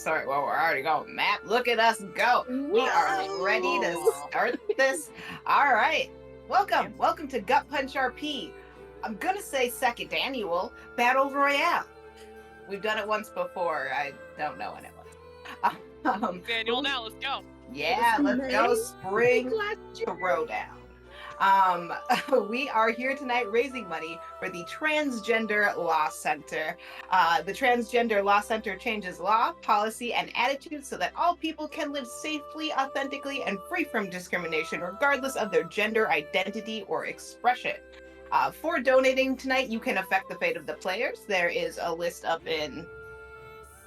sorry. Well, we're already going. Matt, look at us go. We are ready to start this. All right. Welcome to GutPunchRP. I'm going to say second annual Battle Royale. We've done it once before. I don't know when it was. Annual now, let's go. Yeah, let's go. Spring Throwdown. We are here tonight raising money for the Transgender Law Center. The Transgender Law Center changes law, policy, and attitudes so that all people can live safely, authentically, and free from discrimination, regardless of their gender, identity, or expression. For donating tonight, you can affect the fate of the players. There is a list up in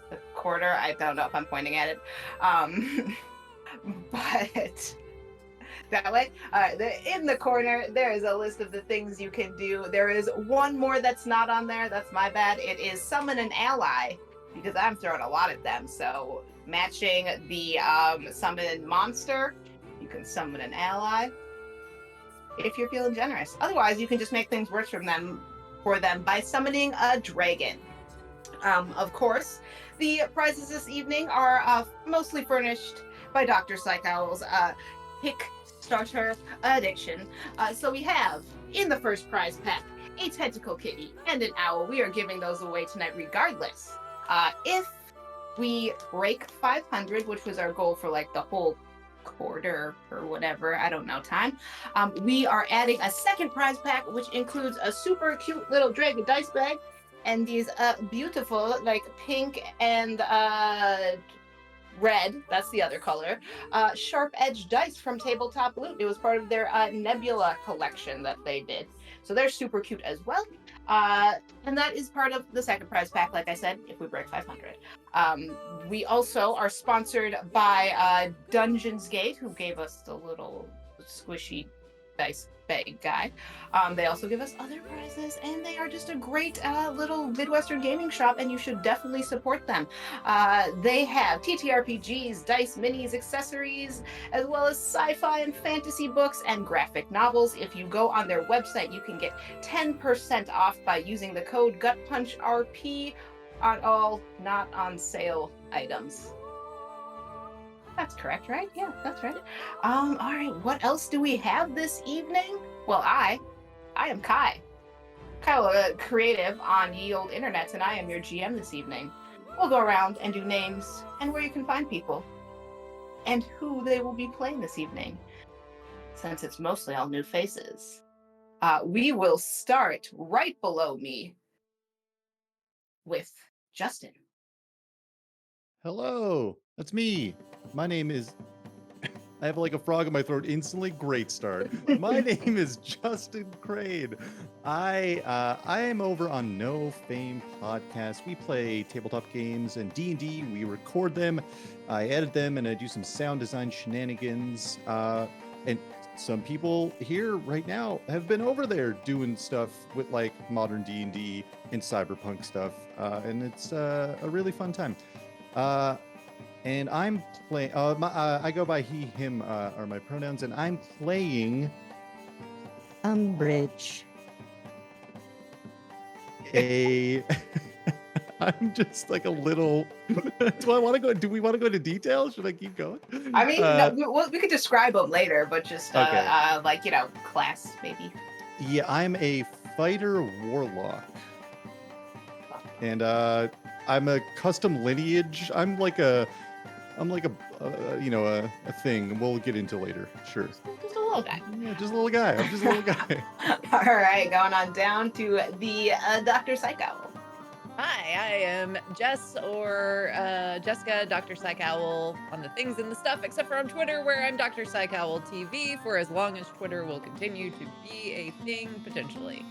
the corner. I don't know if I'm pointing at it. But that way, in the corner, there is a list of the things you can do. There is one more that's not on there. That's my bad. It is summon an ally, because I'm throwing a lot at them. So matching the summon monster, you can summon an ally if you're feeling generous. Otherwise, you can just make things worse for them by summoning a dragon. Of course, the prizes this evening are mostly furnished by Dr. Psychowl's Kickstarter edition. So we have, in the first prize pack, a tentacle kitty and an owl. We are giving those away tonight regardless. If we break 500, which was our goal for like the whole quarter or whatever, I don't know time, we are adding a second prize pack, which includes a super cute little dragon dice bag and these beautiful, like, pink and red, that's the other color, sharp edge dice from Tabletop Loot. It was part of their Nebula collection that they did. So they're super cute as well. And that is part of the second prize pack, like I said, if we break 500. We also are sponsored by Dungeons Gate, who gave us the little squishy dice bag guy. They also give us other prizes, and they are just a great little Midwestern gaming shop, and you should definitely support them. They have TTRPGs, dice, minis, accessories, as well as sci-fi and fantasy books and graphic novels. If you go on their website, you can get 10% off by using the code GutPunchRP on all not on sale items. That's correct, right? Yeah, that's right. All right, what else do we have this evening? Well, I am Kai. Kai, creative on Ye Olde Internets, and I am your GM this evening. We'll go around and do names and where you can find people and who they will be playing this evening, since it's mostly all new faces. We will start right below me with Justin. Hello, that's me. My name is... I have like a frog in my throat instantly. Great start. My name is Justin Crane. I am over on No Fame Podcast. We play tabletop games and D&D. We record them. I edit them and I do some sound design shenanigans. And some people here right now have been over there doing stuff with like modern D&D and cyberpunk stuff. And it's a really fun time. And I'm playing, I go by he, him, are my pronouns, and I'm playing... Umbrage. I'm just like a little... Do we want to go into detail? Should I keep going? I mean, no, we could describe them later, but just, okay. like, class, maybe. Yeah, I'm a fighter warlock. And, I'm a custom lineage. I'm like a thing we'll get into later. Sure. Just a little guy. Yeah, just a little guy. I'm just a little guy. All right, going on down to the Dr. Psychowl. Hi, I am Jess or Jessica, Dr. Psychowl on the things and the stuff, except for on Twitter, where I'm Dr. Psychowl TV for as long as Twitter will continue to be a thing, potentially.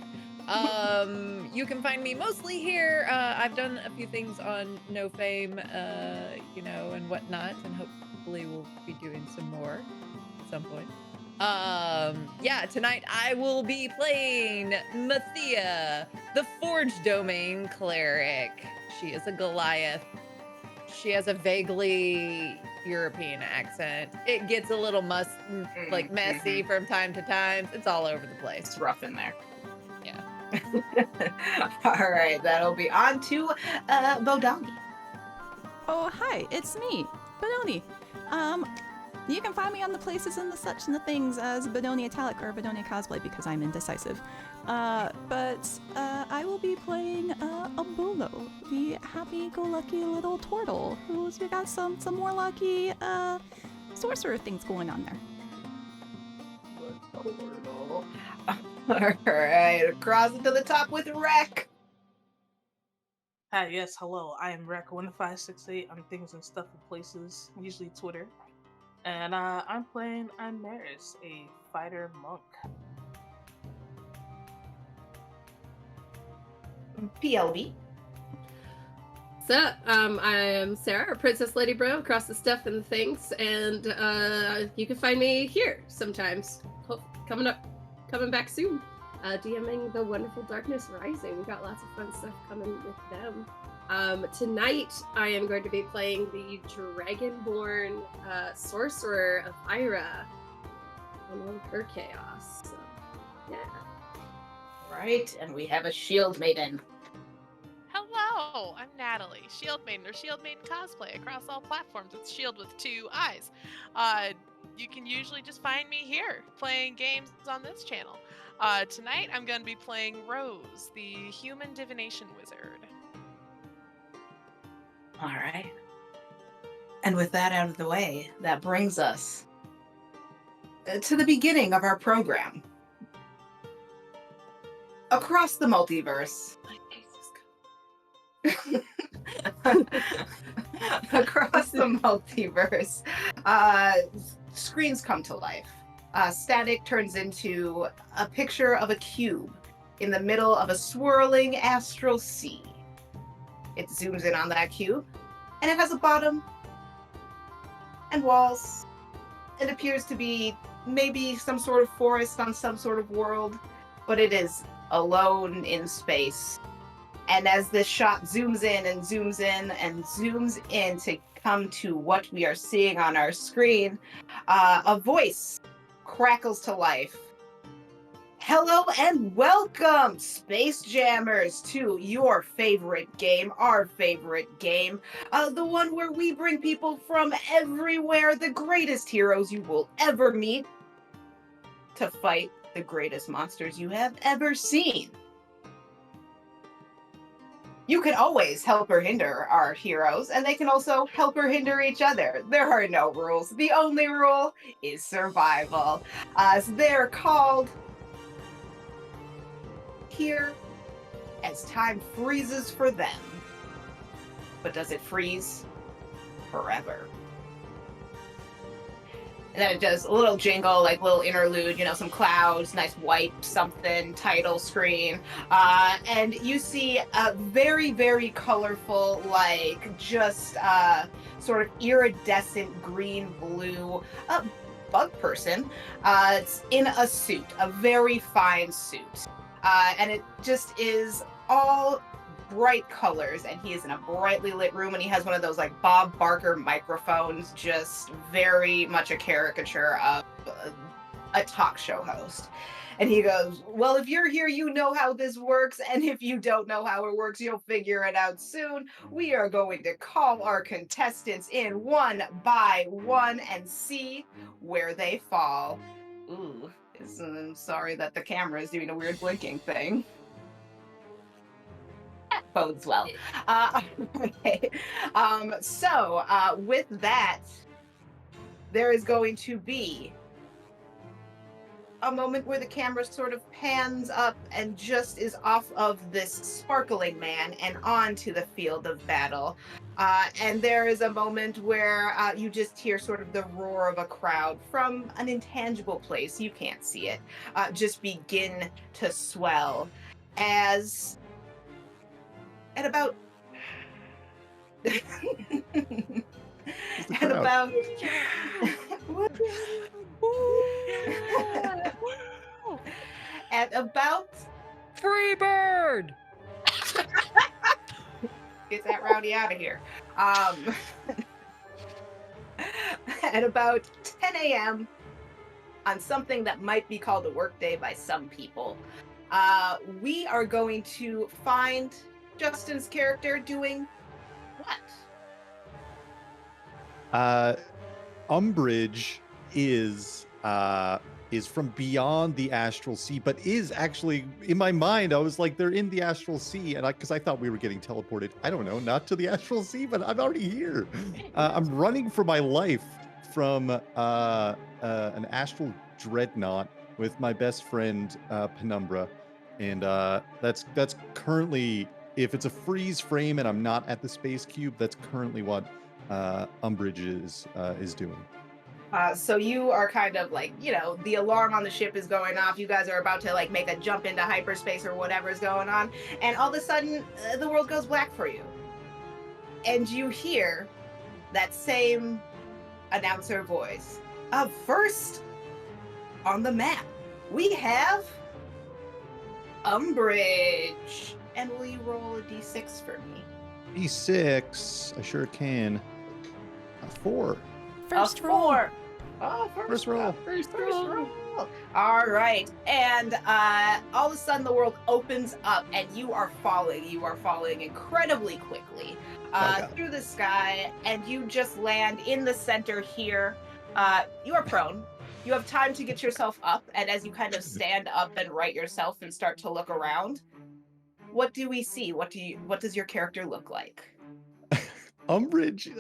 You can find me mostly here. I've done a few things on No Fame, and whatnot, and hopefully we'll be doing some more at some point. Tonight I will be playing Maathea, the Forge Domain Cleric. She is a Goliath. She has a vaguely European accent. It gets a little messy from time to time. It's all over the place. It's rough in there. Yeah. All right, that'll be on to Bodani. Oh, hi, it's me, Benoni. You can find me on the places and the such and the things as Benoni Italic or Benoni Cosplay because I'm indecisive. But I will be playing Abulo, the happy-go-lucky little Tortle, who's we got some warlocky sorcerer things going on there. Alright, across to the top with Rek. Hi, yes, hello. I am Rek1568 on Things and Stuff and Places, usually Twitter. And I'm playing Imeris, a fighter monk. PLB. So, I am Sarah, Princess Lady Bro, across the stuff and the things, and you can find me here sometimes. Coming back soon. DMing the wonderful Darkness Rising. We've got lots of fun stuff coming with them. Tonight, I am going to be playing the Dragonborn Sorcerer of Avira and all of her chaos. So, yeah. Right, and we have a shield maiden. Hello, I'm Natalie, Shield Maiden or Shield Maiden cosplay across all platforms with shield with 2 eyes. You can usually just find me here playing games on this channel. Tonight I'm going to be playing Rose, the human divination wizard. All right. And with that out of the way, that brings us to the beginning of our program. Across the multiverse. Across the multiverse, screens come to life. Static turns into a picture of a cube in the middle of a swirling astral sea. It zooms in on that cube, and it has a bottom and walls. It appears to be maybe some sort of forest on some sort of world, but it is alone in space. And as this shot zooms in and zooms in and zooms in to come to what we are seeing on our screen, a voice crackles to life. Hello and welcome, Space Jammers, to your favorite game, our favorite game, the one where we bring people from everywhere, the greatest heroes you will ever meet, to fight the greatest monsters you have ever seen. You can always help or hinder our heroes, and they can also help or hinder each other. There are no rules. The only rule is survival. So they're called here as time freezes for them. But does it freeze forever? And then it does a little jingle, like little interlude, some clouds, nice white something, title screen. And you see a very, very colorful, just sort of iridescent green, blue bug person. It's in a suit, a very fine suit. And it just is all bright colors, and he is in a brightly lit room, and he has one of those Bob Barker microphones, just very much a caricature of a talk show host. And he goes, well, if you're here, you know how this works, and if you don't know how it works, you'll figure it out soon. We are going to call our contestants in one by one and see where they fall. Ooh, I'm sorry that the camera is doing a weird blinking thing. Bodes well. Okay. So with that, there is going to be a moment where the camera sort of pans up and just is off of this sparkling man and onto the field of battle. And there is a moment where you just hear sort of the roar of a crowd from an intangible place, you can't see it, just begin to swell as at about at about Freebird! Get that rowdy out of here. At about 10 a.m. on something that might be called a workday by some people, we are going to find Justin's character doing what? Umbrage is from beyond the astral sea, but is actually in my mind. I was like, they're in the astral sea, and because I thought we were getting teleported. I don't know, not to the astral sea, but I'm already here. I'm running for my life from an astral dreadnought with my best friend Penumbra, and that's currently, if it's a freeze frame and I'm not at the space cube, that's currently what Umbrage is doing. So you are kind of like, the alarm on the ship is going off. You guys are about to like make a jump into hyperspace or whatever is going on. And all of a sudden, the world goes black for you. And you hear that same announcer voice. First on the map, we have Umbrage. And will you roll a d6 for me? D6, I sure can. A 4. First A roll. 4. Oh, First roll. First roll. All right. And all of a sudden the world opens up and you are falling. You are falling incredibly quickly through the sky, and you just land in the center here. You are prone. You have time to get yourself up, and as you kind of stand up and right yourself and start to look around, what do we see? What does your character look like? Umbrage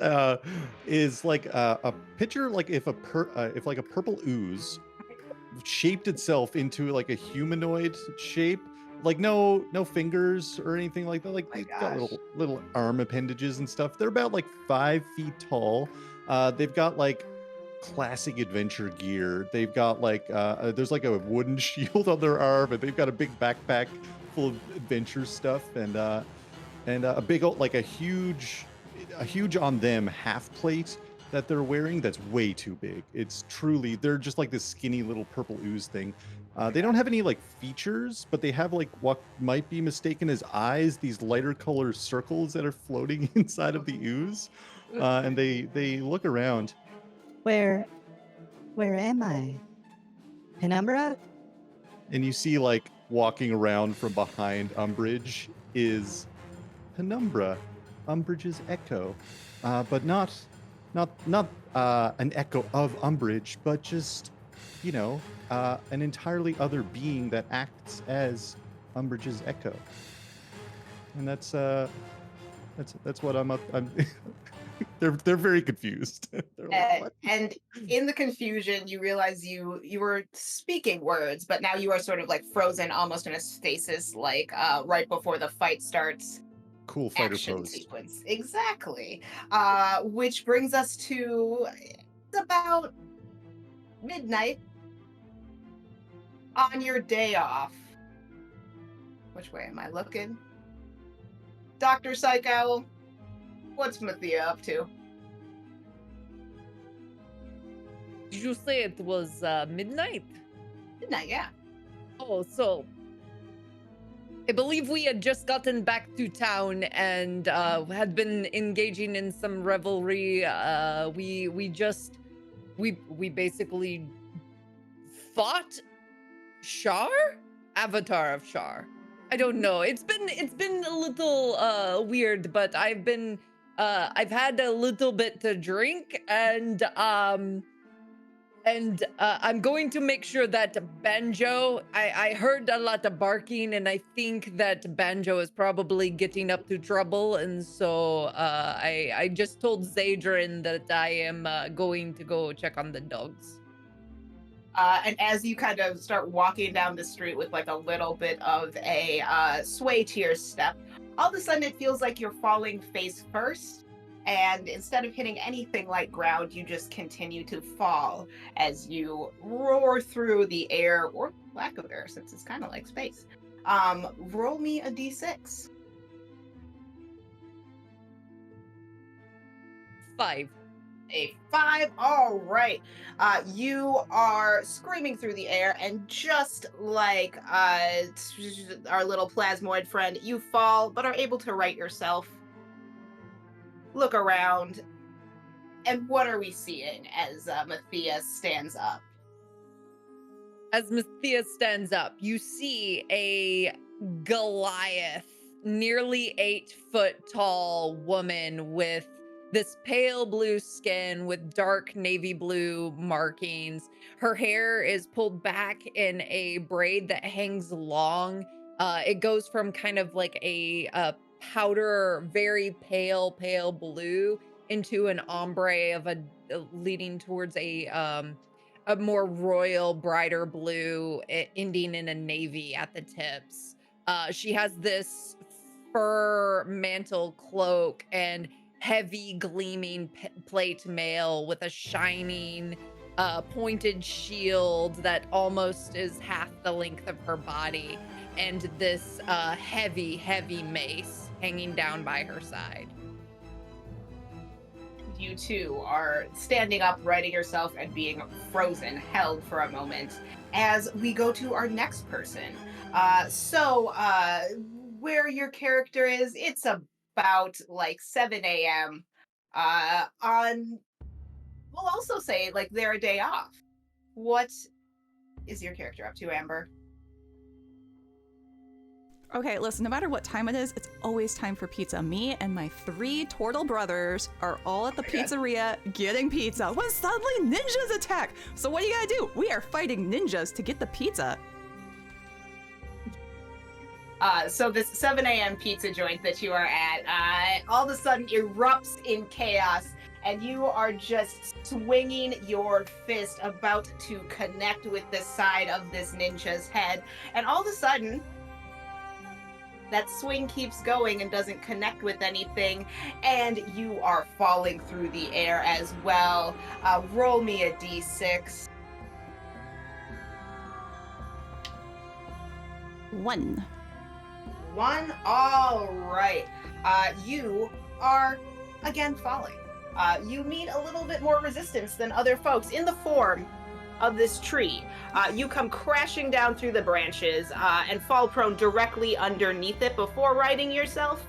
is like a picture, like if like a purple ooze shaped itself into like a humanoid shape, like no fingers or anything like that. Like they've got little arm appendages and stuff. They're about like 5 feet tall. They've got like classic adventure gear. They've got like there's like a wooden shield on their arm, and they've got a big backpack full of adventure stuff, and a big old, like a huge on them half plate that they're wearing that's way too big. It's truly, they're just like this skinny little purple ooze thing. They don't have any like features, but they have like what might be mistaken as eyes, these lighter color circles that are floating inside of the ooze. And they look around. Where am I? Penumbra? And you see, like, walking around from behind Umbrage is Penumbra, Umbrage's echo, but not an echo of Umbrage, but just, an entirely other being that acts as Umbrage's echo. And that's what I'm they're very confused. They're like, what? And in the confusion, you realize you were speaking words, but now you are sort of like frozen, almost in a stasis, like right before the fight starts. Cool fighter Action pose. sequence, exactly. Which brings us to about midnight on your day off. Which way am I looking? Dr. Psychowl, what's Maathea up to? Did you say it was midnight? Midnight, yeah. Oh, so I believe we had just gotten back to town and had been engaging in some revelry. We basically fought Shar? Avatar of Shar. I don't know. It's been a little weird, but I've had a little bit to drink, and I'm going to make sure that Banjo, I heard a lot of barking, and I think that Banjo is probably getting up to trouble, and so I just told Zadrin that I am going to go check on the dogs. And as you kind of start walking down the street with like a little bit of a sway to your step, all of a sudden it feels like you're falling face first. And instead of hitting anything like ground, you just continue to fall as you roar through the air, or lack of air, since it's kind of like space. Roll me a d6. 5. A 5. All right. You are screaming through the air, and just like our little plasmoid friend, you fall, but are able to right yourself. Look around, and what are we seeing as Maathea stands up? As Maathea stands up, you see a Goliath, nearly 8 foot tall woman with this pale blue skin with dark navy blue markings. Her hair is pulled back in a braid that hangs long. It goes from kind of like a powder, very pale blue into an ombre of a leading towards a more royal, brighter blue, ending in a navy at the tips. She has this fur mantle cloak and heavy gleaming plate mail with a shining pointed shield that almost is half the length of her body, and this heavy mace hanging down by her side. You two are standing up, righting yourself, and being frozen, held for a moment, as we go to our next person. Where your character is, it's about like 7 a.m. We'll also say like they're a day off. What is your character up to, Amber? Okay, listen, no matter what time it is, it's always time for pizza. Me and my 3 Tortle brothers are all at the pizzeria getting pizza when suddenly ninjas attack. So what do you gotta do? We are fighting ninjas to get the pizza. So this 7 a.m. pizza joint that you are at, all of a sudden erupts in chaos, and you are just swinging your fist about to connect with the side of this ninja's head, and all of a sudden, that swing keeps going and doesn't connect with anything, and you are falling through the air as well. Roll me a d6. 1. 1. All right. You are again falling. You meet a little bit more resistance than other folks in the form of this tree. You come crashing down through the branches and fall prone directly underneath it before righting yourself.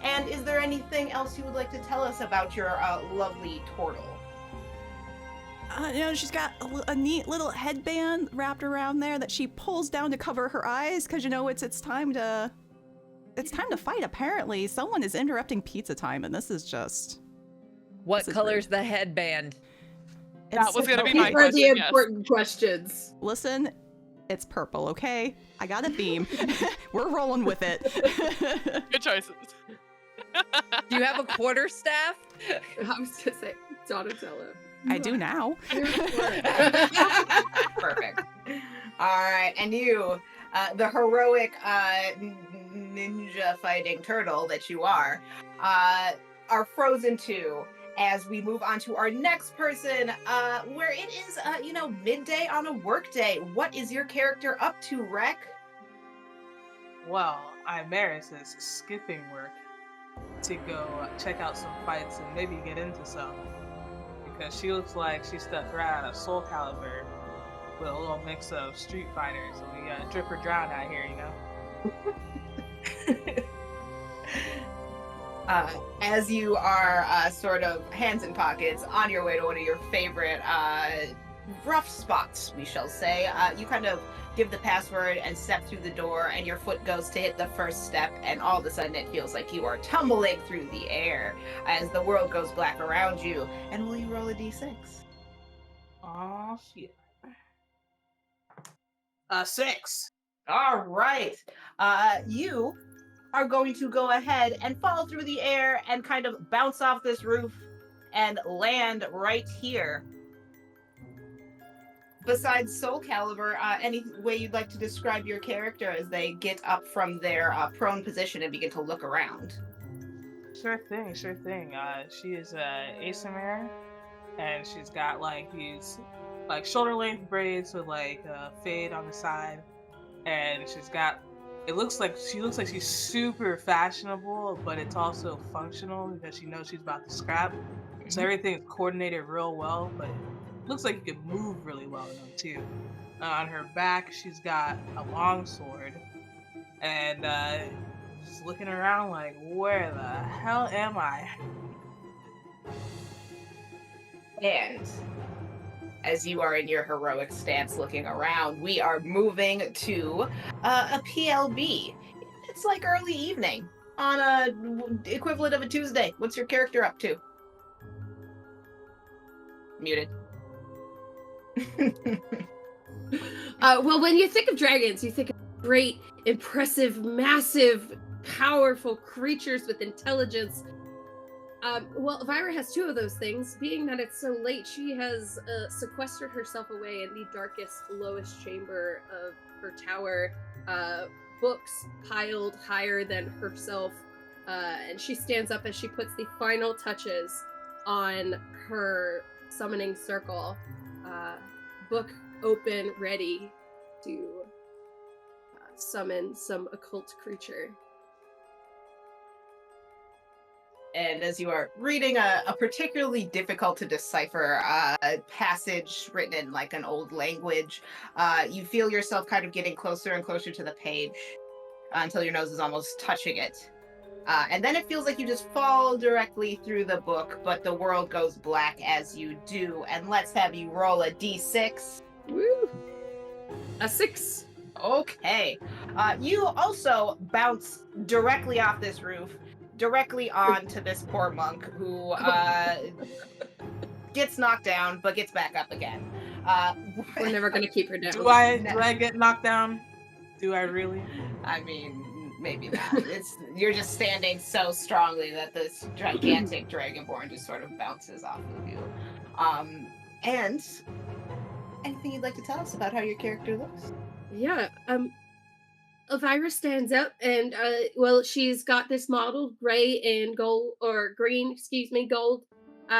And is there anything else you would like to tell us about your lovely Tortle? She's got a neat little headband wrapped around there that she pulls down to cover her eyes because it's time to fight. Apparently, someone is interrupting pizza time, and this is just. What color's the headband? That was gonna be These my are question. the important questions. Listen, it's purple, okay? I got a theme. We're rolling with it. Good choices. Do you have a quarterstaff? I was gonna say Donatello. I do now. Perfect. All right, and you, the heroic ninja fighting turtle that you are frozen too. As we move on to our next person, where it is, midday on a work day. What is your character up to, Rek? Well, Imeris is skipping work to go check out some fights and maybe get into some. Because she looks like she stepped right out of Soul Calibur with a little mix of Street Fighter. So we got drip or drown out here, As you are sort of hands in pockets on your way to one of your favorite rough spots, we shall say, you kind of give the password and step through the door, and your foot goes to hit the first step, and all of a sudden it feels like you are tumbling through the air as the world goes black around you. And will you roll a d6? Oh shit. 6. All right. You are going to go ahead and fall through the air and kind of bounce off this roof and land right here. Besides Soul Calibur, any way you'd like to describe your character as they get up from their prone position and begin to look around? Sure thing. She is Aasimar, and she's got like these like shoulder length braids with like a fade on the side, and she's got. It looks like she's super fashionable, but it's also functional because she knows she's about to scrap. So everything's coordinated real well, but it looks like you can move really well though too. On her back, she's got a long sword, and just looking around like, where the hell am I? And as you are in your heroic stance looking around, we are moving to a PLB. It's like early evening on a equivalent of a Tuesday. What's your character up to? Muted. Well, when you think of dragons, you think of great, impressive, massive, powerful creatures with intelligence. Well, Avira has two of those things. Being that it's so late, she has sequestered herself away in the darkest, lowest chamber of her tower. Books piled higher than herself. And she stands up as she puts the final touches on her summoning circle. Book open, ready to summon some occult creature. And as you are reading a particularly difficult to decipher passage written in like an old language, you feel yourself kind of getting closer and closer to the page until your nose is almost touching it. And then it feels like you just fall directly through the book, but the world goes black as you do. And let's have you roll a d6. Woo! A 6. Okay. You also bounce directly off this roof, directly onto this poor monk who gets knocked down, but gets back up again. We're never gonna keep her down. Do I get knocked down? Do I really? I mean, maybe not. You're just standing so strongly that this gigantic Dragonborn just sort of bounces off of you. And anything you'd like to tell us about how your character looks? Yeah, Avira stands up and, well, she's got this mottled gray and gold, or green, gold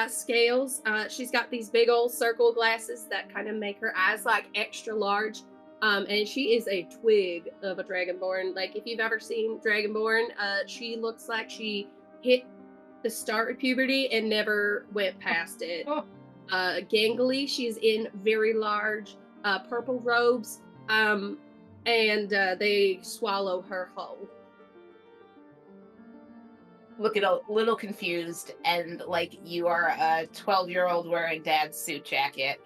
scales. She's got these big old circle glasses that kind of make her eyes like extra large. And she is a twig of a Dragonborn. Like, if you've ever seen Dragonborn, she looks like she hit the start of puberty and never went past it. Gangly, she's in very large purple robes, and they swallow her whole. Looking a little confused, and like you are a 12-year-old wearing dad's suit jacket.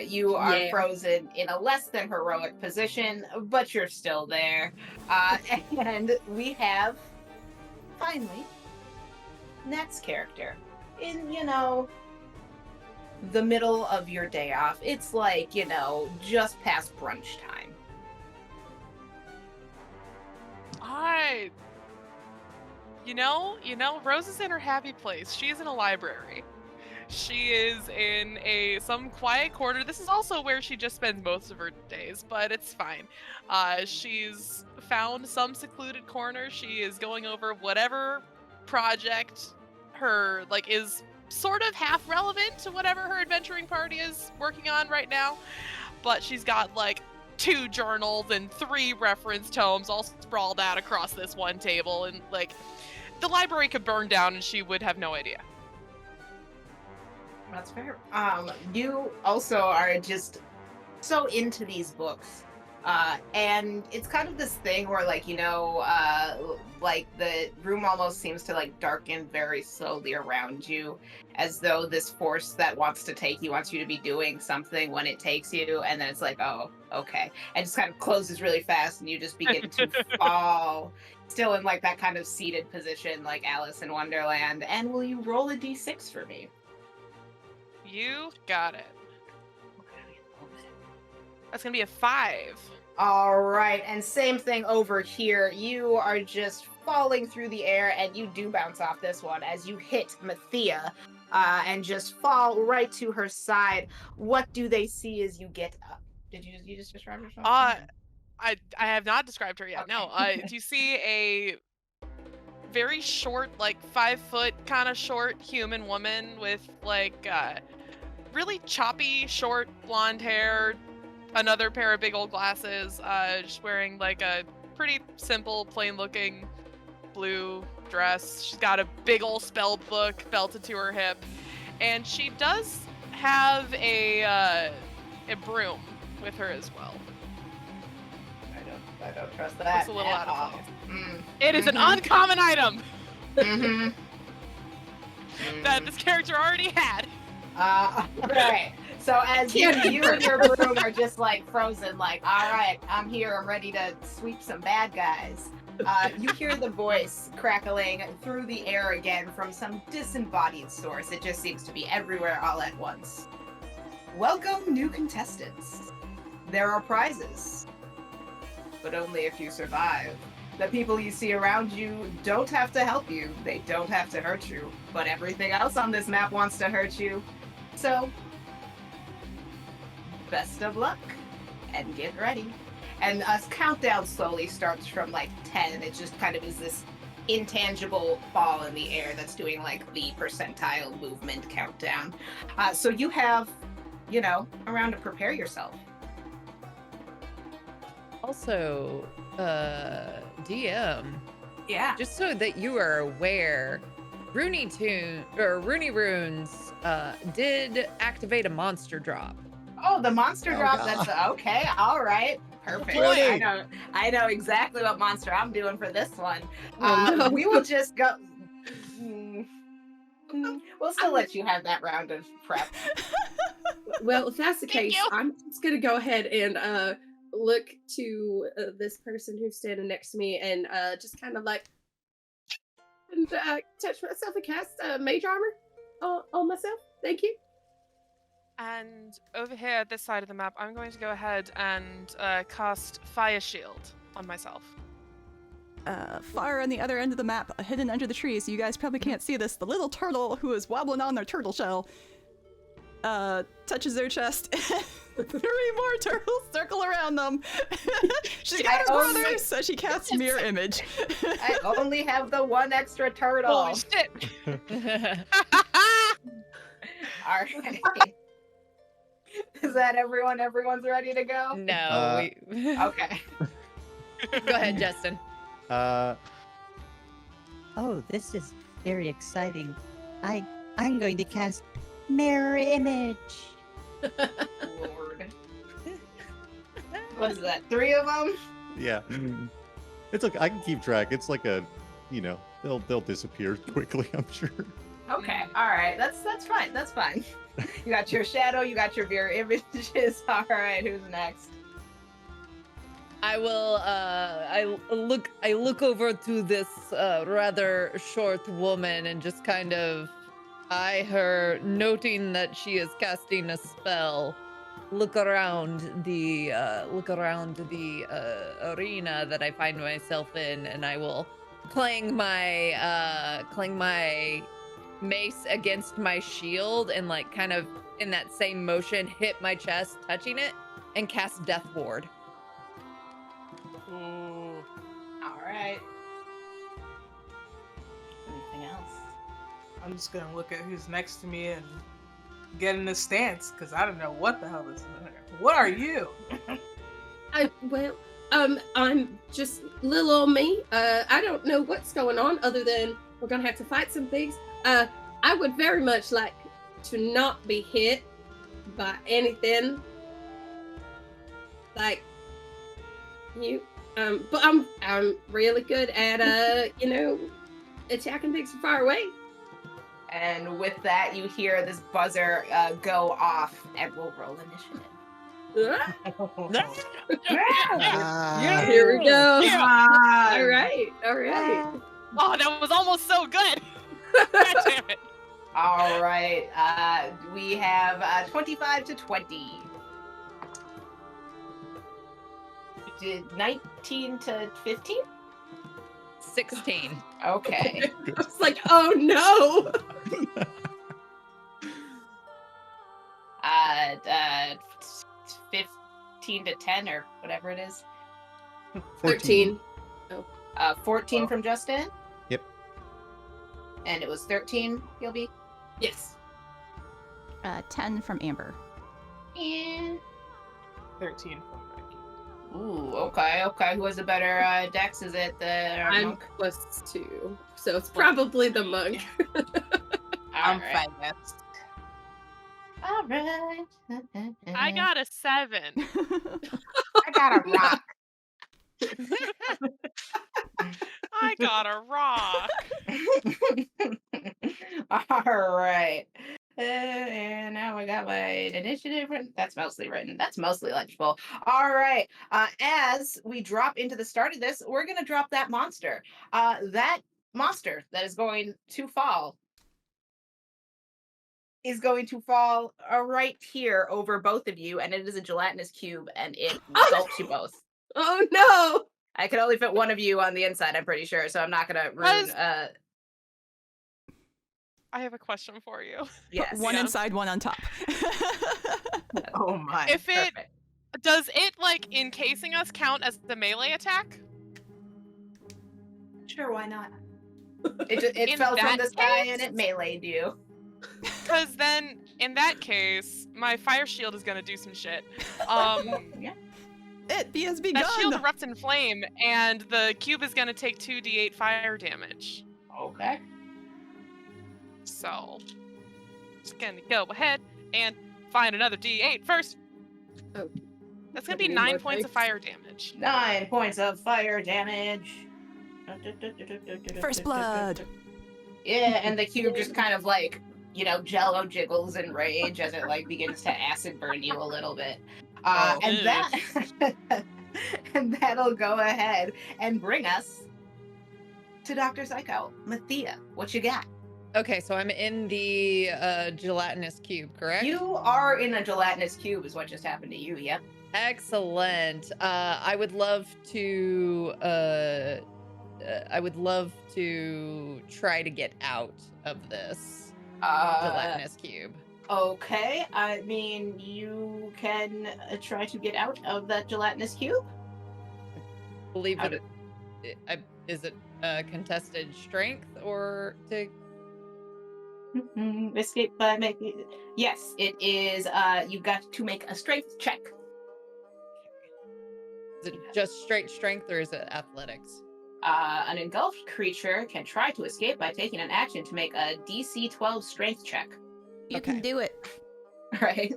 You are frozen in a less than heroic position, but you're still there. And we have, finally, Nat's character. In, the middle of your day off. It's like, just past brunch time. Alright. Rose is in her happy place. She's in a library. She is in some quiet corner. This is also where she just spends most of her days, but it's fine. She's found some secluded corner. She is going over whatever project is sort of half relevant to whatever her adventuring party is working on right now. But she's got 2 journals and 3 reference tomes all sprawled out across this one table, and the library could burn down and she would have no idea. That's fair. You also are just so into these books. And it's kind of this thing where the room almost seems to darken very slowly around you, as though this force that wants to take you wants you to be doing something when it takes you, and then it's like, oh, okay. And just kind of closes really fast and you just begin to fall, still in that kind of seated position like Alice in Wonderland. And will you roll a d6 for me? You got it. That's gonna be a 5. All right, and same thing over here. You are just falling through the air, and you do bounce off this one as you hit Maathea, and just fall right to her side. What do they see as you get up? Did you just describe yourself? I have not described her yet. Okay. No. Do you see a very short, 5 foot kind of short human woman with really choppy, short blonde hair, another pair of big old glasses, just wearing a pretty simple, plain looking blue dress. She's got a big old spell book belted to her hip, and she does have a broom with her as well. I don't trust that. It's a little out of all. place. It is an uncommon item Mm-hmm. that this character already had. Right. So as you and your broom are just frozen, all right, I'm here, I'm ready to sweep some bad guys. You hear the voice crackling through the air again from some disembodied source. It just seems to be everywhere all at once. Welcome, new contestants. There are prizes, but only if you survive. The people you see around you don't have to help you. They don't have to hurt you. But everything else on this map wants to hurt you. So, best of luck and get ready. And a countdown slowly starts from like 10, and it just kind of is this intangible ball in the air that's doing like the percentile movement countdown. So you have, a round to prepare yourself. Also, DM, Yeah. just so that you are aware, Rooney Runes did activate a monster drop. Oh, the monster Oh, drop. God. That's okay. All right. Perfect. Ready. I know exactly what monster I'm doing for this one. Oh, no. We will just go. We'll still let you have that round of prep. Well, if that's the Thank case, you. I'm just gonna go ahead and look to this person who's standing next to me and just kind of like and touch myself and cast mage armor on myself. Thank you. And over here at this side of the map, I'm going to go ahead and cast Fire Shield on myself. Far on the other end of the map, hidden under the trees, so you guys probably can't see this, the little turtle who is wobbling on their turtle shell touches their chest. 3 more turtles circle around them. She's got her brother, so she casts Mirror Image. I only have the one extra turtle. Holy shit! All right. Is that everyone? Everyone's ready to go? No, Okay. go ahead, Justin. Oh, this is very exciting. I'm going to cast Mirror Image. Lord. What is that? 3 of them? Yeah. It's okay. I can keep track. It's like a, they'll disappear quickly, I'm sure. Okay. All right. That's fine. That's fine. You got your shadow. You got your mirror images. All right. Who's next? I will. I look over to this rather short woman and just kind of eye her, noting that she is casting a spell. Look around the arena that I find myself in, and I will clang my mace against my shield and like kind of in that same motion hit my chest, touching it, and cast Death Ward. Ooh. All right. Anything else? I'm just gonna look at who's next to me and get in a stance because I don't know what the hell this is. What are you? I'm just little old me. I don't know what's going on other than we're gonna have to fight some things. I would very much like to not be hit by anything like you. But I'm really good at attacking things from far away. And with that, you hear this buzzer go off, and we'll roll initiative. Yeah, here we go. Ah, All right. Oh, that was almost so good. God damn it. All right. We have 25 to 20. Did 19 to 15? 16. Okay. It's like, oh no. 15 to 10 or whatever it is. 13. 14 from Justin? Yep. And it was 13, Gilby? Yes. 10 from Amber. And 13 from Becky. ooh, okay. Who has a better dex? Is it the I'm monk? +2, so it's probably the monk. I'm Alright. fast. Alright. I got a 7. I got a rock. I got a rock. Alright. And now we got got my initiative written. That's mostly written. That's mostly legible. All right. As we drop into the start of this, we're going to drop that monster. That monster that is going to fall right here over both of you, and it is a gelatinous cube, and it gulps you both. Oh no! I can only fit one of you on the inside, I'm pretty sure, so I'm not going to ruin... I have a question for you. Yes. One inside, one on top. Oh my. If it Perfect. does it like encasing us count as the melee attack? Sure, why not? It In fell from that the sky case- and it meleeed you. Because then, in that case, my fire shield is gonna do some shit. Yeah. It has begun. That shield erupts in flame, and the cube is gonna take 2d8 fire damage. Okay. So, just gonna go ahead and find another d8 first. Oh. That's gonna be Need 9 more points of dice. fire damage. 9 points of fire damage. First blood. Yeah, and the cube just kind of like, jello jiggles in rage as it like begins to acid burn you a little bit. And that and that'll go ahead and bring us to Dr. Psycho. Maathea, what you got? Okay, so I'm in the gelatinous cube, correct? You are in a gelatinous cube is what just happened to you, yep. Excellent. I would love to try to get out of this gelatinous cube. Okay, I mean, you can try to get out of that gelatinous cube. Believe How it. Is it contested strength or to? Escape by making... Yes, it is. You got to make a strength check. Is it just straight strength or is it athletics? An engulfed creature can try to escape by taking an action to make a DC 12 strength check. You Okay. can do it. Right?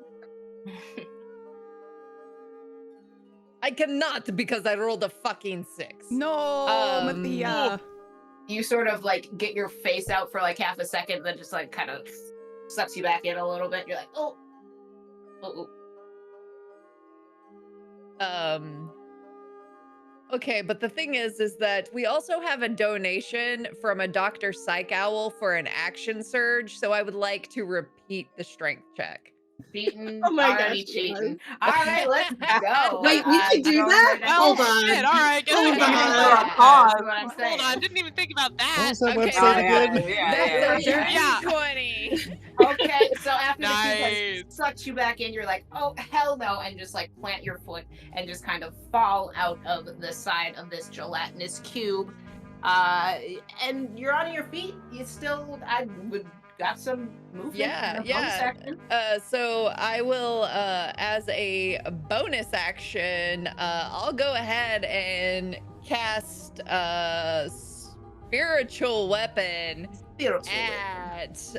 I cannot because I rolled a fucking 6. No, Maathea. You sort of like get your face out for like half a second, then just like kind of sucks you back in a little bit. You're like, oh. Okay, but the thing is that we also have a donation from a Dr. Psych Owl for an action surge, so I would like to repeat the strength check. Cheating. Oh my already gosh, cheating. All right, let's go. Wait, we can do go that? right Well, Hold on. shit, all right, get Hold it. on. That's Pause. what I'm saying. Hold on, didn't even think about What that. was that Okay, website that's- again? That's a dirty Yeah. 20. Okay, so after the cube Nice. has sucked you back in, you're like, oh, hell no, and just like plant your foot and just kind of fall out of the side of this gelatinous cube. And you're on your feet. You still, got some movement. Yeah, in the yeah. bonus action. So I will, as a bonus action, I'll go ahead and cast spiritual weapon Spiritual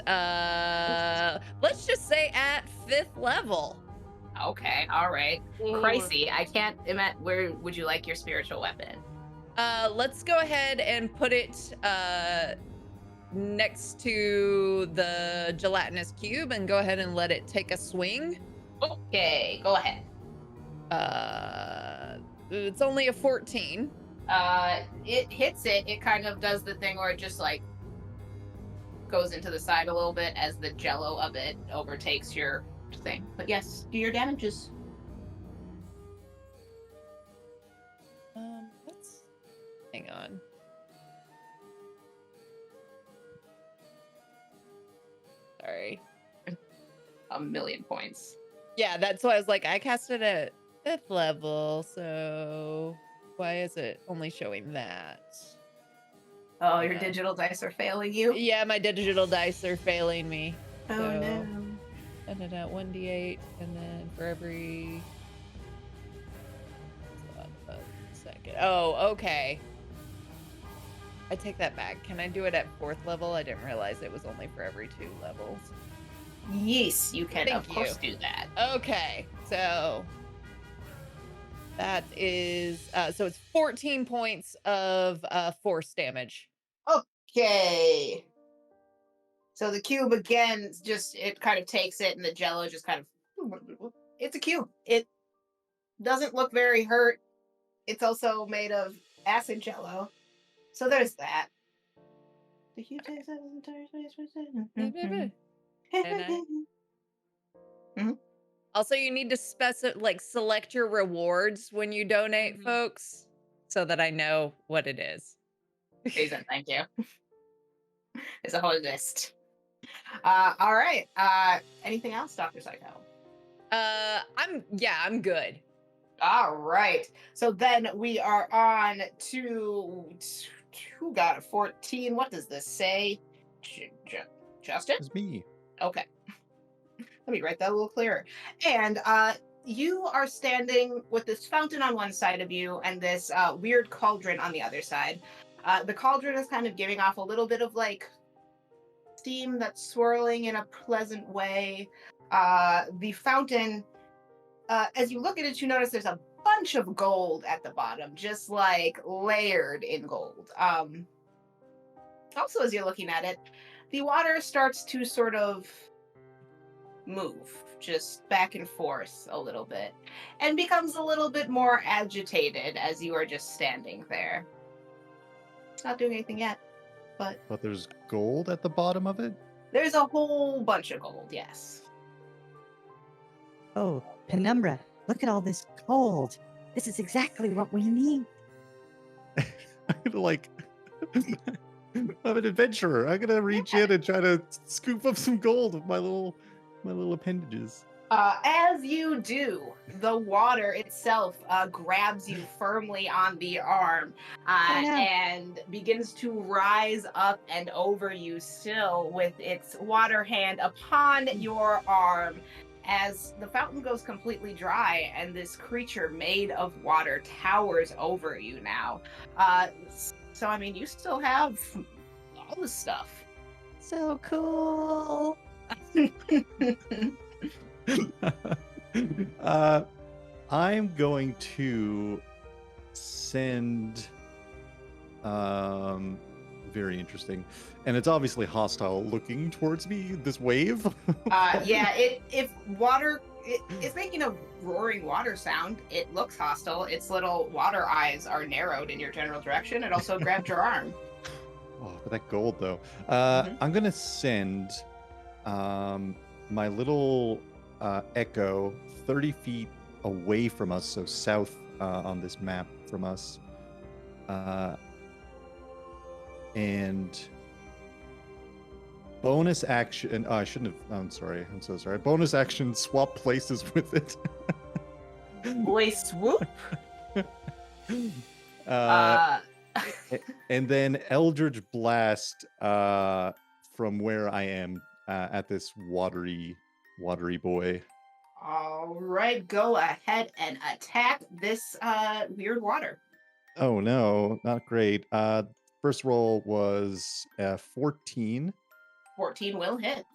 at, let's just say at 5th level. Okay, all right. Ooh. Pricey. I can't imagine. Where would you like your spiritual weapon? Let's go ahead and put it next to the gelatinous cube and go ahead and let it take a swing. Okay, go ahead. It's only a 14. It hits it. It kind of does the thing where it just like goes into the side a little bit as the jello of it overtakes your thing. But yes, do your damages. Let's hang on. Sorry. A million points. Yeah, that's why I was like, I cast it at 5th level, so why is it only showing that? Oh, your Yeah. digital dice are failing you. Yeah, my digital dice are failing me. Oh so, no. Send it out 1d8, and then for every... a second. Oh, okay. I take that back. Can I do it at 4th level? I didn't realize it was only for every 2 levels. Yes, you can Thank of course do that. Okay, so that is so it's 14 points of force damage. Okay. So the cube again, just it kind of takes it, and the jello just kind of. It's a cube. It doesn't look very hurt. It's also made of acid jello. So there's that. The cube takes it and turns And also, you need to select your rewards when you donate, folks, so that I know what it is. Jason, thank you. There's a whole list. All right. Anything else, Dr. Psycho? I'm good. All right. So then we are on to who got a 14? What does this say? Justin? It's me. Okay. Let me write that a little clearer. And you are standing with this fountain on one side of you and this weird cauldron on the other side. The cauldron is kind of giving off a little bit of like steam that's swirling in a pleasant way. The fountain, as you look at it, you notice there's a bunch of gold at the bottom, just like layered in gold. Also, as you're looking at it, the water starts to sort of move just back and forth a little bit and becomes a little bit more agitated as you are just standing there. It's not doing anything yet, but there's gold at the bottom of it? There's a whole bunch of gold, yes. Oh, Penumbra, look at all this gold. This is exactly what we need. Like, I'm an adventurer. I'm gonna reach in and try to scoop up some gold with my little appendages. As you do, the water itself grabs you firmly on the arm and begins to rise up and over you still with its water hand upon your arm as the fountain goes completely dry and this creature made of water towers over you now. So, I mean, you still have all the stuff. So cool. I'm going to send very interesting, and it's obviously hostile looking towards me, this wave. It's making a roaring water sound. It looks hostile. Its little water eyes are narrowed in your general direction. It also grabbed your arm. Oh, but that gold though. I'm gonna send my little echo 30 feet away from us, so south on this map from us, and bonus action. I shouldn't have. I'm sorry. I'm so sorry. Bonus action. Swap places with it. Boy, swoop. And then Eldritch Blast from where I am at this watery boy. All right, go ahead and attack this weird water. Oh no, not great. First roll was 14. 14 will hit.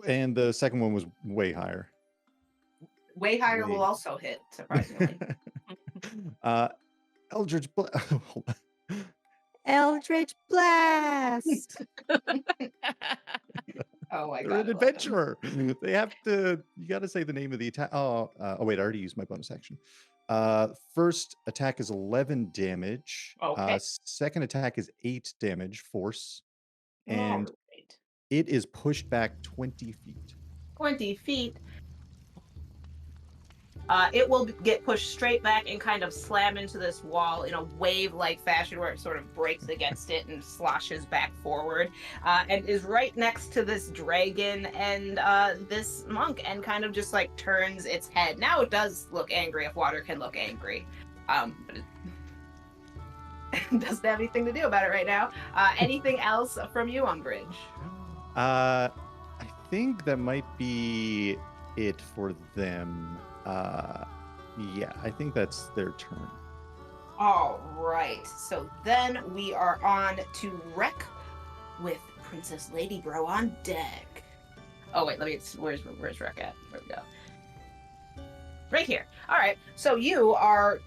And the second one was way higher. Way higher will also hit, surprisingly. Eldritch Eldritch Blast. Oh my god. They're an adventurer. They have to. You got to say the name of the attack. Oh wait, I already used my bonus action. First attack is 11 damage. Okay. Second attack is 8 damage, force, and right. it is pushed back 20 feet. 20 feet. It will get pushed straight back and kind of slam into this wall in a wave-like fashion where it sort of breaks against it and sloshes back forward, and is right next to this dragon and this monk and kind of just like turns its head. Now it does look angry if water can look angry, but it doesn't have anything to do about it right now. Anything else from you, Umbrage? I think that might be it for them. Yeah, I think that's their turn. All right, so then we are on to Wreck with Princess Lady Bro on deck. Oh wait, where's Wreck at? Where we go? Right here. All right, so you are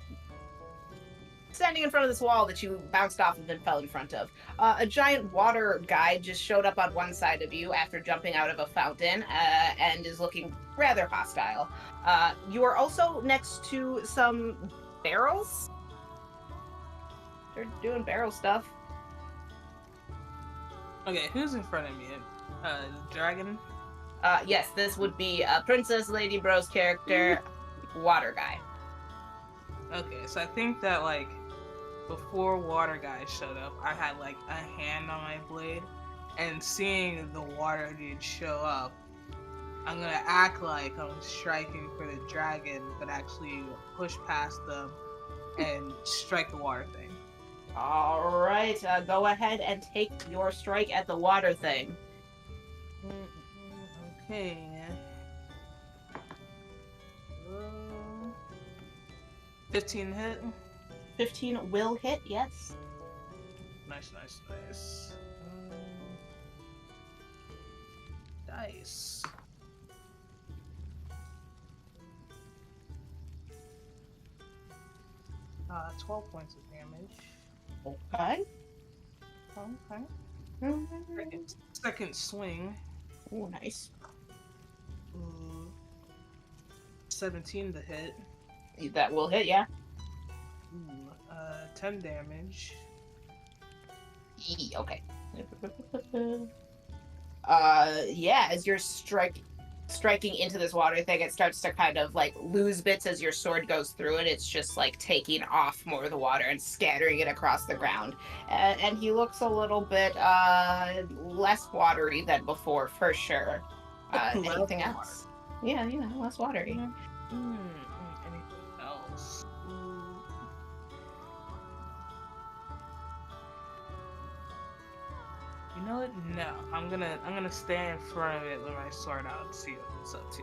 standing in front of this wall that you bounced off of and fell in front of. A giant water guy just showed up on one side of you after jumping out of a fountain and is looking rather hostile. You are also next to some barrels. They're doing barrel stuff. Okay, who's in front of me? Dragon? Yes, this would be Princess Lady Bro's character, Water Guy. Okay, so I think that, like, before Water Guy showed up, I had, like, a hand on my blade, and seeing the water dude show up, I'm gonna act like I'm striking for the dragon, but actually push past them and strike the water thing. All right, go ahead and take your strike at the water thing. Okay. 15 hit. 15 will hit, yes. Nice. Dice. Uh, 12 points of damage. Okay. Second swing. Oh, nice. 17 to hit. That will hit, yeah. 10 damage. Okay. Yeah, as you're striking into this water thing, it starts to kind of like lose bits as your sword goes through it. It's just like taking off more of the water and scattering it across the ground. And he looks a little bit less watery than before, for sure. Anything else? Yeah, less watery. Anything else? You know what? No, I'm gonna stand in front of it with my sword out and see what it's up to.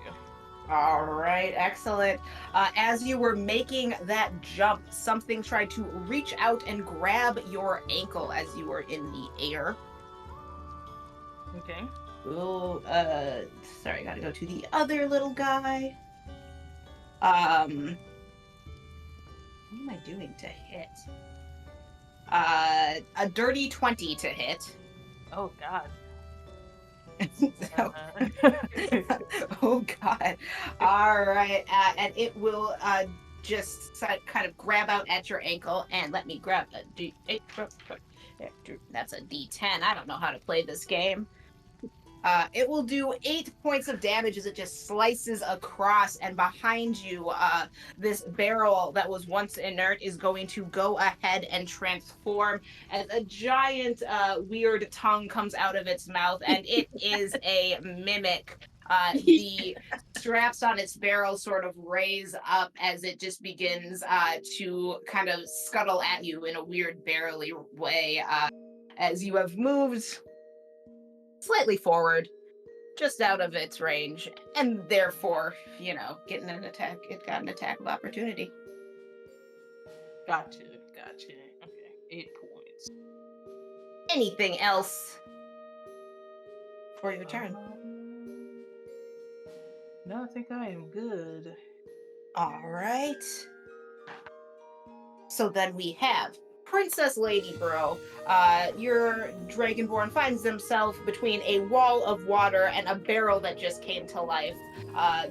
All right, excellent. As you were making that jump, something tried to reach out and grab your ankle as you were in the air. Okay. Oh, sorry, gotta go to the other little guy. What am I doing to hit? A dirty 20 to hit. Oh God. Oh God. All right, and it will just kind of grab out at your ankle and let me grab a D8. That's a D10. I don't know how to play this game. It will do 8 points of damage as it just slices across, and behind you, this barrel that was once inert is going to go ahead and transform as a giant, weird tongue comes out of its mouth, and it is a mimic. The straps on its barrel sort of raise up as it just begins to kind of scuttle at you in a weird barrel-y way as you have moved slightly forward, just out of its range, and therefore, getting an attack. It got an attack of opportunity. Gotcha. Okay, 8 points. Anything else for your turn? No, I think I am good. All right. So then we have Princess Lady Bro. Your Dragonborn finds himself between a wall of water and a barrel that just came to life.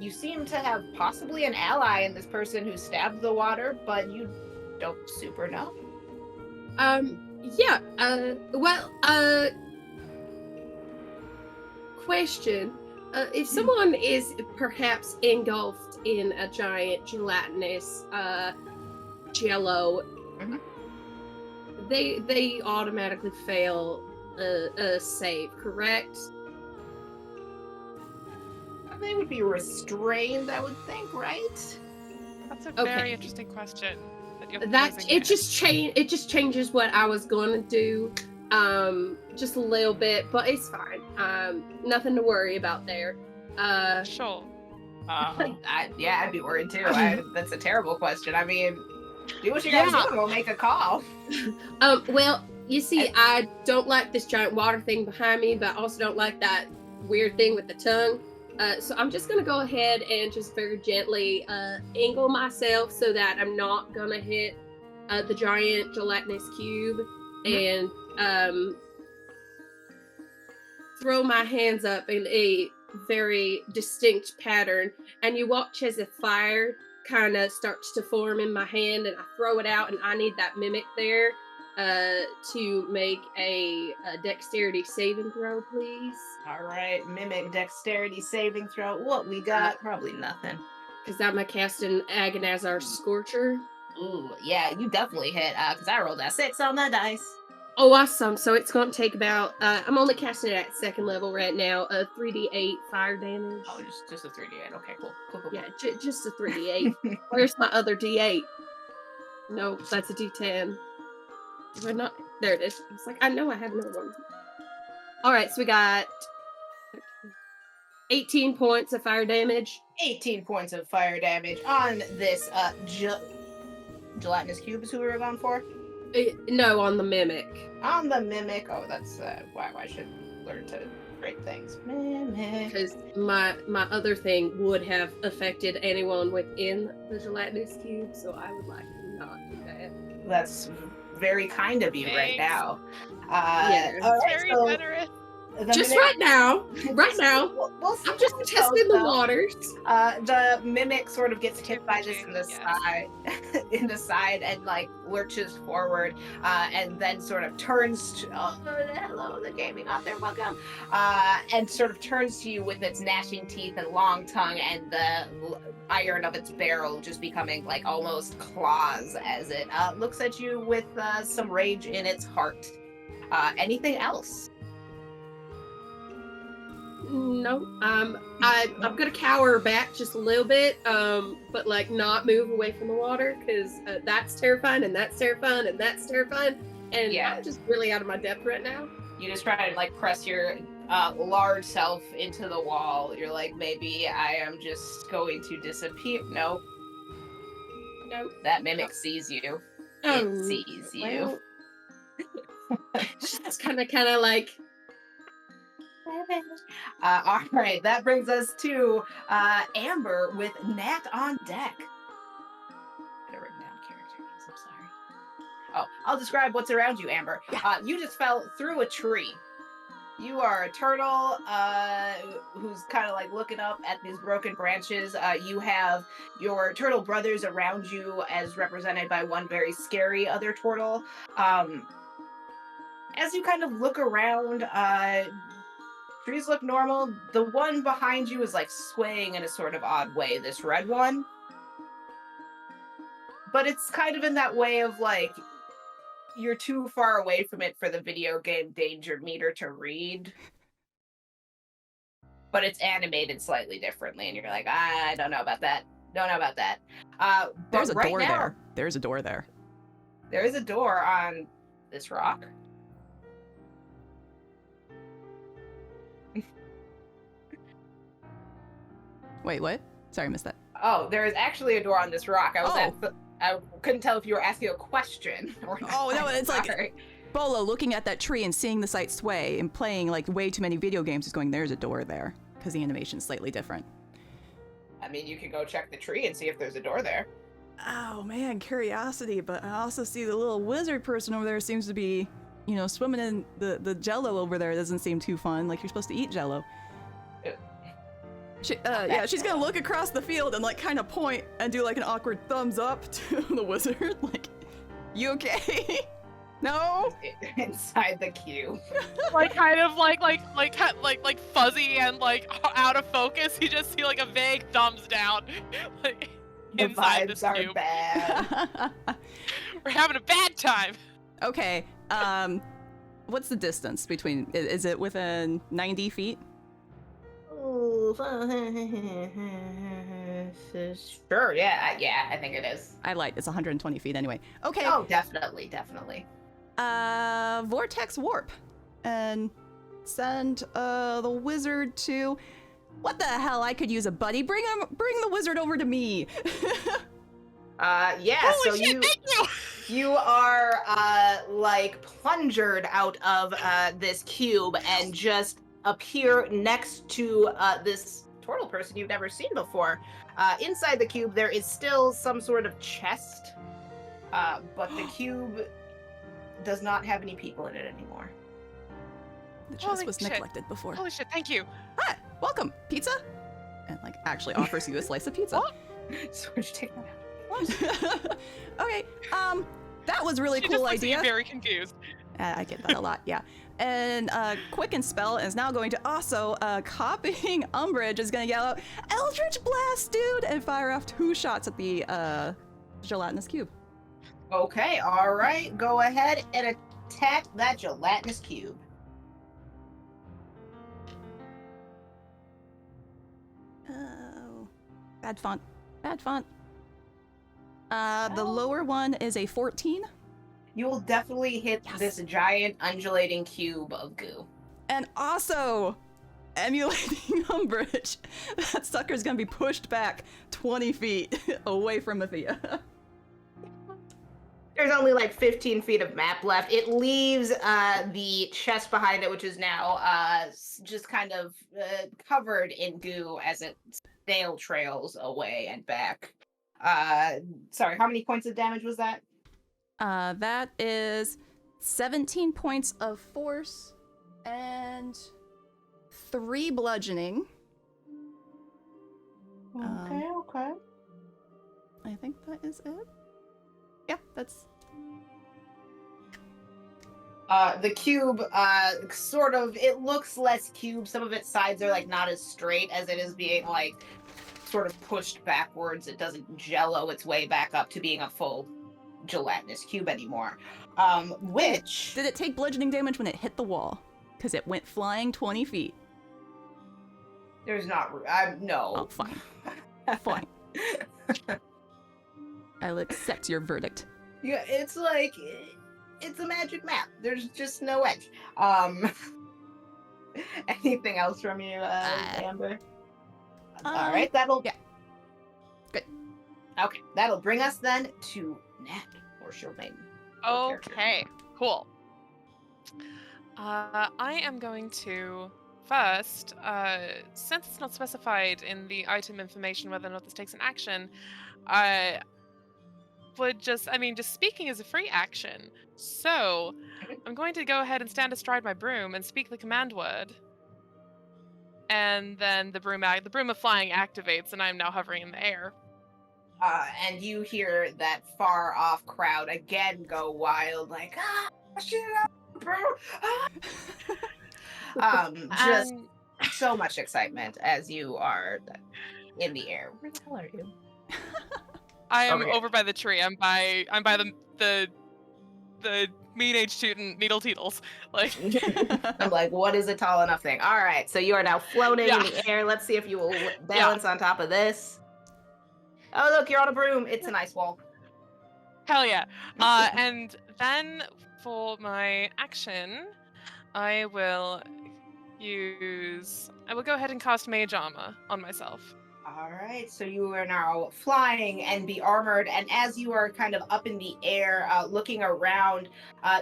You seem to have possibly an ally in this person who stabbed the water, but you don't super know. Question. If someone is perhaps engulfed in a giant gelatinous jello, they automatically fail a save, correct? They would be restrained, I would think, right? That's a very interesting question. It just changes what I was going to do, just a little bit, but it's fine. Nothing to worry about there. Sure. I'd be worried too. That's a terrible question. I mean, do what you guys do. We'll make a call. Well, you see, I don't like this giant water thing behind me, but I also don't like that weird thing with the tongue. So I'm just gonna go ahead and just very gently angle myself so that I'm not gonna hit the giant gelatinous cube and throw my hands up in a very distinct pattern, and you watch as a fire kind of starts to form in my hand, and I throw it out, and I need that mimic there to make a dexterity saving throw, please. All right, mimic dexterity saving throw. What we got? Probably nothing. Because I'm casting Agonazar Scorcher. Ooh, yeah, you definitely hit. Because I rolled a 6 on the dice. Oh, awesome. So it's going to take about, I'm only casting it at 2nd level right now, 3d8 fire damage. Oh, just a 3d8. Okay, cool. Yeah, just a 3d8. Where's my other d8? No, that's a d10. Did I not? There it is. It's like, I know I have another one. All right, so we got 18 points of fire damage. 18 points of fire damage on this gelatinous cube is who we were going for? No, on the mimic. On the mimic. Oh, that's why I should learn to break things. Mimic. Because my other thing would have affected anyone within the gelatinous cube, so I would like to not do that. That's very kind of you right Thanks. now. Yeah. All right, Very so generous. Just right now. Right now. We'll see I'm just how it testing goes, the though. waters. The mimic sort of gets hit by this in the Yes. side, in the side, and like lurches forward, and then sort of turns to, hello, the gaming author, welcome, and sort of turns to you with its gnashing teeth and long tongue, and the iron of its barrel just becoming like almost claws as it looks at you with some rage in its heart. Anything else? No. I'm gonna cower back just a little bit, but like not move away from the water because that's terrifying, and that's terrifying, and that's terrifying, and Yeah. I'm just really out of my depth right now. You just try to like press your large self into the wall. You're like, maybe I am just going to disappear. Nope. No. That mimic sees you. It sees you. It's kind of like. All right, that brings us to Amber with Nat on deck. Could have written down character names, I'm sorry. Oh, I'll describe what's around you, Amber. You just fell through a tree. You are a turtle who's kind of like looking up at these broken branches. You have your turtle brothers around you as represented by one very scary other turtle. As you kind of look around, trees look normal. The one behind you is like swaying in a sort of odd way, this red one. But it's kind of in that way of like, you're too far away from it for the video game danger meter to read. But it's animated slightly differently, and you're like, I don't know about that. Don't know about that. There's a right door now, there. There's a door there. There is a door on this rock. Wait, what? Sorry, I missed that. Oh, there is actually a door on this rock. I couldn't tell if you were asking a question or not. Oh, no, I'm it's like- sorry. Bolo looking at that tree and seeing the site sway and playing like way too many video games is going, there's a door there, because the animation's slightly different. I mean, you could go check the tree and see if there's a door there. Oh man, curiosity, but I also see the little wizard person over there seems to be, you know, swimming in the jello over there. Doesn't seem too fun, like you're supposed to eat jello. Yeah, she's gonna look across the field and like kind of point and do like an awkward thumbs up to the wizard, like, you okay? No? Inside the cube. Like kind of like fuzzy and like out of focus. You just see like a vague thumbs down. Like The inside this vibes are cube. bad. We're having a bad time. Okay, what's the distance between, is it within 90 feet? Sure, yeah, I think it is. I lied, it's 120 feet anyway. Okay. Oh, definitely. Vortex warp and send the wizard to, what the hell, I could use a buddy. Bring the wizard over to me. Yeah, Holy so shit, thank you! you are like plungered out of this cube and just appear next to this turtle person you've never seen before. Inside the cube, there is still some sort of chest But the cube does not have any people in it anymore. The chest Holy was shit. neglected before. Holy shit, thank you. Hi, welcome, pizza? And like actually offers you a slice of pizza. What? So where'd you take that out? Okay, that was a really She cool just looks at you idea. very confused. I get that a lot, yeah. And Quicken Spell is now going to also, copying Umbrage is going to yell out, Eldritch Blast, dude! And fire off 2 shots at the gelatinous cube. Okay, all right. Go ahead and attack that gelatinous cube. Oh, bad font. Bad font. The lower one is a 14. You will definitely hit Yes. this giant undulating cube of goo. And also, emulating Umbrage, that sucker's gonna be pushed back 20 feet away from Maathea. There's only like 15 feet of map left. It leaves the chest behind it, which is now just kind of covered in goo as it snail trails away and back. Sorry, how many points of damage was that? That is 17 points of force and 3 bludgeoning. Okay. I think that is it. Yeah, that's... The cube, sort of, it looks less cube. Some of its sides are like not as straight as it is being like sort of pushed backwards. It doesn't jello its way back up to being a full gelatinous cube anymore. Which Did it take bludgeoning damage when it hit the wall? Because it went flying 20 feet. there's not, no. Oh, fine. Fine. I'll accept your verdict. Yeah, it's like it's a magic map. There's just no edge. Anything else from you, Amber? All right, that'll. yeah. Good. Okay, that'll bring us then to Nat or Shilmain. Okay, cool. I am going to first, since it's not specified in the item information whether or not this takes an action, I would just speaking is a free action. So I'm going to go ahead and stand astride my broom and speak the command word. And then the broom of flying activates, and I'm now hovering in the air. And you hear that far off crowd again go wild, like shit up, bro! Just And so much excitement as you are in the air. Where the hell are you? I am Okay. over by the tree. I'm by the mean age student needle teetles. Like I'm like, what is a tall enough thing? All right, so you are now floating in Yeah. the air. Let's see if you will balance on top of this. Oh, look, you're on a broom. It's an ice wall. hell yeah. And then for my action, I will go ahead and cast Mage Armor on myself. All right, so you are now flying and be armored, and as you are kind of up in the air, looking around,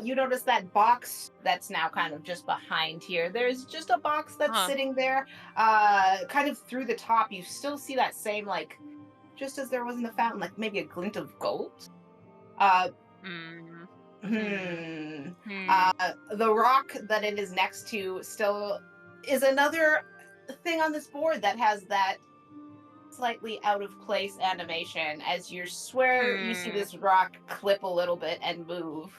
you notice that box that's now kind of just behind here. There's just a box that's sitting there, kind of through the top. You still see that same, like, just as there was in the fountain, like maybe a glint of gold. The rock that it is next to still is another thing on this board that has that slightly out of place animation as you swear you see this rock clip a little bit and move.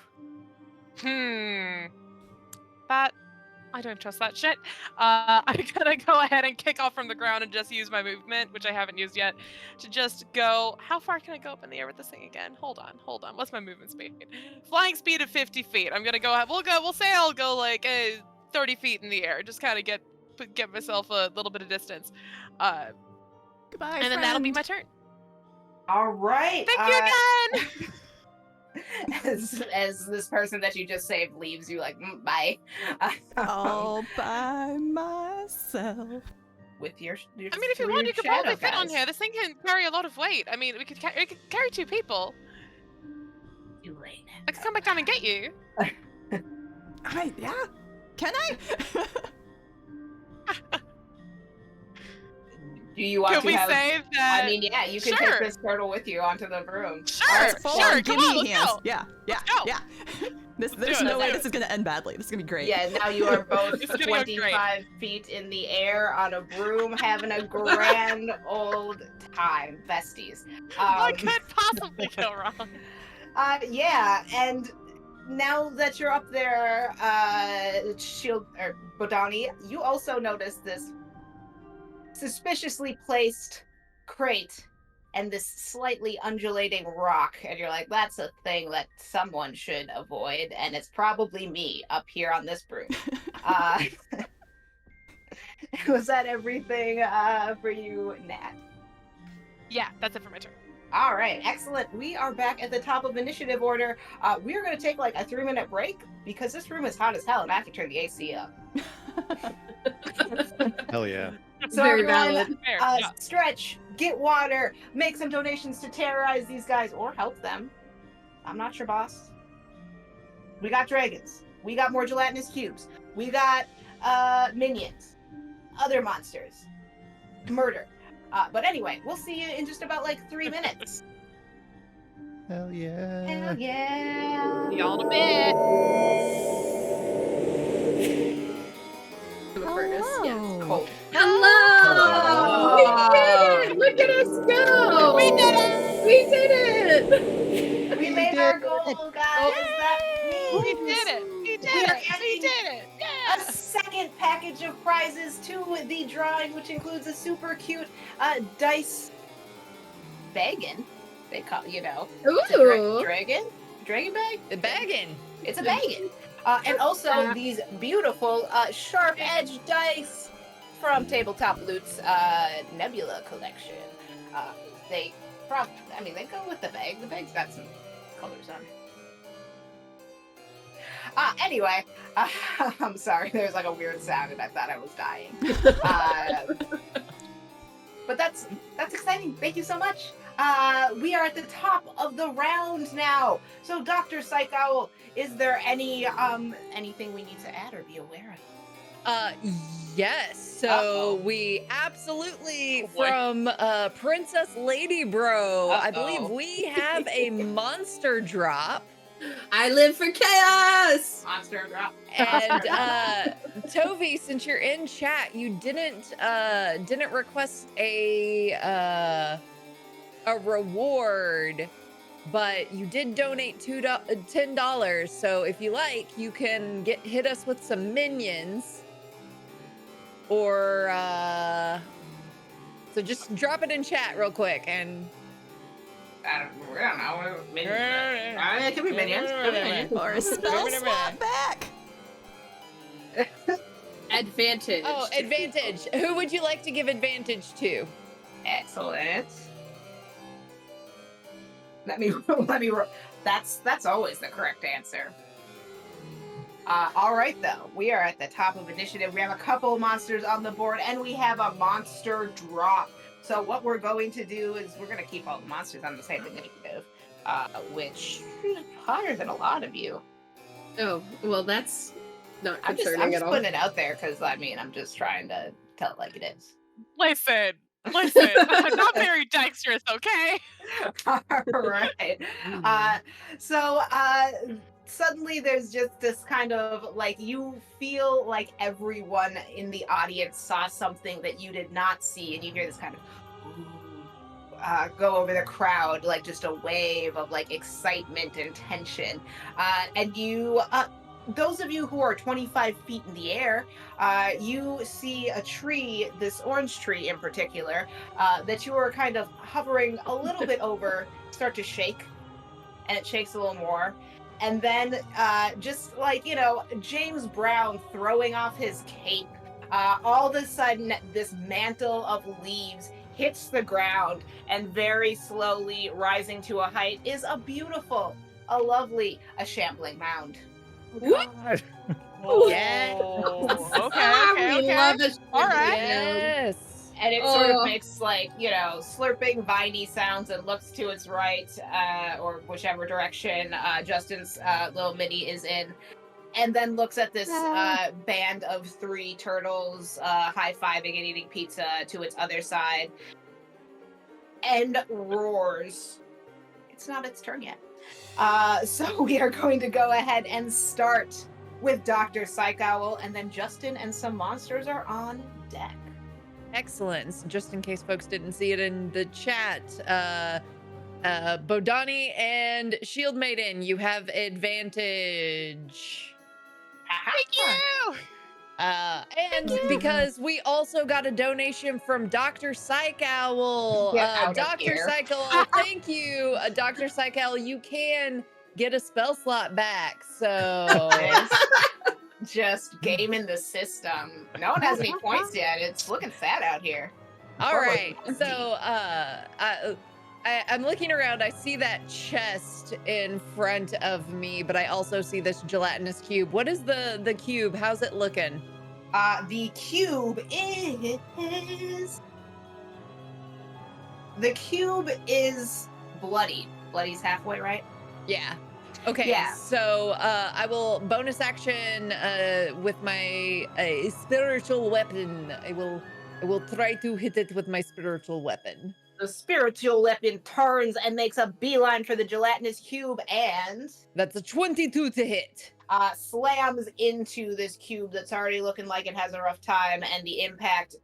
That I don't trust that shit. I'm gonna go ahead and kick off from the ground and just use my movement, which I haven't used yet, to just go. How far can I go up in the air with this thing again? Hold on. What's my movement speed? Flying speed of 50 feet. I'm gonna go. We'll say I'll go like 30 feet in the air. Just kind of get myself a little bit of distance. Goodbye, And then that'll be friend. my turn. All right. Thank you again. As this person that you just saved leaves, you like bye. All by myself. With your I mean, if you want, you could shadow probably fit on guys. here. This thing can carry a lot of weight. I mean, we could carry 2 people. Too late. I could come back down and get you. Yeah. Can I? Do you want Can to we have? say that? I mean, yeah, you can Sure. take this turtle with you onto the broom. Sure, Full sure. on, Come give on, me let's hands. go. Yeah, yeah, go. yeah. There's do no it, way let's this is gonna end badly. This is gonna be great. Yeah, now you are both It's gonna go great. 25 feet in the air on a broom, having a grand old time, besties. What could possibly go wrong? Yeah, and now that you're up there, Shield or Bodani, you also notice this suspiciously placed crate and this slightly undulating rock, and you're like, that's a thing that someone should avoid, and it's probably me up here on this broom. Was that everything for you, Nat? Yeah, that's it for my turn. All right, excellent. We are back at the top of initiative order. We are going to take like a 3-minute break because this room is hot as hell and I have to turn the AC up. Hell yeah. So Very everyone, valid. Fair, yeah. stretch, get water, make some donations to terrorize these guys or help them. I'm not your boss. We got dragons. We got more gelatinous cubes. We got minions, other monsters, murder. But anyway, we'll see you in just about like 3 minutes. Hell yeah. Hell yeah. Y'all in a bit. The furnace, yes. Cold. Hello! We did it! Look at us go! We did it! We did it! We made our goal, guys. That means We did it! We did We are it! We adding did it! a Yeah! second package of prizes to the drawing, which includes a super cute dice baggin. They call it's a Ooh! dragon bag. The bagging. It's a baggin. And also these beautiful sharp edge dice from Tabletop Loot's Nebula collection. They go with the bag. The bag's got some colors on it. Anyway, I'm sorry. There's like a weird sound, and I thought I was dying. But that's exciting. Thank you so much. We are at the top of the round now. So, Dr. Psychowl, is there anything we need to add or be aware of? Yes. So we absolutely from Princess Lady Bro. I believe we have a monster drop. I live for chaos! Monster drop. And Tovi, since you're in chat, you didn't request a reward, but you did donate $10. So if you like, you can hit us with some minions, or so just drop it in chat real quick and. I don't know. Minions. It could be minions. Could be minions. Or a spell swap back. Advantage. Oh, advantage. Who would you like to give advantage to? Excellent. Let me roll. That's always the correct answer. All right, though. We are at the top of initiative. We have a couple of monsters on the board, and we have a monster drop. So what we're going to do is we're going to keep all the monsters on the same initiative, which is higher than a lot of you. Oh, well, that's not I'm concerning just at all. putting it out there because, I'm just trying to tell it like it is. Listen, I'm not very dexterous, okay? All right. Suddenly there's just this kind of you feel like everyone in the audience saw something that you did not see, and you hear this kind of go over the crowd, like just a wave of excitement and tension. And you, those of you who are 25 feet in the air, you see a tree, this orange tree in particular, that you are kind of hovering a little bit over, start to shake, and it shakes a little more. And then, James Brown throwing off his cape, all of a sudden, this mantle of leaves hits the ground, and very slowly rising to a height is a beautiful, a lovely, a shambling mound. What? Yeah. Okay. We love it. All right. Yes. And it sort of makes slurping, viney sounds and looks to its right, or whichever direction Justin's little mini is in. and then looks at this band of 3 turtles high-fiving and eating pizza to its other side and roars. It's not its turn yet. So we are going to go ahead and start with Dr. Psychowl, and then Justin and some monsters are on deck. Excellent. Just in case folks didn't see it in the chat, Bodani and Shield Maiden, you have advantage. Thank you. And because we also got a donation from Dr. Psychowl. Get out of Dr. here. Psychowl, thank you. Dr. Psychowl, you can get a spell slot back. So Just gaming the system. No one has any points yet. It's looking sad out here. all Or right. like- So I'm looking around. I see that chest in front of me, but I also see this gelatinous cube. What is the cube? How's it looking? The cube is... The cube is bloodied. Bloody's halfway, right? Yeah. Okay. Yeah. So I will bonus action with my spiritual weapon. I will try to hit it with my spiritual weapon. The spiritual weapon turns and makes a beeline for the gelatinous cube and That's a 22 to hit. slams into this cube that's already looking like it has a rough time, and the impact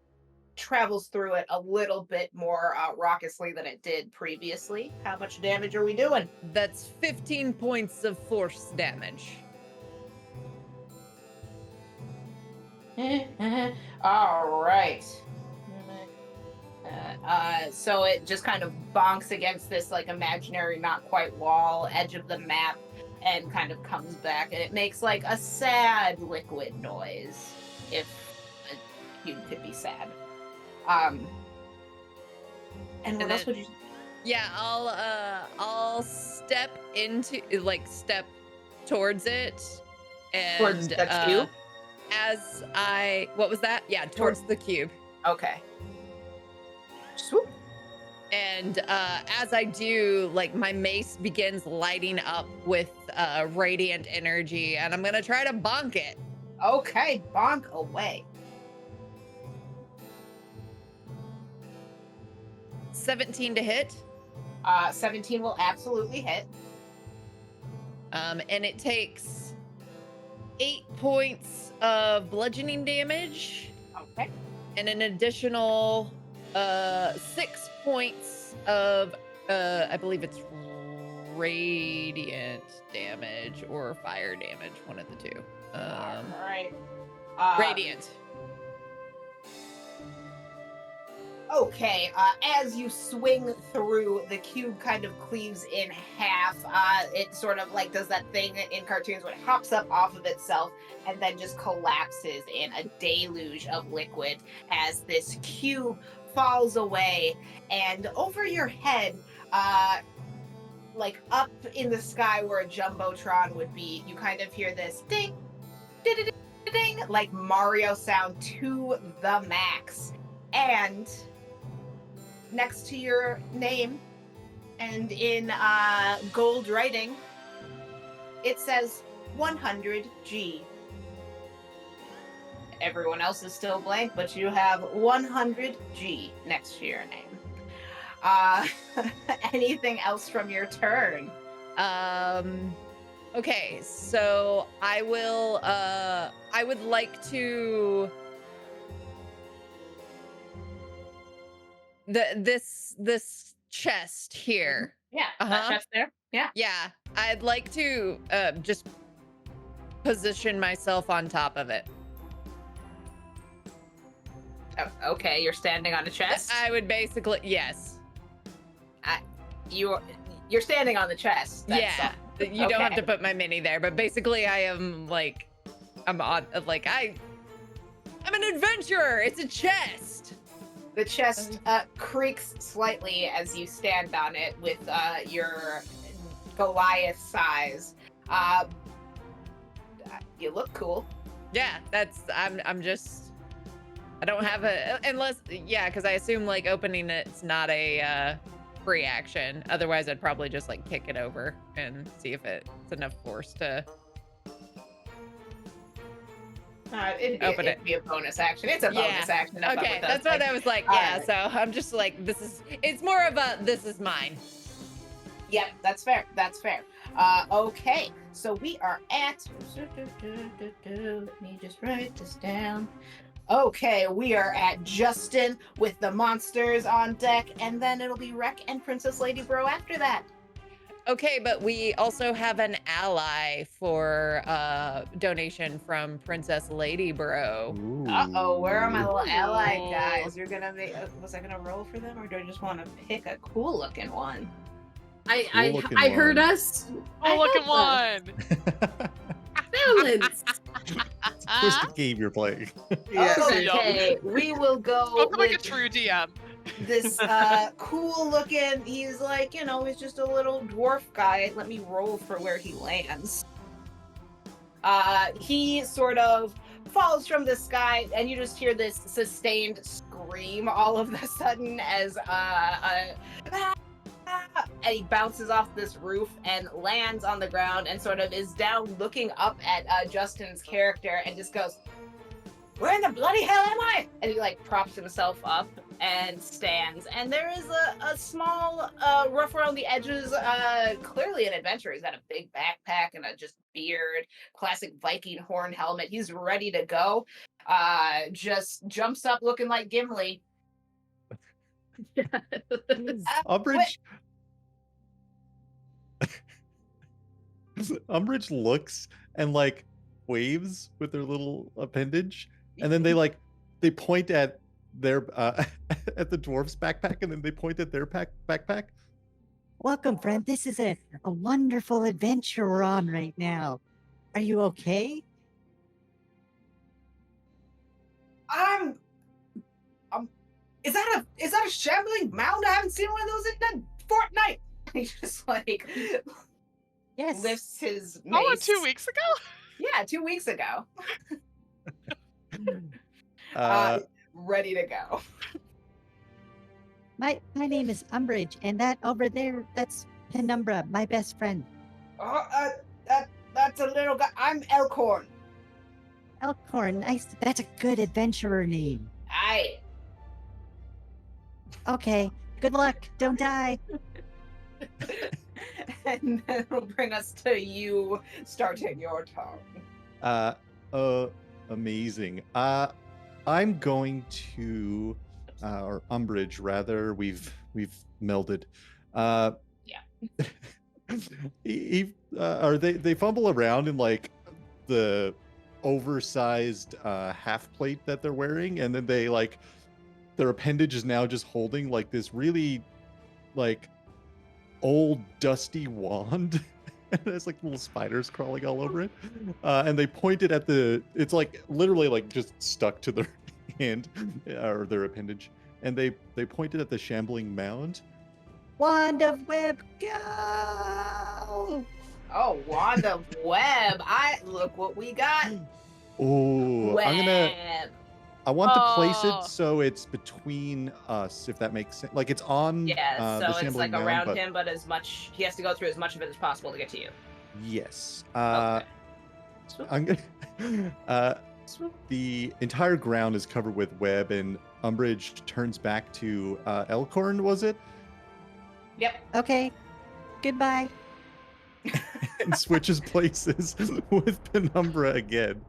travels through it a little bit more raucously than it did previously. How much damage are we doing? That's 15 points of force damage. All right. So it just kind of bonks against this like imaginary, not quite wall edge of the map, and kind of comes back, and it makes like a sad liquid noise. If a cube could be sad. And what else would you? Yeah, I'll step towards it, and Towards the cube? what was that? Yeah, towards the cube. Okay. Swoop. And as I do, like my mace begins lighting up with radiant energy, and I'm gonna try to bonk it. Okay, bonk away. 17 to hit. 17 will absolutely hit. And it takes 8 points of bludgeoning damage Okay. and an additional 6 points of I believe it's radiant damage or fire damage, one of the two. All right. Radiant. Okay, as you swing through, the cube kind of cleaves in half. It sort of like does that thing in cartoons when it hops up off of itself and then just collapses in a deluge of liquid as this cube falls away. And over your head, like up in the sky where a Jumbotron would be, you kind of hear this ding, ding, ding, ding, like Mario sound to the max. And next to your name, and in gold writing, it says 100G. Everyone else is still blank, but you have 100G next to your name. Anything else from your turn? Okay, so I would like to this chest here. Yeah, that chest there. Yeah. Yeah, I'd like to just position myself on top of it. Oh, okay, you're standing on a chest. I would basically, yes. You're standing on the chest. That's Yeah, you don't have to put my mini there, but basically I am like, I'm on, like, I'm an adventurer. It's a chest. The chest creaks slightly as you stand on it with your Goliath size. You look cool. Yeah, I'm just, I don't have a, unless, yeah, because I assume like opening it's not a free action. Otherwise I'd probably just like kick it over and see if it's enough force to Open it'd be a bonus action. It's a bonus action. That's Okay, what those that's what things- I was like. Yeah, so I'm just like, it's more of a, this is mine. Yep, that's fair. That's fair. Okay, so we are at. Let me just write this down. Okay, we are at Justin with the monsters on deck, and then it'll be Rec and Princess Lady Bro after that. Okay, but we also have an ally for donation from Princess Lady Bro. Uh-oh, where are my Ooh. little ally guys? You're gonna make. Was I gonna roll for them, or do I just want to pick a cool looking one? Cool-looking I heard one. us. Oh, look at one. Balance. Twisted game you're playing. Yeah. Okay, we will go Spoken like a with true DM. this cool looking. He's like, he's just a little dwarf guy. Let me roll for where he lands. He sort of falls from the sky, and you just hear this sustained scream all of a sudden as and he bounces off this roof and lands on the ground and sort of is down looking up at Justin's character and just goes, "Where in the bloody hell am I?" And he like props himself up and stands. And there is a small, rough around the edges, clearly an adventurer. He's got a big backpack and a just beard, classic Viking horn helmet. He's ready to go. Just jumps up looking like Gimli. Umbrage. Umbrage looks and like waves with their little appendage, and then they point at their at the dwarf's backpack, and then they point at their backpack. Welcome, friend. This is a wonderful adventure we're on right now. Are you okay? Is that a shambling mound? I haven't seen one of those in a fortnight. He just like Yes. lifts his mace. Oh, 2 weeks ago? Yeah, 2 weeks ago. Ready to go. My name is Umbrage, and that over there, that's Penumbra, my best friend. Oh, that's a little guy. I'm Elkhorn. Elkhorn, nice. That's a good adventurer name. Aye. Okay, good luck. Don't die. And that'll bring us to you starting your turn. Amazing. I'm going to, or Umbrage rather. We've melded. Yeah. They fumble around in like the oversized half plate that they're wearing, and then they like their appendage is now just holding like this really like old dusty wand. And there's like little spiders crawling all over it, and they point it at it's like literally like just stuck to their hand or their appendage, and they point it at the shambling mound. Wand of Web, go! Oh, Wand of Web. Look what we got. Oh, Web. I want to place it so it's between us, if that makes sense. Like it's on Yeah, the so it's shambling like mound, around but him, but he has to go through as much of it as possible to get to you. yes. Okay. I'm gonna, the entire ground is covered with web, and Umbrage turns back to Elkhorn, was it? Yep. Okay, goodbye. And switches places with Penumbra again.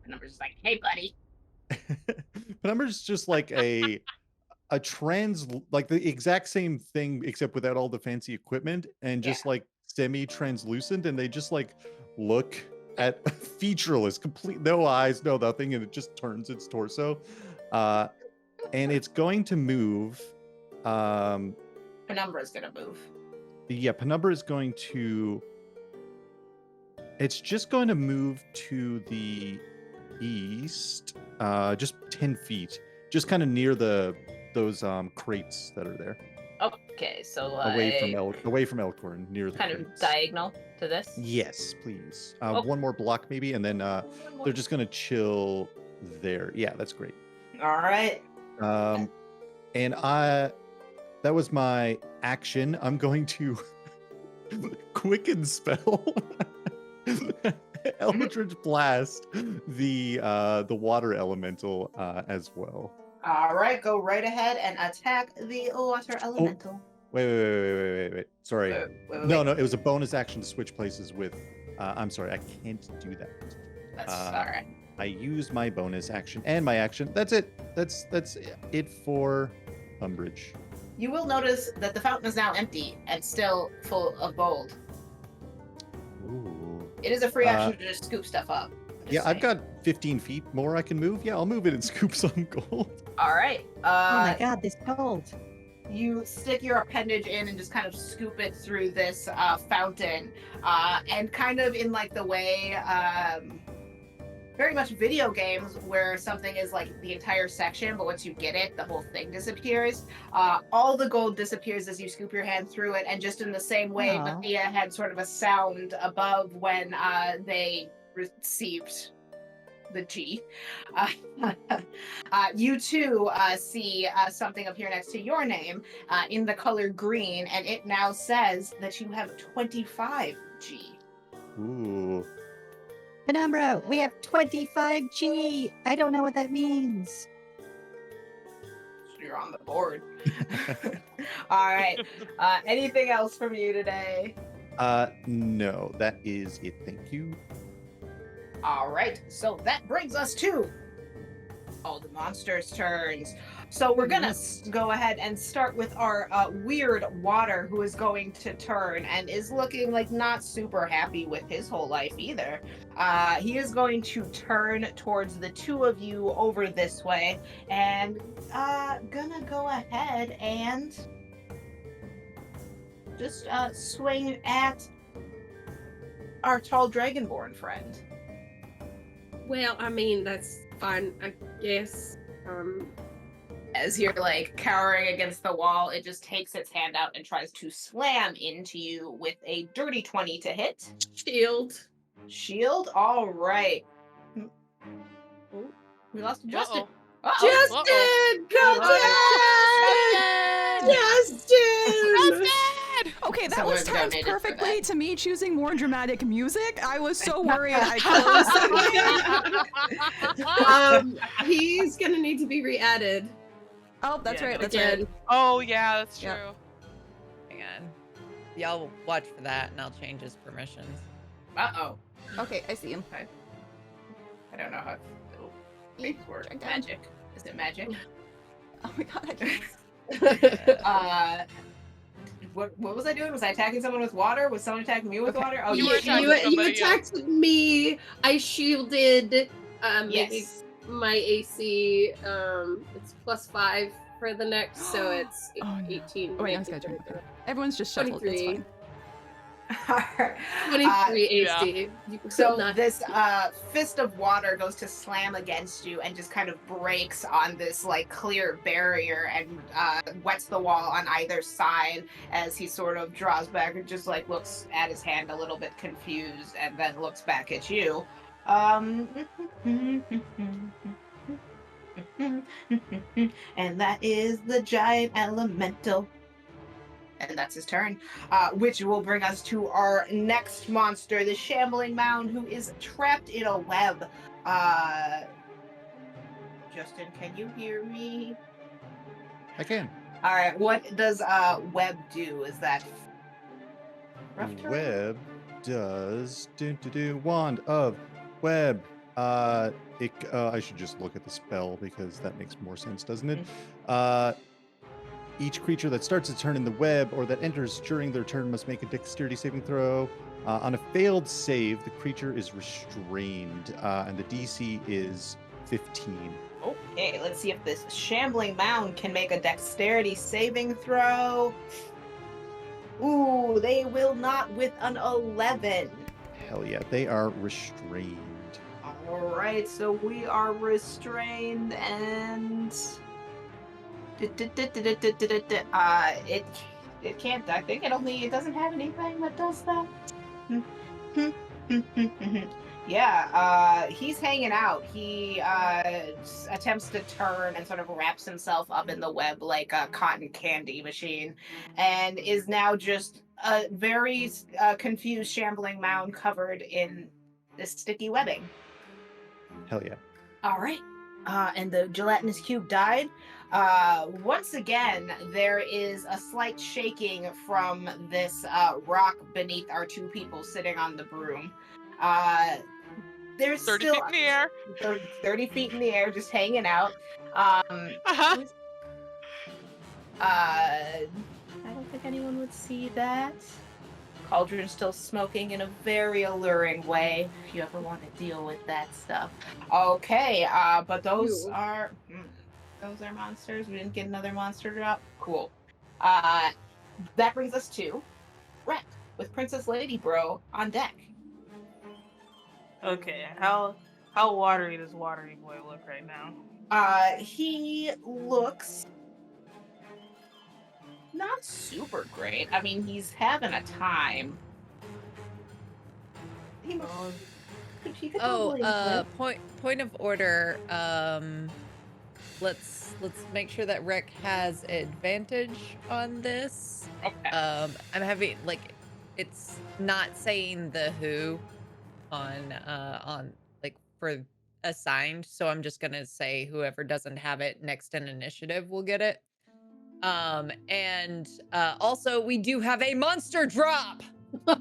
Penumbra's just like, "Hey, buddy." Penumbra's just like a like the exact same thing except without all the fancy equipment, and just like semi-translucent, and they just like look at featureless, complete, no eyes, no nothing, and it just turns its torso, and it's going to move. Penumbra's gonna move. Yeah, Penumbra is going to. It's just going to move to the east, just 10 feet, just kind of near those crates that are there. Okay, so Away from Elkhorn, near the kind of crates. diagonal to this. Yes, please. Oh. One more block maybe, and then they're just gonna chill there. Yeah, that's great. All right. And that was my action. I'm going to quicken spell Eldritch Blast the water elemental as well. All right, go right ahead and attack the water elemental. Wait. Sorry. Wait. No, it was a bonus action to switch places with. I'm sorry, I can't do that. That's all right. I used my bonus action and my action. That's it. That's it for Umbrage. You will notice that the fountain is now empty and still full of gold. Ooh. It is a free action to just scoop stuff up. Yeah, I've got 15 feet more I can move. Yeah, I'll move it and scoop some gold. All right. Oh my god, this gold. You stick your appendage in and just kind of scoop it through this fountain, and kind of in like the way very much video games where something is like the entire section, but once you get it, the whole thing disappears. All the gold disappears as you scoop your hand through it, and just in the same way, Aw. Maathea had sort of a sound above when they received the G. You too see something up here next to your name in the color green, and it now says that you have 25 G. Ooh. Penumbra, we have 25G. I don't know what that means. You're on the board. All right. Anything else from you today? No, that is it. Thank you. All right. So that brings us to all the monsters' turns. So we're gonna go ahead and start with our weird water, who is going to turn and is looking like not super happy with his whole life either. He is going to turn towards the two of you over this way and gonna go ahead and just swing at our tall Dragonborn friend. Well, I mean, that's fine, I guess. As you're like cowering against the wall, it just takes its hand out and tries to slam into you with a dirty 20 to hit. Shield. Shield? All right. Oh, we lost Justin. Uh-oh. Justin! Go Justin! Justin! Okay, that Someone was timed donated for perfectly that. to me choosing more dramatic music. I was so worried I closed. He's gonna need to be re-added Oh, that's Yeah, right. That's again. right. Oh yeah, that's true. Yep. Hang on. Y'all watch for that, and I'll change his permissions. Uh-oh. Okay, I see him. I don't know how things work. Drag down. Magic. Is it magic? Oh my god. I can't. What was I doing? Was I attacking someone with water? Was someone attacking me with water? Oh, You you were attacking you somebody, yeah. attacked me. I shielded. Maybe Yes. my AC. It's +5 for the next, so it's Oh, no. 18. Oh, wait, I was gonna turn it. Everyone's just shuffled. It's 23. fine. 23 yeah. AC. You So could not- this fist of water goes to slam against you and just kind of breaks on this like clear barrier and wets the wall on either side as he sort of draws back and just like looks at his hand a little bit confused and then looks back at you. And that is the giant elemental. And that's his turn, which will bring us to our next monster, the Shambling Mound, who is trapped in a web. Justin, can you hear me? I can. All right, what does web do? Is that rough terrain? Web does wand of web. I should just look at the spell because that makes more sense, doesn't it? Each creature that starts its turn in the web or that enters during their turn must make a dexterity saving throw. On a failed save, the creature is restrained, and the DC is 15. Okay, let's see if this Shambling Mound can make a dexterity saving throw. Ooh, they will not with an 11. Hell yeah, they are restrained. All right, so we are restrained and it can't. I think it doesn't have anything that does that. Yeah, he's hanging out. He attempts to turn and sort of wraps himself up in the web like a cotton candy machine, and is now just a very confused Shambling Mound covered in this sticky webbing. Hell yeah. All right. And the gelatinous cube died. Once again, there is a slight shaking from this rock beneath our two people sitting on the broom. There's 30 still feet in the air. 30 feet in the air, just hanging out. Uh-huh. I don't think anyone would see that. Cauldron's still smoking in a very alluring way, if you ever want to deal with that stuff. Okay, but those Ew. are monsters. We didn't get another monster drop. Cool. That brings us to Rhett with Princess Lady Bro on deck. Okay, how watery does Watery Boy look right now? He looks not super great. I mean, he's having a time. He could totally live. Point of order. Let's make sure that Rick has advantage on this. Okay. I'm having it's not saying the who on for assigned, so I'm just gonna say whoever doesn't have it next in initiative will get it. And also we do have a monster drop. Who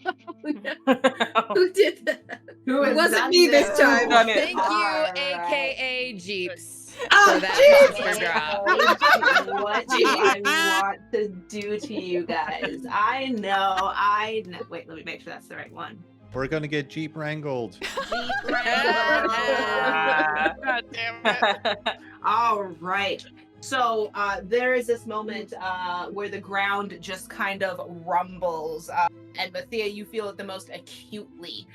did that? It wasn't me this time. Thank you, Alright. aka Jeeps, Oh, for that monster Okay, drop. what do I want to do to you guys? I know. Wait, let me make sure that's the right one. We're gonna get Jeep wrangled. God damn it. All right. So there is this moment where the ground just kind of rumbles. And Maathea, you feel it the most acutely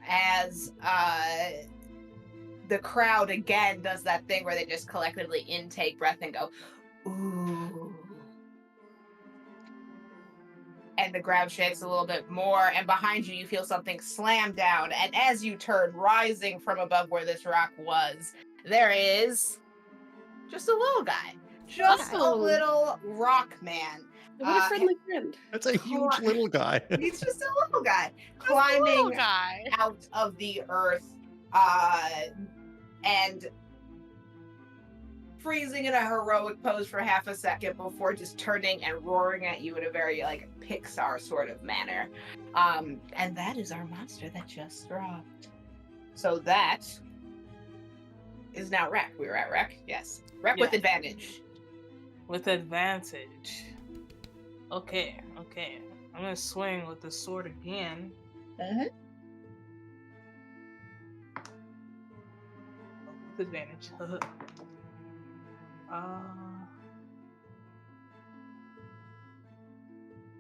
as the crowd again does that thing where they just collectively intake breath and go, ooh. And the ground shakes a little bit more, and behind you, you feel something slam down. And as you turn, rising from above where this rock was, there is just a little guy. Just a Oh. little rock man. What a friendly friend. That's a huge little guy. He's just a little guy Just a little climbing guy. out of the earth and freezing in a heroic pose for half a second before just turning and roaring at you in a very Pixar sort of manner. And that is our monster that just dropped. So that is now Wreck. We were at Wreck? Yes. Wreck with Yeah. advantage. With advantage. Okay. I'm gonna swing with the sword again. With advantage.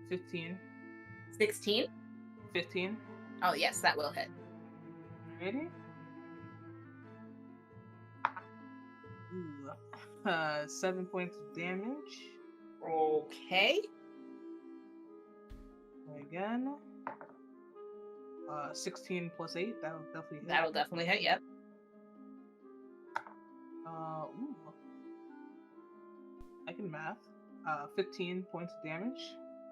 15. 16? 15. Oh, yes, that will hit. Ready? Ooh. 7 points of damage. Okay. Again. 16 plus 8. That'll definitely hit. That'll definitely hit, yep. Ooh. I can math. 15 points of damage.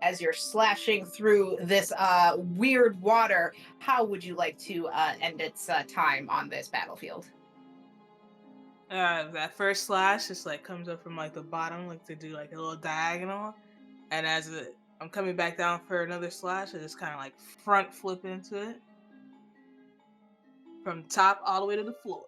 As you're slashing through this weird water, how would you like to end its time on this battlefield? That first slash just comes up from the bottom, to do a little diagonal, and as I'm coming back down for another slash, I just kind of front flip into it from top all the way to the floor.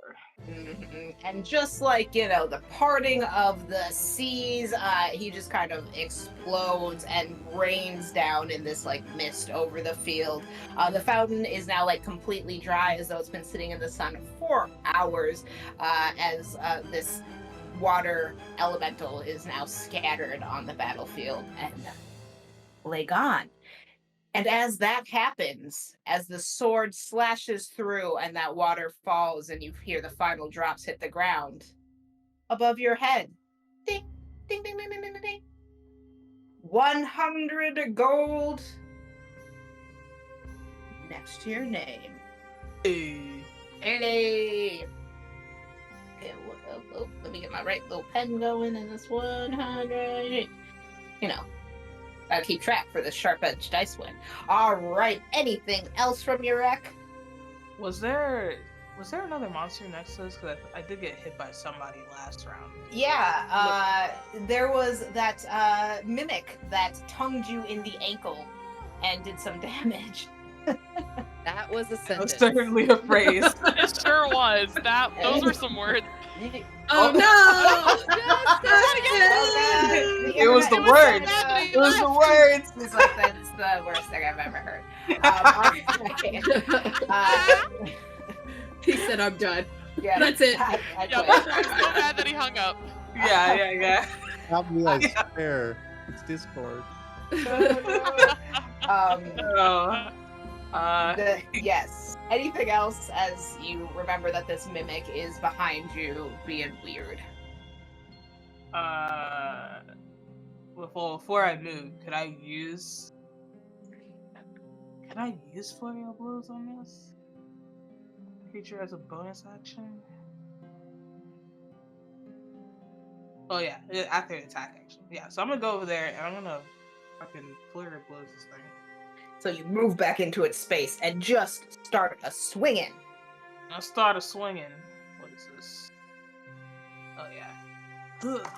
And just the parting of the seas, he just kind of explodes and rains down in this mist over the field. The fountain is now completely dry, as though it's been sitting in the sun for hours, as this water elemental is now scattered on the battlefield and lay gone. And as that happens, as the sword slashes through and that water falls and you hear the final drops hit the ground, above your head, ding, ding, ding, ding, ding, ding, ding, 100 gold next to your name. Hey. Hey! Okay, let me get my right little pen going in this 100. Gotta keep track for the sharp edge dice win. All right. Anything else from your wreck? Was there another monster next to us? Because I did get hit by somebody last round. Yeah, there was that mimic that tongued you in the ankle and did some damage. That was a That sentence. was certainly a phrase. It sure was. Those were some words. Oh no! It was the words. It was the words. It's like, that's the worst thing I've ever heard. He said, "I'm done." Yeah, That's it. I Yeah, quit. I'm so mad that he hung up. Yeah. Not realize fair. It's Discord. Oh. Yes. Anything else as you remember that this mimic is behind you being weird? Before I move, could I use Flurry of Blows on this creature as a bonus action? Oh yeah, after the attack action. Yeah, so I'm gonna go over there and I'm gonna fucking Flurry of Blows this thing. So you move back into its space and just start a swinging. I'll start a swinging. What is this? Oh yeah. Ugh.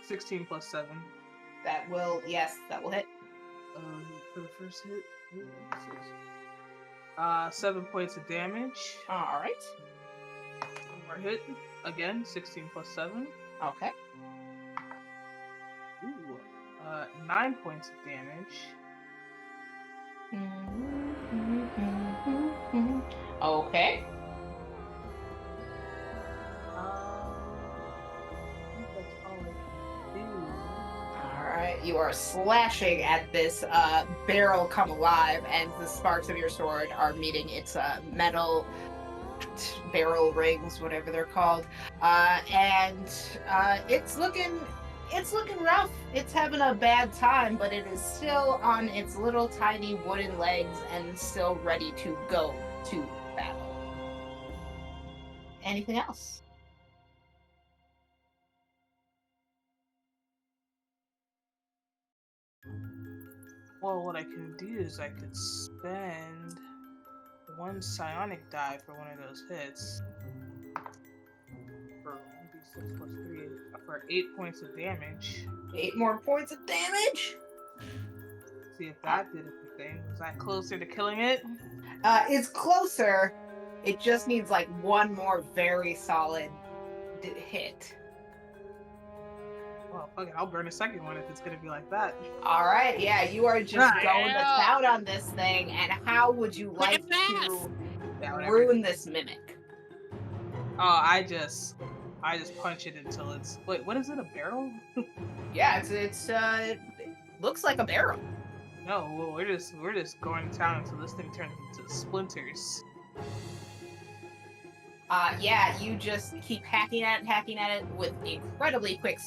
16 plus 7. That will hit. For the first hit. 7 points of damage. All right. One more hit. Again, 16 plus 7. Okay. Ooh. 9 points of damage. Okay. I think that's all I can do. Alright, you are slashing at this barrel come alive, and the sparks of your sword are meeting its metal barrel rings, whatever they're called. And it's looking rough. It's having a bad time, but it is still on its little tiny wooden legs and still ready to go to battle. Anything else? Well, what I can do is I could spend 1 psionic die for one of those hits. For 1d6 plus 3, for 8 points of damage. 8 more points of damage? See if that did anything. Was that closer to killing it? It's closer. It just needs like one more very solid hit. Well, fuck it, I'll burn a second one if it's gonna be like that. All right, yeah, you are just Right. going to town on this thing. And how would you like to Yeah, whatever. ruin this mimic? Oh, I just punch it until it's. Wait, what is it? A barrel? Yeah, it looks like a barrel. No, well, we're just going to town until this thing turns into splinters. Yeah, you just keep hacking at it with incredibly quick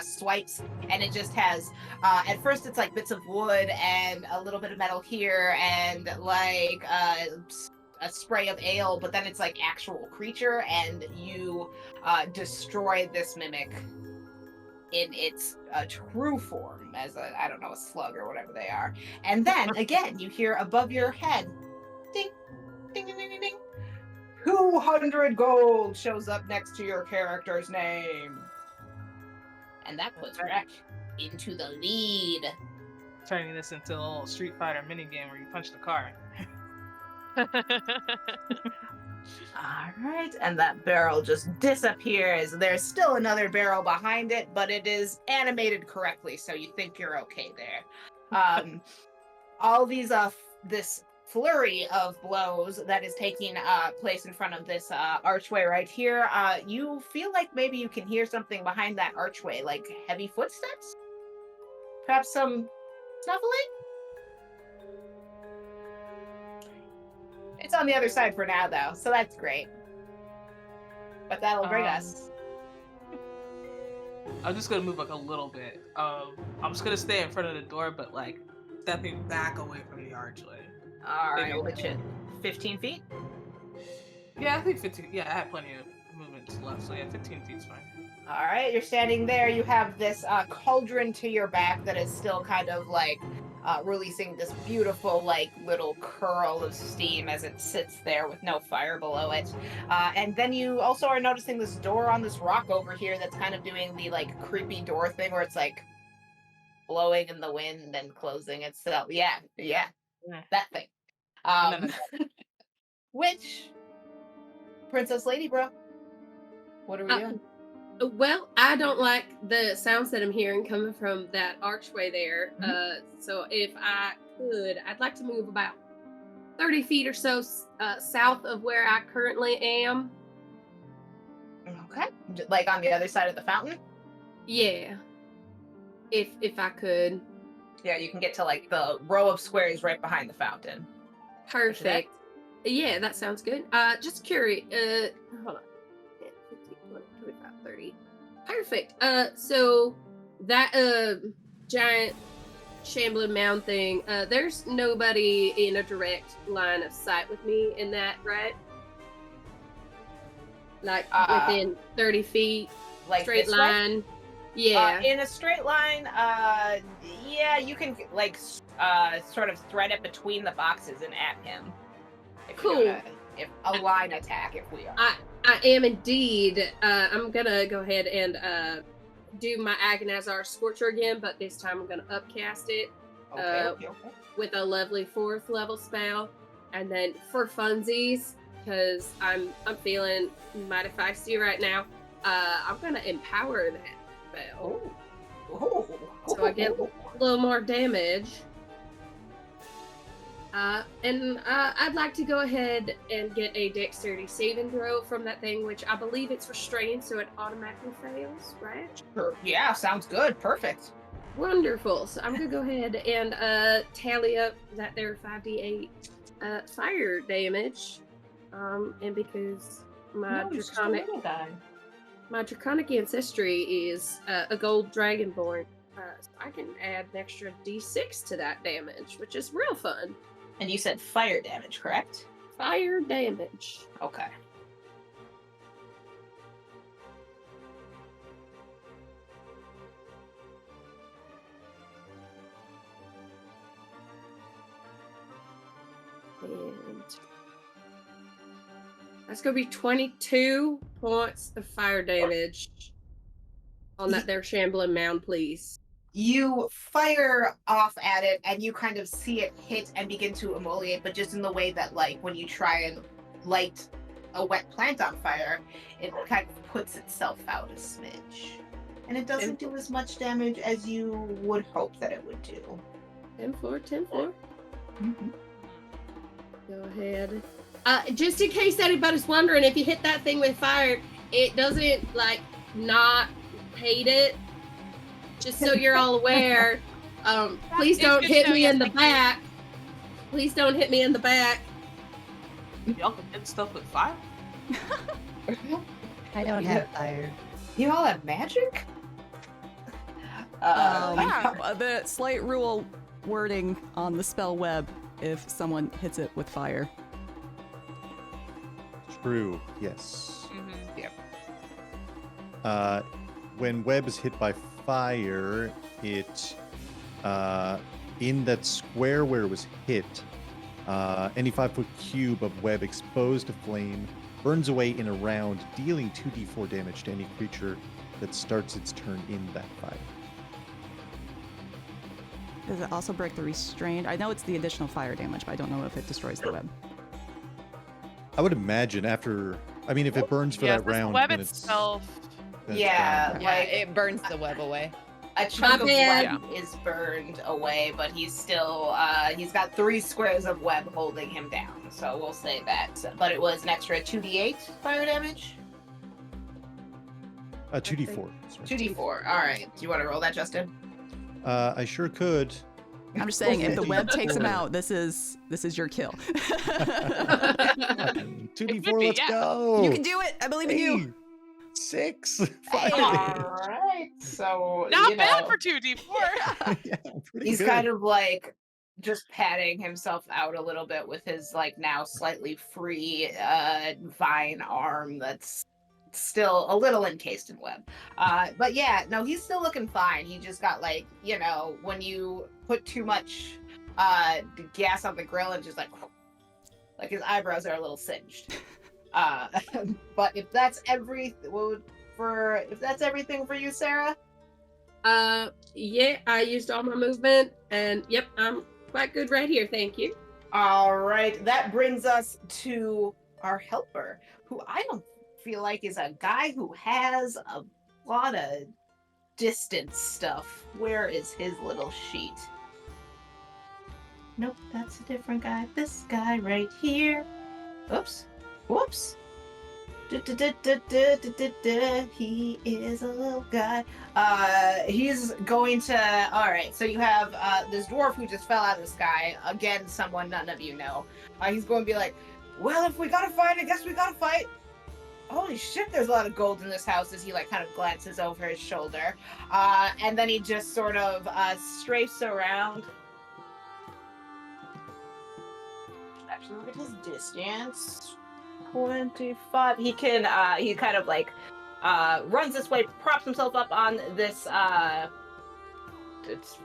swipes, and it just has, at first it's like bits of wood and a little bit of metal here and like a spray of ale, but then it's like actual creature, and you destroy this mimic in its true form as a slug or whatever they are. And then again, you hear above your head, ding, ding, ding, ding, ding, ding. 200 gold shows up next to your character's name. And that puts Rek into the lead. Turning this into a little Street Fighter minigame where you punch the car. Alright, and that barrel just disappears. There's still another barrel behind it, but it is animated correctly, so you think you're okay there. All these, this flurry of blows that is taking place in front of this archway right here, you feel like maybe you can hear something behind that archway, like heavy footsteps? Perhaps some snuffling? It's on the other side for now, though, so that's great. But that'll bring us. I'm just gonna move like a little bit. I'm just gonna stay in front of the door, but like stepping back away from the archway. Alright, which is 15 feet? Yeah, I think 15. Yeah, I have plenty of movements left, so yeah, 15 feet's fine. Alright, you're standing there. You have this cauldron to your back that is still kind of like releasing this beautiful, like, little curl of steam as it sits there with no fire below it. And then you also are noticing this door on this rock over here that's kind of doing the, like, creepy door thing where it's, like, blowing in the wind and closing itself. Yeah, that thing. Which, Princess Lady, bro, what are we doing? Well, I don't like the sounds that I'm hearing coming from that archway there. So if I could, I'd like to move about 30 feet or so south of where I currently am. Okay. Like on the other side of the fountain? Yeah. If I could. Yeah, you can get to like the row of squares right behind the fountain. Perfect. Yeah, that sounds good. Just curious. Hold on. 15, 20, 25, 30. Perfect. So that giant shambling mound thing, there's nobody in a direct line of sight with me in that, right? Like within 30 feet, like straight this way? line. Yeah. In a straight line, yeah, you can like sort of thread it between the boxes and at him. If Cool. If a line attack, if we are. I am indeed. I'm gonna go ahead and do my Agonizar Scorcher again, but this time I'm gonna upcast it Okay. with a lovely 4th level spell, and then for funsies, because I'm feeling mighty feisty right now. I'm gonna empower that spell, so I get a little more damage. And I'd like to go ahead and get a dexterity saving throw from that thing, which I believe it's restrained, so it automatically fails, right? Sure. Yeah, sounds good. Perfect. Wonderful. So I'm gonna go ahead and tally up that there 5d8 fire damage, and because my draconic ancestry is a gold dragonborn, so I can add an extra d6 to that damage, which is real fun. And you said fire damage, correct? Fire damage. Okay. And that's gonna be 22 points of fire damage on that there shambling mound, please. You fire off at it and you kind of see it hit and begin to emoliate, but just in the way that, like, when you try and light a wet plant on fire, it kind of puts itself out a smidge. And it doesn't do as much damage as you would hope that it would do. 10-4, 10-4. Go ahead. Just in case anybody's wondering, if you hit that thing with fire, it doesn't, like, not hate it. Just so you're all aware, please don't hit me in the back. Please don't hit me in the back. Y'all can hit stuff with fire? I don't have fire. You all have magic? The slight rule wording on the spell web if someone hits it with fire. True. Yes. Yep. When web is hit by fire, it in that square where it was hit, any 5-foot cube of web exposed to flame burns away in a round, dealing 2d4 damage to any creature that starts its turn in that fire. Does it also break the restrained? I know it's the additional fire damage, but I don't know if it destroys the web. I would imagine after, I mean, if it burns for that round, web then itself. it's Yeah, gone. Yeah, like it burns the web away. a chunk of bad. web is burned away, but he's still he's got 3 squares of web holding him down. So we'll say that. But it was an extra 2d8 fire damage. 2d4. Sorry. 2d4. All right. Do you want to roll that, Justin? I sure could. I'm just saying, if the web takes him 2d4. out, this is your kill. 2d4, let's yeah. go. You can do it. I believe in you. Hey, 6. All right. So Not bad for 2d4. Yeah, pretty he's good. kind of like just patting himself out a little bit with his like now slightly free vine arm that's still a little encased in web. But yeah, no, he's still looking fine. He just got like, you know, when you put too much gas on the grill and just like his eyebrows are a little singed. But if that's everything for you, Sarah. Yeah, I used all my movement, and yep, I'm quite good right here. Thank you. All right, that brings us to our helper, who I don't feel like is a guy who has a lot of distance stuff. Where is his little sheet? Nope, that's a different guy. This guy right here. Oops. Whoops. He is a little guy. He's going to. All right, so you have this dwarf who just fell out of the sky. Again, someone none of you know. He's going to be like, well, if we gotta fight, I guess we gotta fight. Holy shit, there's a lot of gold in this house, as he like kind of glances over his shoulder. And then he just sort of strafes around. Actually, look at his distance. 25. He can, he kind of like, runs this way, props himself up on this, it's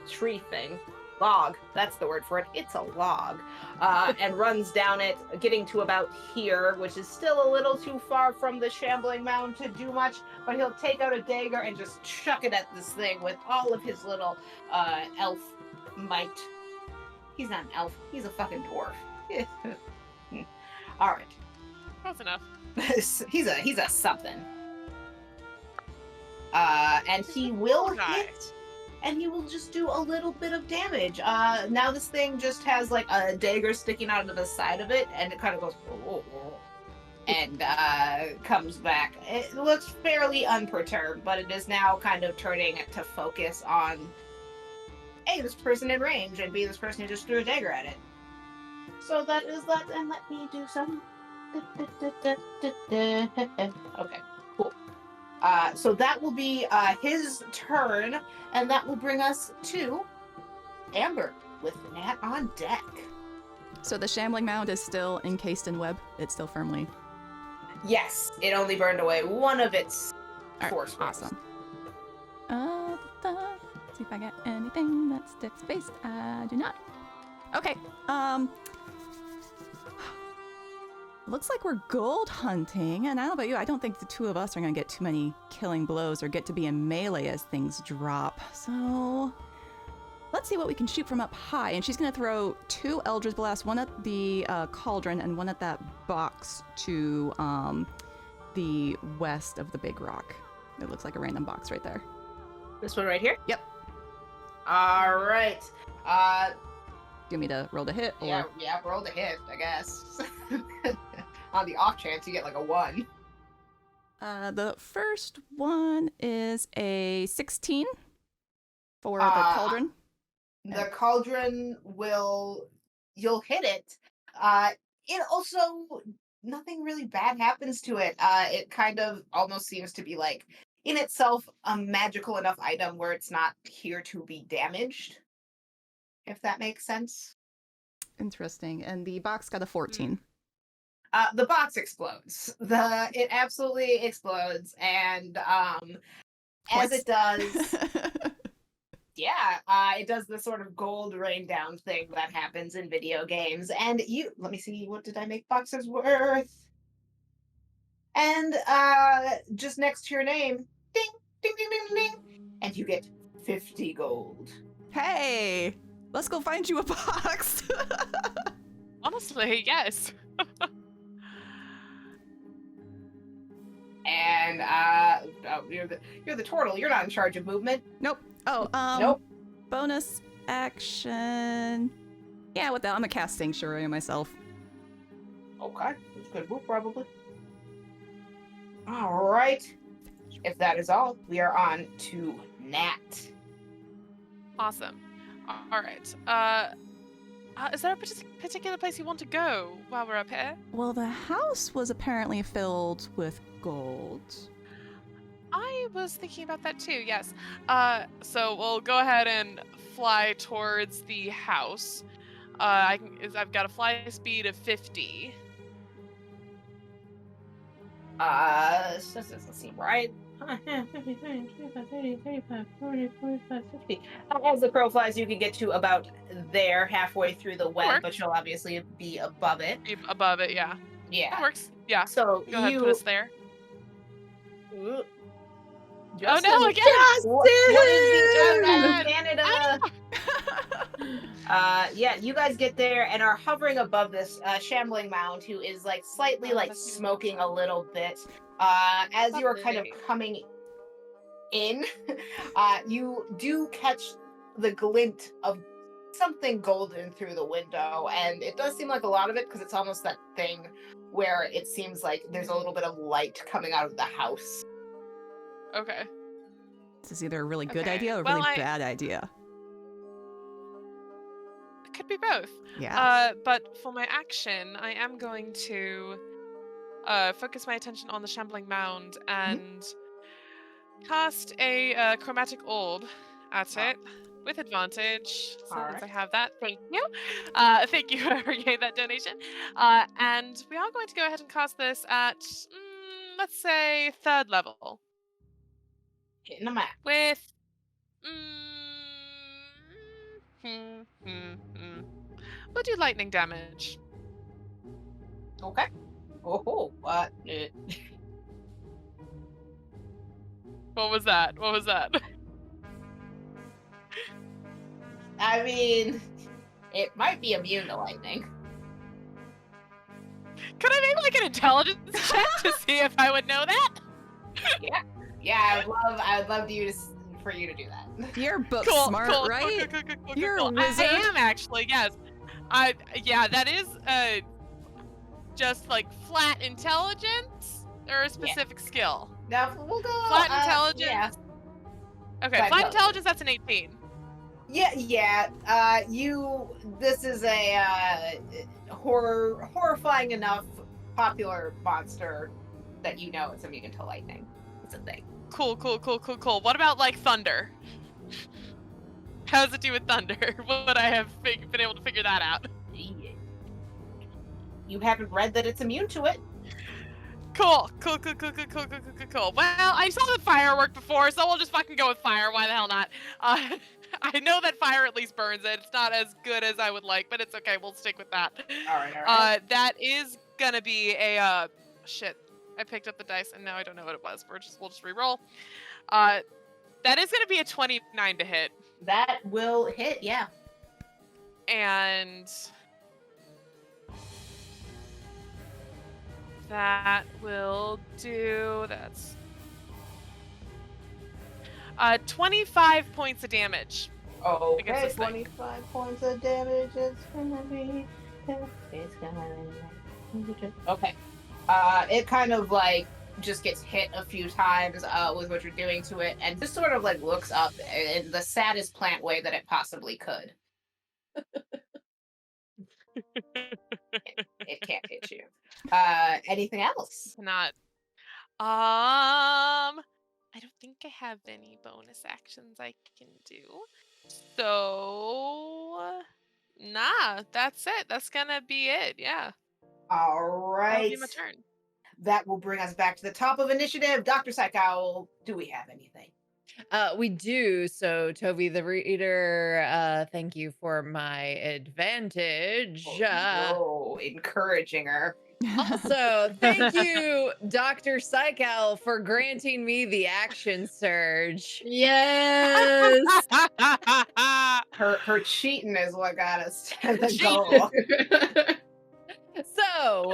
tree thing. Log. That's the word for it. It's a log. And runs down it, getting to about here, which is still a little too far from the shambling mound to do much, but he'll take out a dagger and just chuck it at this thing with all of his little, elf might. He's not an elf. He's a fucking dwarf. All right. Close enough. he's a something. And he will hit, and he will just do a little bit of damage. Now this thing just has like a dagger sticking out of the side of it, and it kind of goes, and comes back. It looks fairly unperturbed, but it is now kind of turning to focus on A, this person in range, and B, this person who just threw a dagger at it. So that is that, and let me do some. Okay, cool. So that will be his turn, and that will bring us to Amber with Nat on deck. So the shambling mound is still encased in web. It's still firmly. Yes, it only burned away one of its force points. Awesome. See if I get anything that's dex-based. I do not. Okay. Looks like we're gold hunting, and I don't know about you, I don't think the two of us are gonna get too many killing blows or get to be in melee as things drop. So let's see what we can shoot from up high. And she's gonna throw 2 Eldritch Blasts, one at the cauldron and one at that box to the west of the big rock. It looks like a random box right there. This one right here? Yep. All right. Do you want me to roll the hit? Or... Yeah, roll the hit, I guess. On the off chance you get like a 1. The first one is a 16 for the cauldron. The cauldron you'll hit it. It also, nothing really bad happens to it. It kind of almost seems to be like, in itself, a magical enough item where it's not here to be damaged. If that makes sense. Interesting. And the box got a 14. The box explodes. It absolutely explodes, and as it does, it does the sort of gold rain down thing that happens in video games. And let me see, what did I make boxes worth? And just next to your name, ding, ding, ding, ding, ding, and you get 50 gold. Hey, let's go find you a box. Honestly, yes. And you're the Tortle. You're not in charge of movement. Nope. Oh, nope. Bonus action. Yeah, with that, I'm gonna cast Sanctuary myself. Okay, that's a good move, probably. All right. If that is all, we are on to Nat. Awesome. All right. Is there a particular place you want to go while we're up here? Well, the house was apparently filled with gold. I was thinking about that too, yes. So we'll go ahead and fly towards the house. I've got a fly speed of 50. Doesn't seem right. 50. As the crow flies, you can get to about there, halfway through the web, works. but you'll obviously be above it. Be above it, yeah. That Yeah. works. Yeah. So Go ahead, put us there. Ooh. Oh no, again! What is the Justin! Canada? Yeah, you guys get there and are hovering above this shambling mound, who is like slightly Oh, like that's beautiful. smoking a little bit. As you are kind of Lovely. coming in, you do catch the glint of something golden through the window, and it does seem like a lot of it because it's almost that thing where it seems like there's a little bit of light coming out of the house. Okay. This is either a really good Okay. idea or a Well, really bad idea. It could be both. Yeah. But for my action, I am going to focus my attention on the shambling mound and cast a chromatic orb at it with advantage. So Alright. I have that. Thank you. Thank you for giving that donation. And we are going to go ahead and cast this at, let's say, 3rd level. Hitting the map. With we'll do lightning damage. Okay. Oh, what? What was that? What was that? I mean, it might be immune to lightning. Could I make like an intelligence check to see if I would know that? Yeah, I would love for you to do that. You're book Cool, smart, cool, right? cool, You're a cool. wizard. I am actually, yes. Yeah, that is just like flat intelligence or a specific skill. Now we'll go Flat intelligence. Yeah. Okay, Flat flat intelligence. That's an 18. Yeah. This is a horrifying enough popular monster that you know it's immune to lightning. It's a thing. Cool. What about like thunder? How does it do with thunder? Would I have been able to figure that out? You haven't read that it's immune to it. Cool. Well, I saw the firework before, so we'll just fucking go with fire. Why the hell not? I know that fire at least burns it. It's not as good as I would like, but it's okay. We'll stick with that. All right. That is gonna be a shit. I picked up the dice and now I don't know what it was. We'll just re-roll. That is gonna be a 29 to hit. That will hit, yeah. And that will do. That's 25 points of damage. Okay, Against this thing. 25 points of damage. It's gonna be. Okay. It kind of like just gets hit a few times with what you're doing to it, and just sort of like looks up in the saddest plant way that it possibly could. It can't hit you. Anything else? Not. I don't think I have any bonus actions I can do. So, nah, that's it. That's gonna be it. Yeah. All That'll right. be my turn. That will bring us back to the top of initiative. Dr. Psychowl, do we have anything? We do. So, Toby the Reader, thank you for my advantage. Encouraging her. Also, thank you, Dr. Psychowl, for granting me the action surge. Yes. Her cheating is what got us to the Cheating. goal. So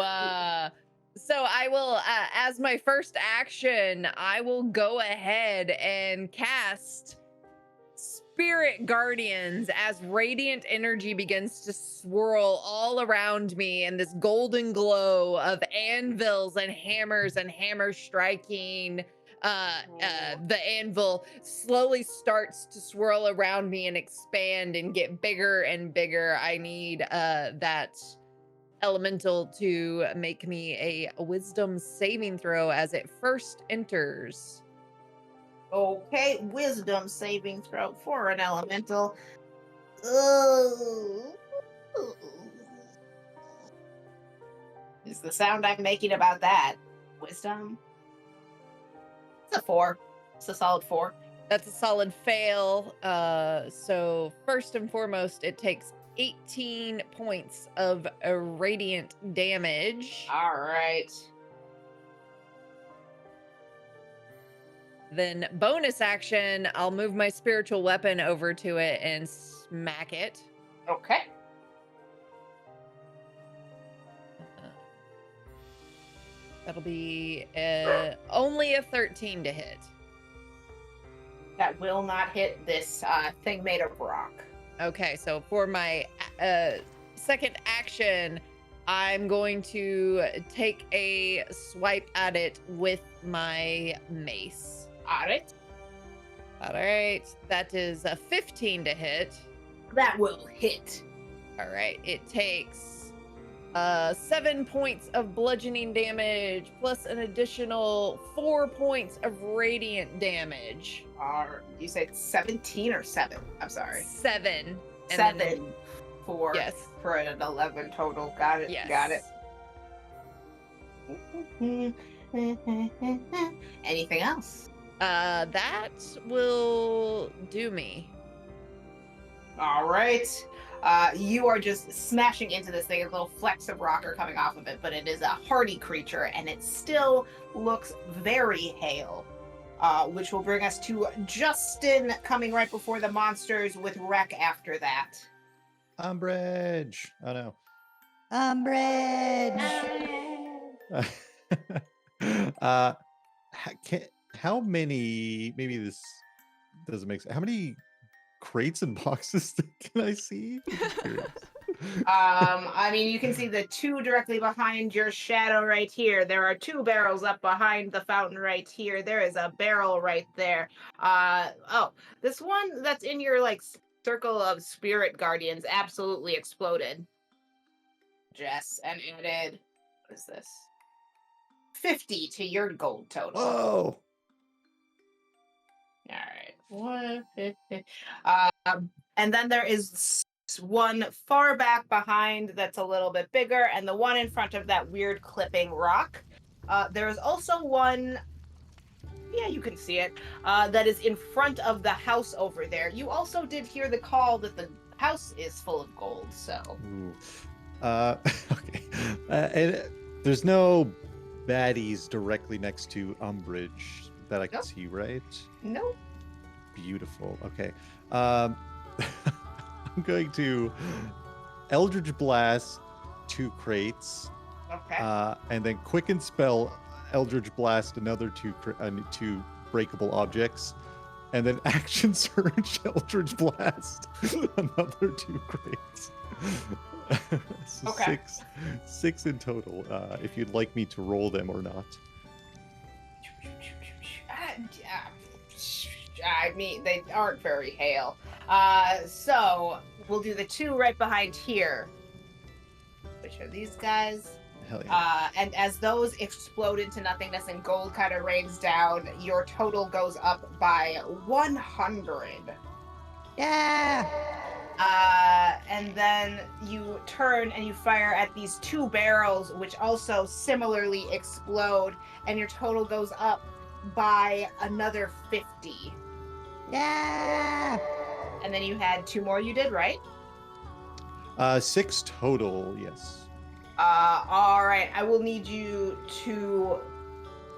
I will, as my first action, I will go ahead and cast Spirit Guardians as radiant energy begins to swirl all around me, and this golden glow of anvils and hammer striking. The anvil slowly starts to swirl around me and expand and get bigger and bigger. I need that elemental to make me a wisdom saving throw as it first enters. Okay, wisdom saving throw for an elemental. Ooh. Is the sound I'm making about that. Wisdom. It's a 4. It's a solid 4. That's a solid fail. So first and foremost, it takes 18 points of radiant damage. All right. Then bonus action, I'll move my spiritual weapon over to it and smack it. Okay. That'll be only a 13 to hit. That will not hit this thing made of rock. Okay, so for my second action, I'm going to take a swipe at it with my mace. All right. All right, that is a 15 to hit. That will hit. All right, it takes 7 points of bludgeoning damage plus an additional 4 points of radiant damage. You say 17 or 7? I'm sorry. 7. And 7 then- for Yes. for an 11 total. Got it. Yes. Got it. Anything else? That will do me. All right. You are just smashing into this thing. A little flecks of rock are coming off of it, but it is a hardy creature, and it still looks very hale. Which will bring us to Justin coming right before the monsters with Wreck after that. Umbrage. Oh no. Umbrage. How many? Maybe this doesn't make sense. How many crates and boxes can I see? I'm just curious. I mean, you can see the 2 directly behind your shadow right here. There are 2 barrels up behind the fountain right here. There is a barrel right there. This one that's in your circle of spirit guardians absolutely exploded. Jess, and added, what is this? 50 to your gold total. Whoa! All right. 150. And then there is one far back behind that's a little bit bigger, and the one in front of that weird clipping rock. There is also one, yeah, you can see it, that is in front of the house over there. You also did hear the call that the house is full of gold, so. Ooh. Okay. And there's no baddies directly next to Umbrage that I can Nope. see, right? Nope. Beautiful. Okay. I'm going to Eldritch Blast 2 crates, Okay. and then Quicken Spell Eldritch Blast another 2 breakable objects, and then Action Surge Eldritch Blast another 2 crates. So Okay. six in total. If you'd like me to roll them or not. I mean, they aren't very hale. So we'll do the 2 right behind here, which are these guys. Hell yeah. And as those explode into nothingness and gold kind of rains down, your total goes up by 100. Yeah. And then you turn and you fire at these 2 barrels, which also similarly explode, and your total goes up by another 50. Yeah. And then you had 2 more you did, right? 6 total, yes. All right. I will need you to.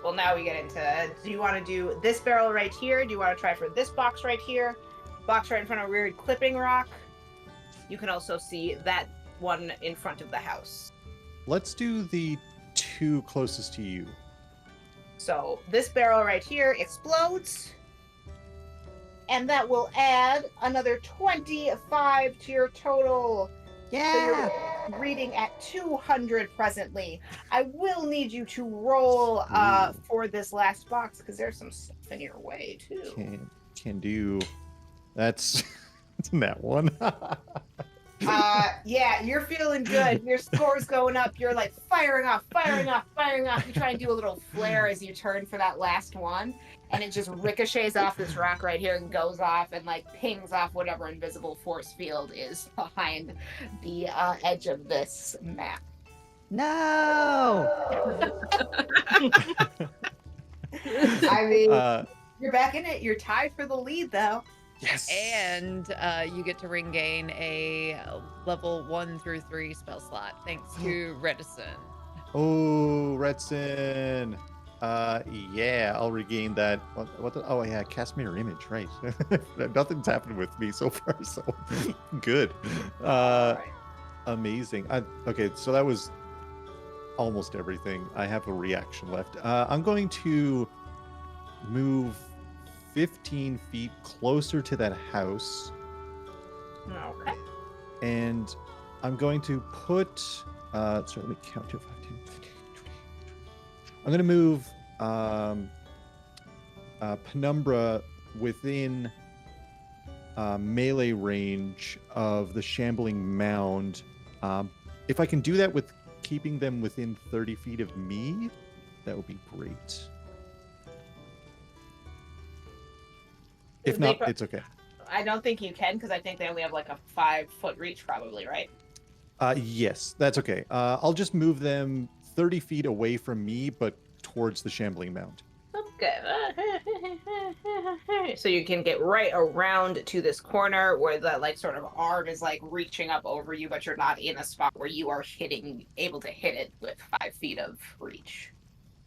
Well, now we get into. Do you want to do this barrel right here? Do you want to try for this box right here? Box right in front of a weird clipping rock. You can also see that one in front of the house. Let's do the 2 closest to you. So this barrel right here explodes. And that will add another 25 to your total. So Yeah. you're reading at 200 presently. I will need you to roll for this last box because there's some stuff in your way too. Can do. That's that one. Yeah, you're feeling good. Your score's going up. You're like firing off. You try and do a little flare as you turn for that last one, and it just ricochets off this rock right here and goes off and pings off whatever invisible force field is behind the edge of this map. No. I mean, Uh, you're back in it. You're tied for the lead, though. yes. And you get to regain a level 1 through 3 spell slot thanks to Redison. Oh, Redson. Yeah, I'll regain that. Oh, yeah, cast mirror image, right? Nothing's happened with me so far, so good. Amazing. Okay, so that was almost everything. I have a reaction left. I'm going to move 15 feet closer to that house. Okay. And I'm going to put, sorry, let me count to 15, 20. I'm going to move Penumbra within melee range of the shambling mound. If I can do that with keeping them within 30 feet of me, that would be great. If not, it's okay. I don't think you can because I think they only have like a 5-foot reach, probably, right? Yes, that's okay. I'll just move them 30 feet away from me, but towards the shambling mound. Okay. So you can get right around to this corner where the like sort of arm is like reaching up over you, but you're not in a spot where you are able to hit it with 5 feet of reach.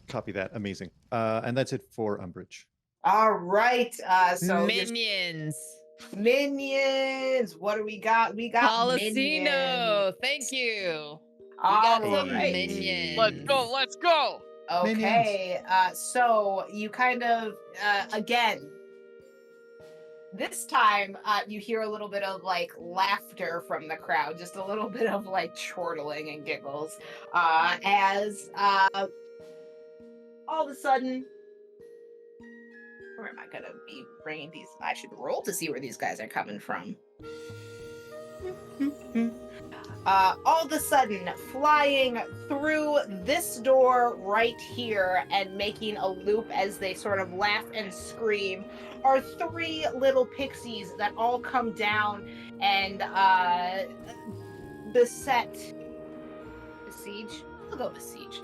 Copy that. Amazing. And that's it for Umbrage. All right. So Minions. Minions. What do we got? We got Policino. minions. Thank you. We All got some right. minions. Let's go. Okay. So you kind of again. This time, you hear a little bit of like laughter from the crowd, just a little bit of like chortling and giggles, as all of a sudden, where am I gonna be bringing these? I should roll to see where these guys are coming from. All of a sudden, flying through this door right here and making a loop as they sort of laugh and scream are 3 little pixies that all come down and besiege. I'll go besiege.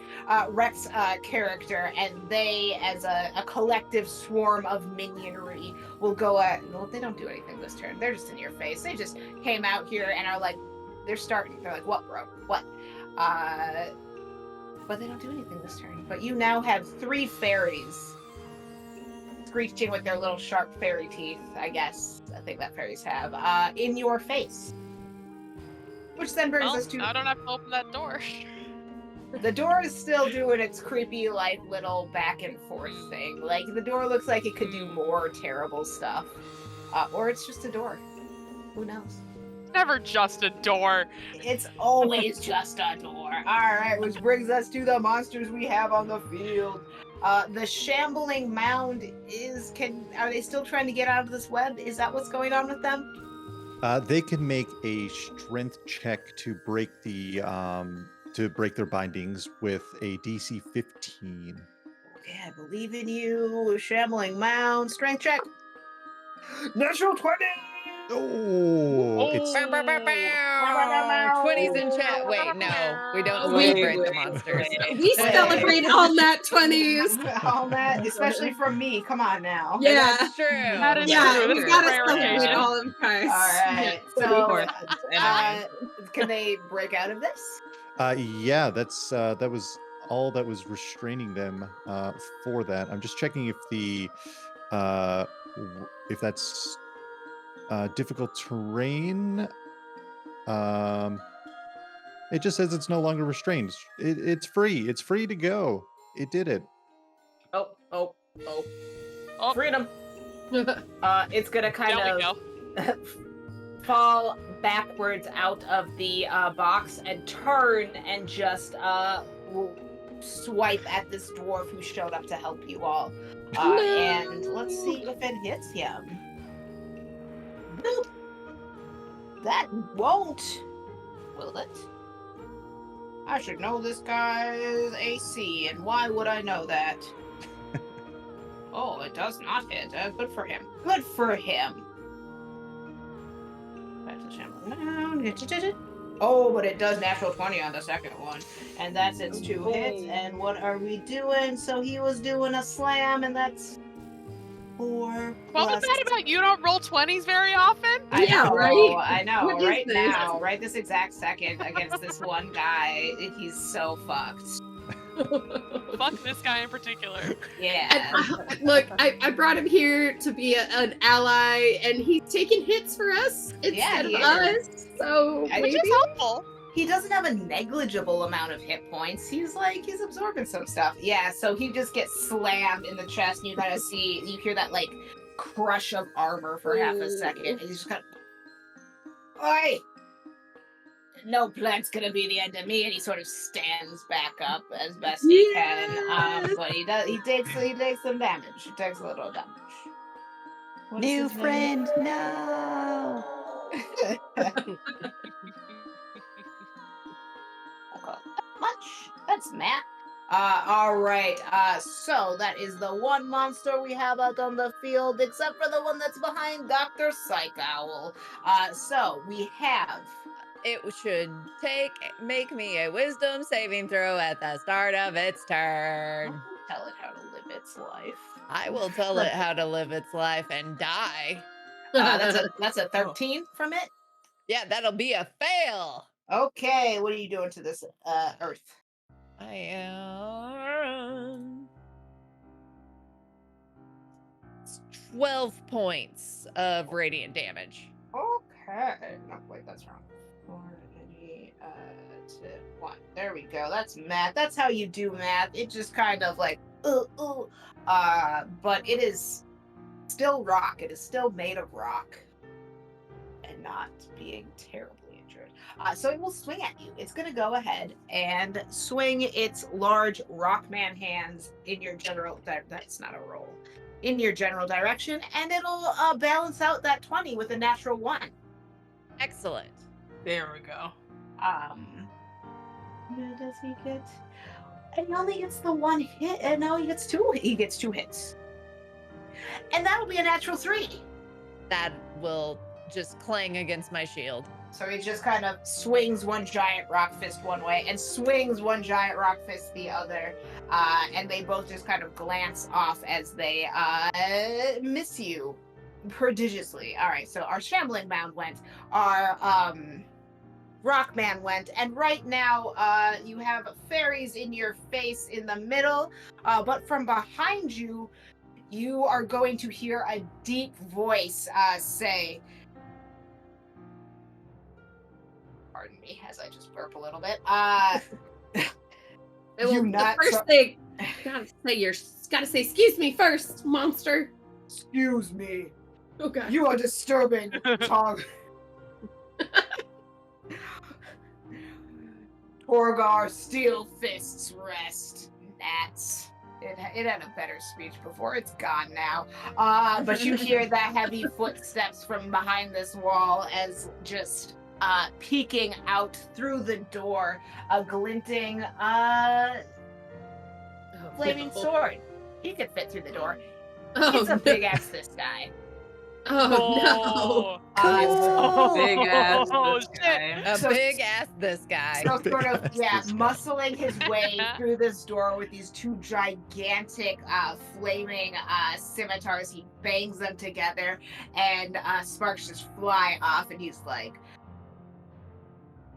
Rex's character, and they, as a collective swarm of minionry, will go well, they don't do anything this turn. They're just in your face. They just came out here and are like, they're like, what, bro? What? But they don't do anything this turn. But you now have 3 fairies screeching with their little sharp fairy teeth, I guess. I think that fairies have, in your face. Which then brings us to... I don't have to open that door. The door is still doing its creepy, like, little back and forth thing. Like, the door looks like it could do more terrible stuff. Or it's just a door. Who knows? Never just a door. It's always just a door. Alright, which brings us to the monsters we have on the field. The shambling mound are they still trying to get out of this web? Is that what's going on with them? They can make a strength check to break their bindings with a DC 15. Okay, I believe in you. Shambling mound. Strength check. Natural 20! Oh, it's 20s in chat. Wait, no, we don't celebrate the monsters. We celebrate all nat 20s. All that, especially from me. Come on now. Yeah. That's true. That is Yeah, true. we This is gotta rare celebrate occasion. all of Christ. All right. So, can they break out of this? Yeah, that was all that was restraining them for that. I'm just checking if that's difficult terrain. It just says it's no longer restrained. It's free. It's free to go. It did it. Oh. Freedom. It's gonna kind There we of go. fall backwards out of the box and turn and just swipe at this dwarf who showed up to help you all. And let's see if it hits him. Boop. That won't, will it? I should know this guy's AC, and why would I know that? Oh, it does not hit. Good for him. Good for him. Back to the shambling. Oh, but it does natural 20 on the second one. And that's its 2 hits. And what are we doing? So he was doing a slam, and that's 4 What was plus. that about? You don't roll 20s very often? I Yeah, know, right? I know. What is Right this? now, right this exact second, against this one guy, he's so fucked. Fuck this guy in particular. Yeah. And, look, I brought him here to be an ally, and he's taking hits for us instead of he us. So I- Which maybe. is helpful. He doesn't have a negligible amount of hit points. He's absorbing some stuff. Yeah, so he just gets slammed in the chest, and you hear that like crush of armor for half a second, and he's just kind of, oi! No plan's gonna be the end of me, and he sort of stands back up as best he can. But he takes some damage. He takes a little damage. What is New his name? friend, no. Much. That's Matt. All right. So that is the one monster we have out on the field, except for the one that's behind Dr. Psychowl. So we have. It should make me a wisdom saving throw at the start of its turn. Tell it how to live its life. I will tell it how to live its life and die. That's a 13 from it. Yeah, that'll be a fail. Okay, what are you doing to this earth? I am 12 points of radiant damage. Okay. No, wait, that's wrong. 4 to 1. There we go. That's math. That's how you do math. It just kind of like, but it is still rock. It is still made of rock and not being terribly injured. So it will swing at you. It's going to go ahead and swing its large rockman hands in your general. That's not a roll. In your general direction, and it'll balance out that 20 with a natural 1. Excellent. There we go. What does he get? And he only gets the 1 hit, and now he gets 2. He gets 2 hits, and that'll be a natural 3. That will just clang against my shield. So he just kind of swings one giant rock fist one way and swings one giant rock fist the other, and they both just kind of glance off as they miss you prodigiously. All right, so our shambling mound went, our Rockman went, and right now you have fairies in your face in the middle, but from behind you, you are going to hear a deep voice say, pardon me as I just burp a little bit. The first thing, gotta say, excuse me first, monster. Excuse me. Oh god. You are disturbing, Tog. Torgar, steel fists rest. Gnats. It had a better speech before. It's gone now. But you hear the heavy footsteps from behind this wall as just peeking out through the door, a glinting flaming sword. He could fit through the door. It's a big ass, this guy. Oh Oh, big ass. Oh, this shit. guy. A So- big ass this guy. So Big sort of, ass, yeah, this guy. muscling his way through this door with these 2 gigantic flaming scimitars. He bangs them together, and sparks just fly off, and he's like,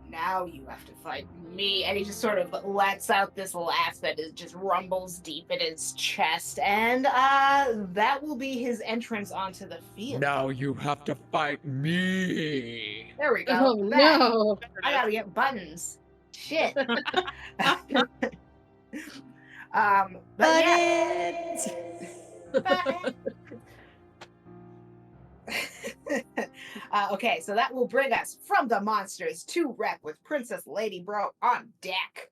now you have to fight me. And he just sort of lets out this laugh that just rumbles deep in his chest, and that will be his entrance onto the field. Now you have to fight me. There we go. Oh That. no. I gotta get buttons. Shit. But yeah. Okay, so that will bring us from the monsters to rep with Princess Lady Bro on deck.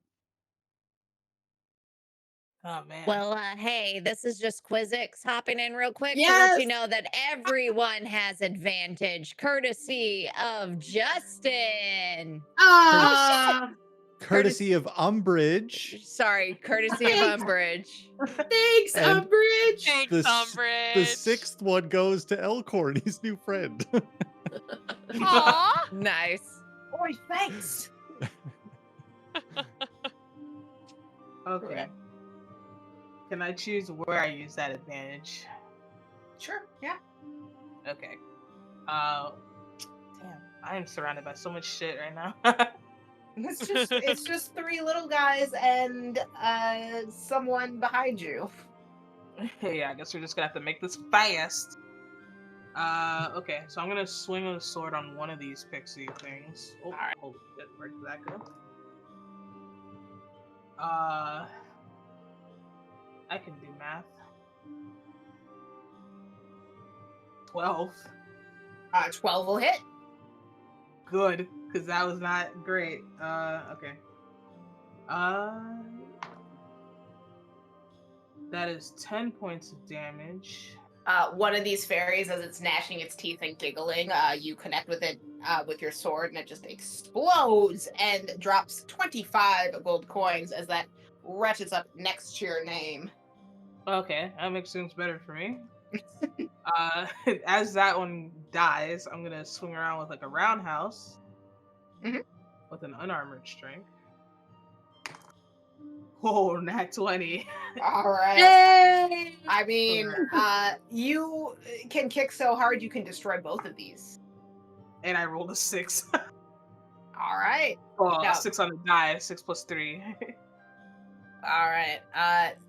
Oh man. Well, hey, this is just Quizzix hopping in real quick to Yes. let you know that everyone has advantage, courtesy of Justin. Courtesy of Umbrage. Sorry, courtesy of Umbrage. Thanks, And- Umbrage. Thanks, The Umbrage. 6th one goes to Elcorn, his new friend. Aw. Nice. Boy, thanks. Okay. Can I choose where I use that advantage? Sure. Yeah. Okay. Damn, I am surrounded by so much shit right now. It's just three little guys and someone behind you. Yeah, I guess we're just gonna have to make this fast. Okay, so I'm gonna swing a sword on one of these pixie things. Oh, Alright. holy shit, where did that go? I can do math. 12. 12 will hit. Good, because that was not great. Okay. That is 10 points of damage. One of these fairies, as it's gnashing its teeth and giggling, you connect with it with your sword, and it just explodes and drops 25 gold coins as that ratchets up next to your name. Okay, that makes things better for me. As that one dies, I'm gonna swing around with like a roundhouse with an unarmored strength. Oh, nat 20. All right. Yay! I mean, you can kick so hard you can destroy both of these. And I rolled a 6. All right. Oh, No. 6 on the die, 6 plus 3. All right.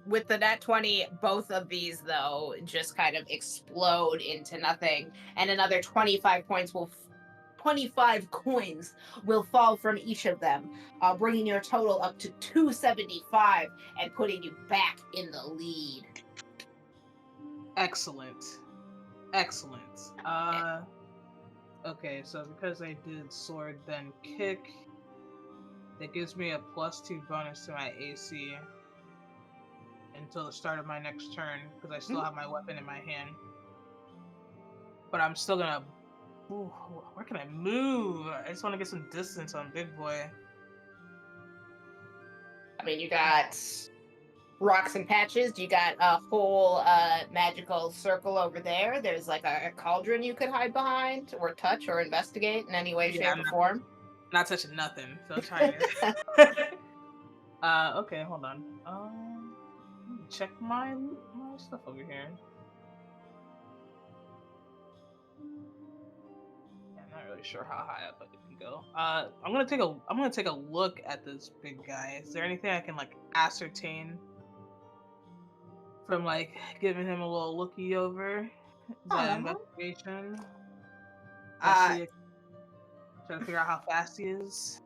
With the nat 20, both of these, though, just kind of explode into nothing. And another 25 coins will fall from each of them, bringing your total up to 275 and putting you back in the lead. Excellent. Okay, so because I did sword then kick, that gives me a +2 bonus to my AC until the start of my next turn, because I still have my weapon in my hand. But I'm still gonna... Ooh, where can I move? I just want to get some distance on Big Boy. I mean, you got rocks and patches. You got a whole magical circle over there. There's like a cauldron you could hide behind or touch or investigate in any way, shape, or form. Not touching nothing, so I'm trying okay, hold on. Check my stuff over here. Yeah, I'm not really sure how high up I can go. I'm gonna take a look at this big guy. Is there anything I can like ascertain from like giving him a little looky over? Is that investigation? Trying to figure out how fast he is.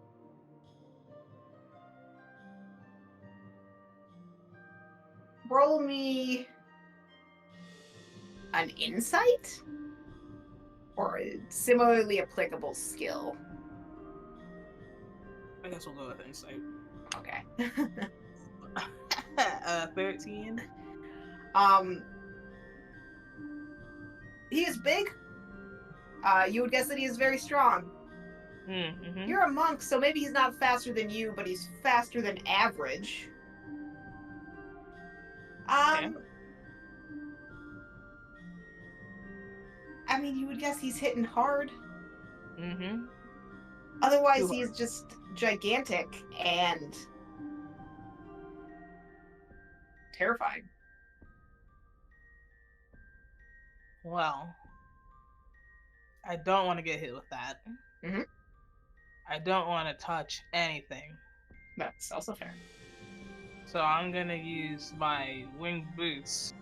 Roll me an insight or a similarly applicable skill. I guess we'll go with insight. Okay. 13. He is big. You would guess that he is very strong. Mm-hmm. You're a monk, so maybe he's not faster than you, but he's faster than average. Okay. I mean, you would guess he's hitting hard. Mm-hmm. Otherwise, he's just gigantic and terrifying. Well, I don't want to get hit with that. Mhm. I don't want to touch anything. That's also fair. So I'm gonna use my winged boots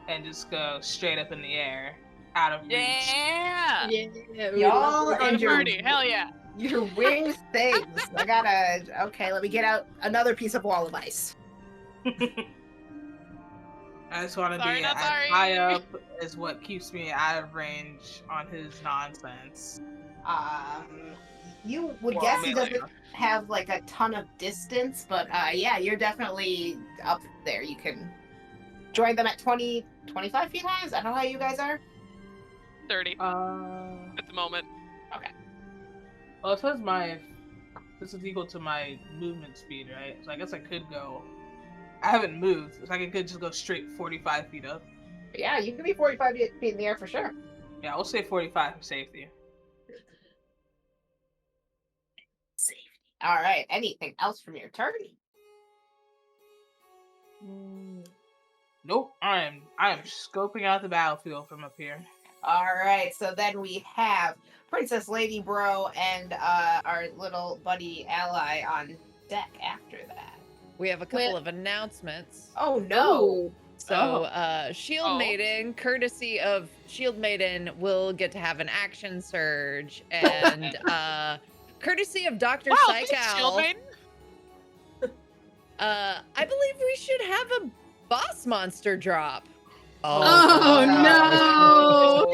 and just go straight up in the air, out of reach. Yeah! Y'all and your party, hell yeah! Your winged things. Okay, let me get out another piece of wall of ice. I just want to be as high up as what keeps me out of range on his nonsense. You would guess he doesn't have like a ton of distance, but yeah, you're definitely up there. You can join them at 25 feet high. Is that how high you guys are? 30 at the moment. Okay. Well, it says this is equal to my movement speed, right? So I guess I could go. I haven't moved, so I could just go straight 45 feet up. Yeah, you can be 45 feet in the air for sure. Yeah, we'll say 45 for safety. Safety. All right. Anything else from your turn? Nope. I am scoping out the battlefield from up here. All right, so then we have Princess Lady Bro and our little buddy ally on deck after that. We have a couple of announcements. Oh no! So, Shield Oh. Maiden, courtesy of Shield Maiden, will get to have an action surge, and courtesy of Dr. Wow, thanks, Shield Psychowl, Maiden. I believe we should have a boss monster drop. Oh, no!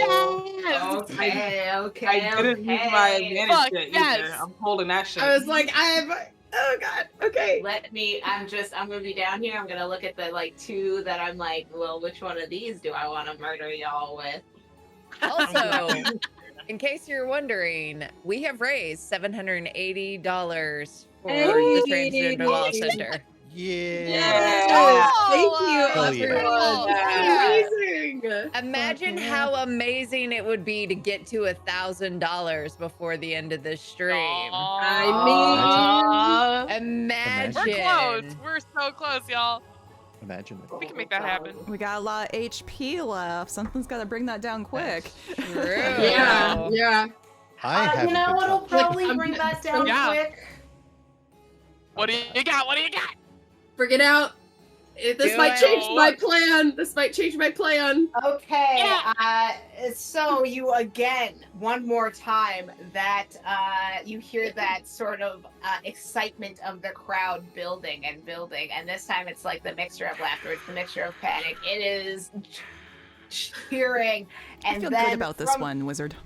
Okay, okay. I didn't use my advantage Fuck, yet yes. either. I'm holding that shit. I was like, oh god, okay. Let me. I'm gonna be down here. I'm gonna look at the like two that I'm like, well, which one of these do I want to murder y'all with? Also, in case you're wondering, we have raised $780 for the Transgender Law Center. Yeah. Thank you, Hell yeah. everyone. Yeah. Amazing. Imagine how amazing it would be to get to $1,000 before the end of this stream. I Imagine. We're close. We're so close, y'all. Imagine it. We can make that happen. We got a lot of HP left. Something's got to bring that down quick. True. yeah. I haven't You know been what'll touched. probably I'm- bring that down Yeah. quick? What do you got? What do you got? Bring it out. This Do might it. change my plan. This might change my plan. Okay, Yeah. so you again, one more time, that you hear that sort of excitement of the crowd building and building, and this time it's like the mixture of laughter, it's the mixture of panic. It is cheering, and I feel then good about this from- one, Wizard.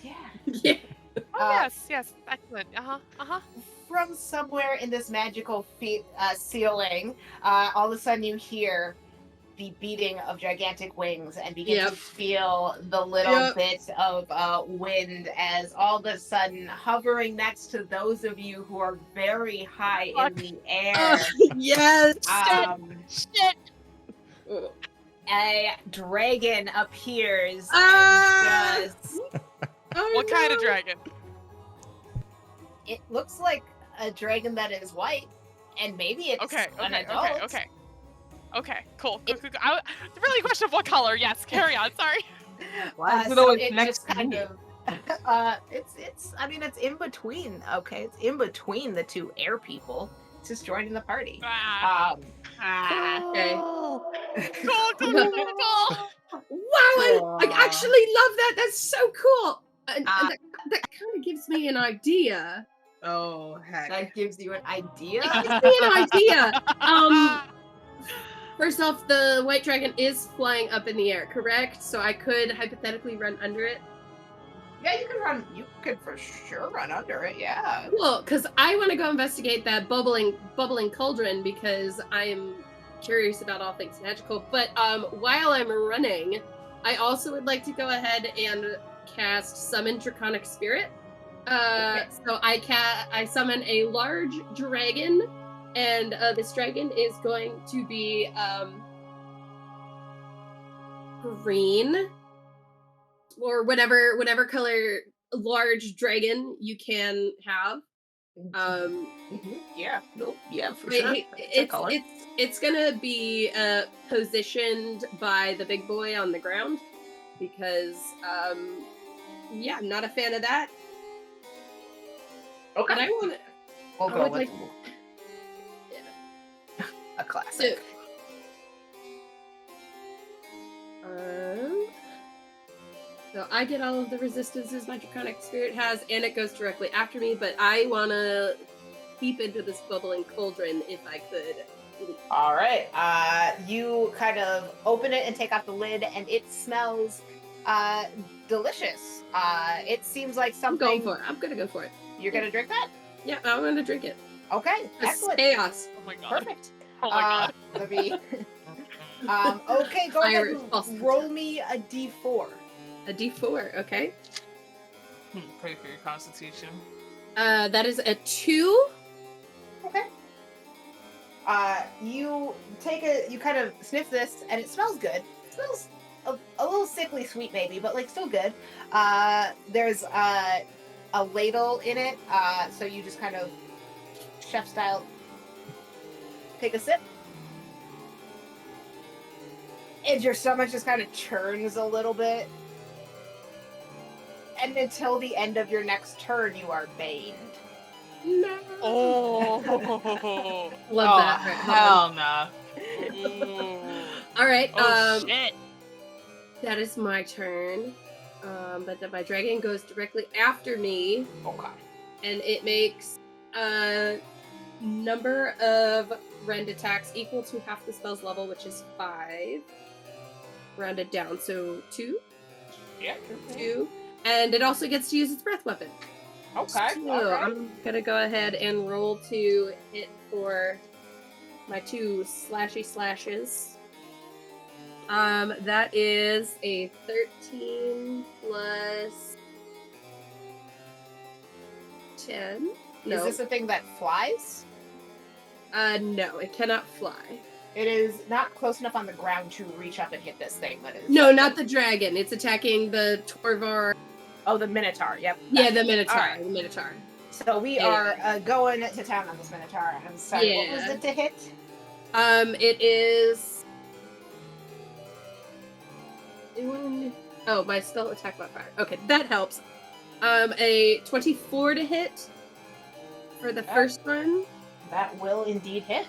Yeah. Yeah. Oh, yes, excellent. From somewhere in this magical ceiling, all of a sudden you hear the beating of gigantic wings and begin to feel the little bit of wind as all of a sudden, hovering next to those of you who are very high in the air, Yes. Shit. a dragon appears Ah! and just... Oh, What kind of no. dragon? It looks like a dragon that is white, and maybe it's an adult. Okay, cool. It's really a question of what color. Yes, carry on. Sorry. Why is it So always it next just to kind me? of it's in between. Okay, it's in between the two air people. It's just joining the party. Okay. Cool. Wow, I actually love that. That's so cool. And that kind of gives me an idea. Oh heck. That gives you an idea. It gives me an idea. First off, the white dragon is flying up in the air, correct? So I could hypothetically run under it. Yeah, you can run. You could for sure run under it. Yeah. Cool, because I want to go investigate that bubbling cauldron because I'm curious about all things magical. But while I'm running, I also would like to go ahead and cast Summon Draconic Spirit. So I summon a large dragon, and this dragon is going to be green, or whatever color large dragon you can have. Yeah. Nope. Yeah, for Wait, sure. hey, color. it's gonna be positioned by the big boy on the ground because yeah, I'm not a fan of that. Okay. And I want to. We'll I go would with like- a classic. So I get all of the resistances my Draconic Spirit has, and it goes directly after me, but I want to peep into this bubbling cauldron if I could. All right. You kind of open it and take off the lid, and it smells delicious. It seems like I'm something. going for it. I'm gonna go for it. You're gonna drink that? Yeah, I'm gonna drink it. Okay. It's Excellent. chaos. Oh my god. Perfect. Oh my god. Let me. Okay. Go ahead Irish and sausage. roll me a d4. A D4, okay. Pray for your constitution. That is a 2. Okay. You you kind of sniff this, and it smells good. It smells a little sickly sweet, maybe, but like still good. There's a ladle in it, so you just kind of chef style take a sip. And your stomach just kind of churns a little bit. And until the end of your next turn, you are baned. No. Oh. Love that. Right, Hell no. Ooh. All right. Oh shit. That is my turn. But then my dragon goes directly after me, Okay. and it makes a number of rend attacks equal to half the spell's level, which is 5. Rounded down, so 2. Yeah. 2. And it also gets to use its breath weapon. Okay. So Okay. I'm gonna go ahead and roll to hit for my 2 slashes. That is a 13 plus 10. No. Is this a thing that flies? No, it cannot fly. It is not close enough on the ground to reach up and hit this thing that is. No, not the dragon. It's attacking the Torvar. Oh, the Minotaur. Yep. Yeah, the Minotaur. Alright. The Minotaur. So we are going to town on this Minotaur. I'm sorry. What was Yeah. it to hit? It is. Oh, my spell attack modifier. Okay, that helps. A 24 to hit for the first one. That will indeed hit.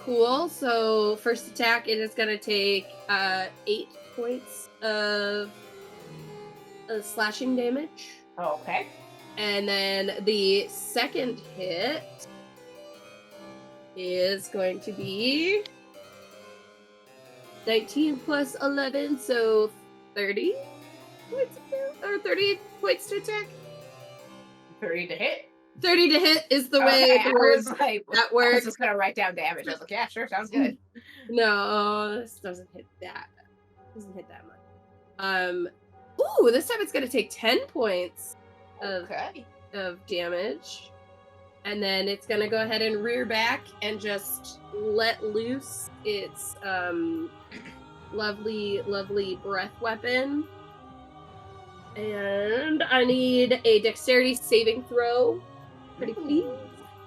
Cool. So first attack, it is gonna take 8 points of slashing damage, Okay. and then the second hit is going to be 19 plus 11, so 30 points or 30 points to attack. 30 to hit. 30 to hit is the way Okay, the I words was like, that I was works. just gonna write down damage. I was like, yeah, sure, sounds good. No, this doesn't hit that. Doesn't hit that much. Ooh, this time it's gonna take 10 points Okay. of damage. And then it's gonna go ahead and rear back and just let loose its lovely breath weapon. And I need a dexterity saving throw. Pretty please.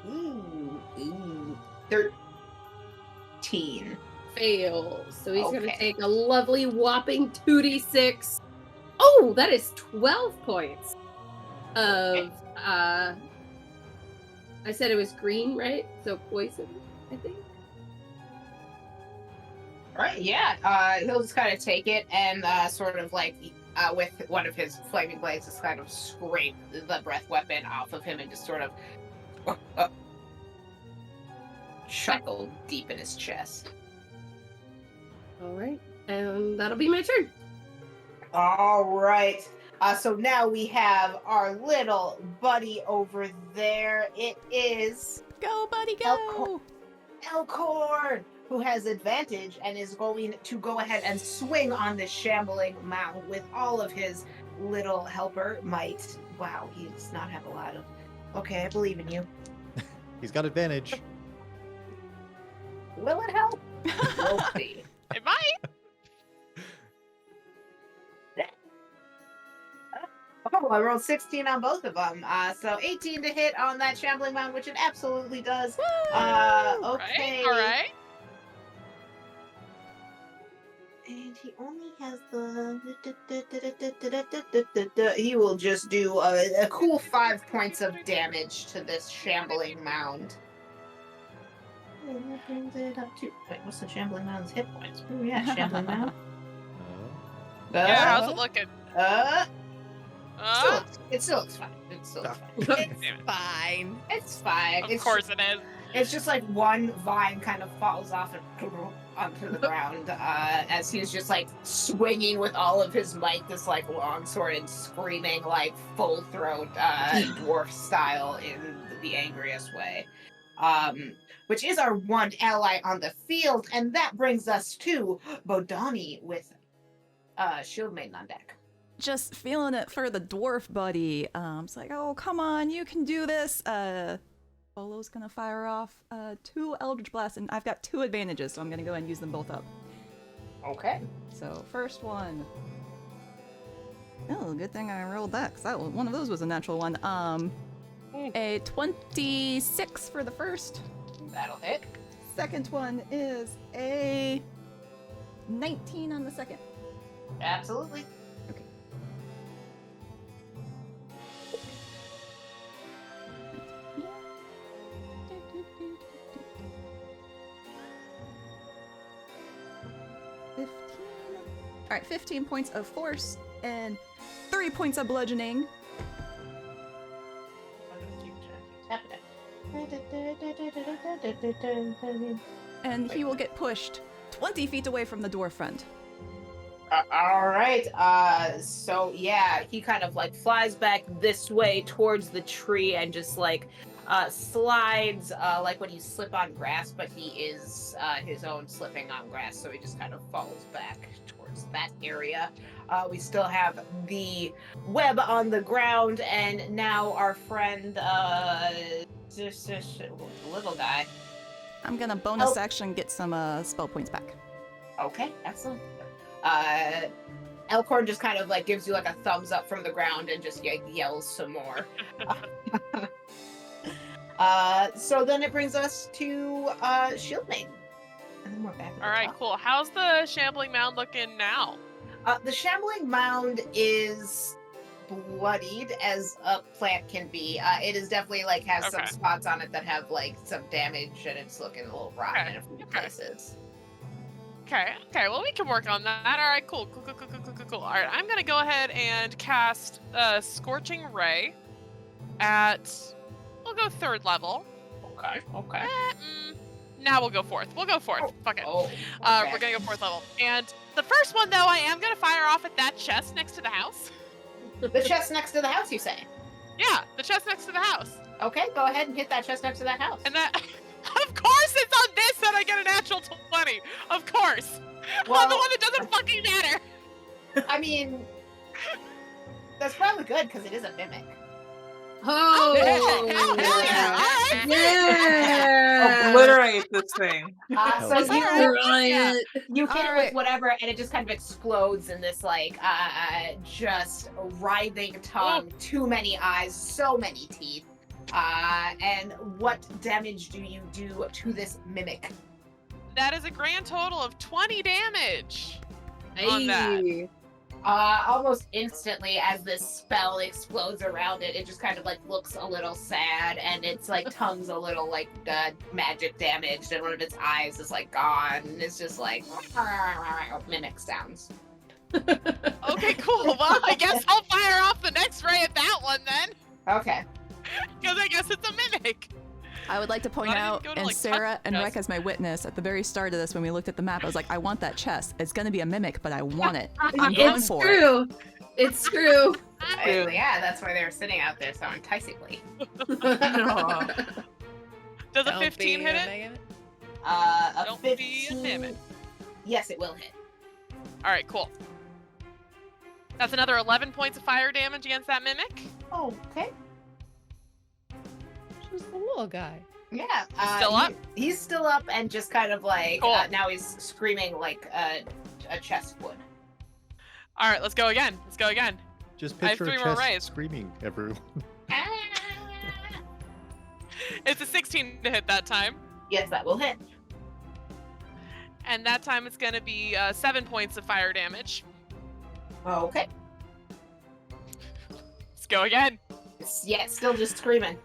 Ooh. 13. Fails. So he's gonna Okay. take a lovely whopping 2d6. Oh, that is 12 points of I said it was green, right? So poison, I think. Right, yeah. He'll just kind of take it and sort of like with one of his flaming blades, just kind of scrape the breath weapon off of him and just sort of chuckle deep in his chest. Alright. And that'll be my turn. All right. So now we have our little buddy over there. It is Go, buddy, go! Elcor, who has advantage and is going to go ahead and swing on this shambling mound with all of his little helper might. Wow, he does not have a lot of. Okay, I believe in you. He's got advantage. Will it help? We'll see. It might. Oh, I rolled 16 on both of them. So 18 to hit on that shambling mound, which it absolutely does. Okay. All right. And he only has the. He will just do a cool 5 points of damage to this shambling mound. And that brings it up to. Wait, what's the shambling mound's hit points? Where are we at, shambling mound? Yeah, how's it looking? It still looks fine. It still looks fine. It's fine. It's fine. Of It's course it is. It's just like one vine kind of falls off and onto the ground as he's just like swinging with all of his might, this like longsword, and screaming like full throat dwarf style in the angriest way. Which is our one ally on the field, and that brings us to Bodani with Shield Maiden on deck. Just feeling it for the dwarf buddy. It's like, oh, come on, you can do this. Bolo's gonna fire off 2 Eldritch Blasts, and I've got 2 advantages, so I'm gonna go ahead and use them both up. Okay. So, first one. Oh, good thing I rolled that, because one of those was a natural one. A 26 for the first. That'll hit. Second one is a 19 on the second. Absolutely. Okay. All right, 15 points of force and 3 points of bludgeoning. And he will get pushed 20 feet away from the dwarf friend. All right. So yeah, he kind of like flies back this way towards the tree and just like slides like when you slip on grass, but he is his own slipping on grass, so he just kind of falls back towards that area. We still have the web on the ground, and now our friend, little guy. I'm gonna bonus action get some spell points back. Okay, excellent. Elkhorn just kind of like gives you like a thumbs up from the ground and just yells some more. So then it brings us to Shield Maiden. And then we're back. All right, cool. How's the shambling mound looking now? The shambling mound is bloodied as a plant can be. It is definitely like has some spots on it that have like some damage, and it's looking a little rotten in a few places. Okay, well, we can work on that. All right, cool. All right, I'm going to go ahead and cast Scorching Ray at, we'll go 3rd level. Okay. Now we'll go 4th. Fuck it. Oh, We're going to go 4th level. And the first one, though, I am going to fire off at that chest next to the house. The chest next to the house, you say? Yeah, the chest next to the house. Okay, go ahead and hit that chest next to that house. And that... Of course it's on this that I get a natural 20. Of course. Well, on the one that doesn't fucking matter. I mean, that's probably good because it is a mimic. Oh, hell yeah. All right. Yeah. Obliterate this thing. So you hit it right. with whatever, and it just kind of explodes in this like just writhing tongue, too many eyes, so many teeth. And what damage do you do to this mimic? That is a grand total of 20 damage on that. Almost instantly as this spell explodes around it, it just kind of like looks a little sad, and its like tongue's a little like magic damaged, and one of its eyes is like gone, and it's just like mimic sounds. Okay, cool. Well, I guess I'll fire off the next ray at that one then. Okay. Because I guess it's a mimic. I would like to point Why didn't out, you go to, and like, Sarah touch and us? Rek as my witness, at the very start of this, when we looked at the map, I was like, I want that chest. It's going to be a mimic, but I want it. I'm going It's for true. It's true. Yeah, that's why they were sitting out there so enticingly. Does a 15 hit it? A Don't be a 15. mimic. Yes, it will hit. All right, cool. That's another 11 points of fire damage against that mimic. Okay. Who's the little guy? Yeah. Still up? He's still up and just kind of like, Cool. now he's screaming like a chest would. All right, let's go again. Just I have picture a 3 more chest rays. screaming everyone. It's a 16 to hit that time. Yes, that will hit. And that time it's going to be 7 points of fire damage. Okay. Let's go again. Yeah, still just screaming.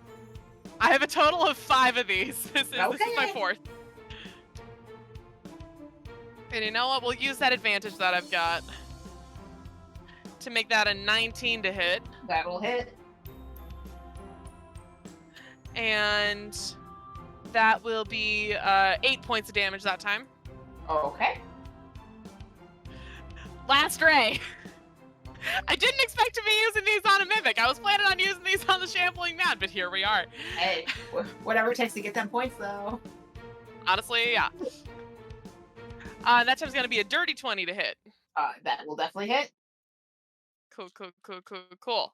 I have a total of 5 of these. This is my Okay. 4th. And you know what? We'll use that advantage that I've got to make that a 19 to hit. That will hit. And that will be 8 points of damage that time. Okay. Last ray. I didn't expect to be using these on a mimic. I was planning on using these on the shambling mound, but here we are. Hey, whatever it takes to get them points, though. Honestly, yeah. That time's gonna be a dirty 20 to hit. That will definitely hit. Cool.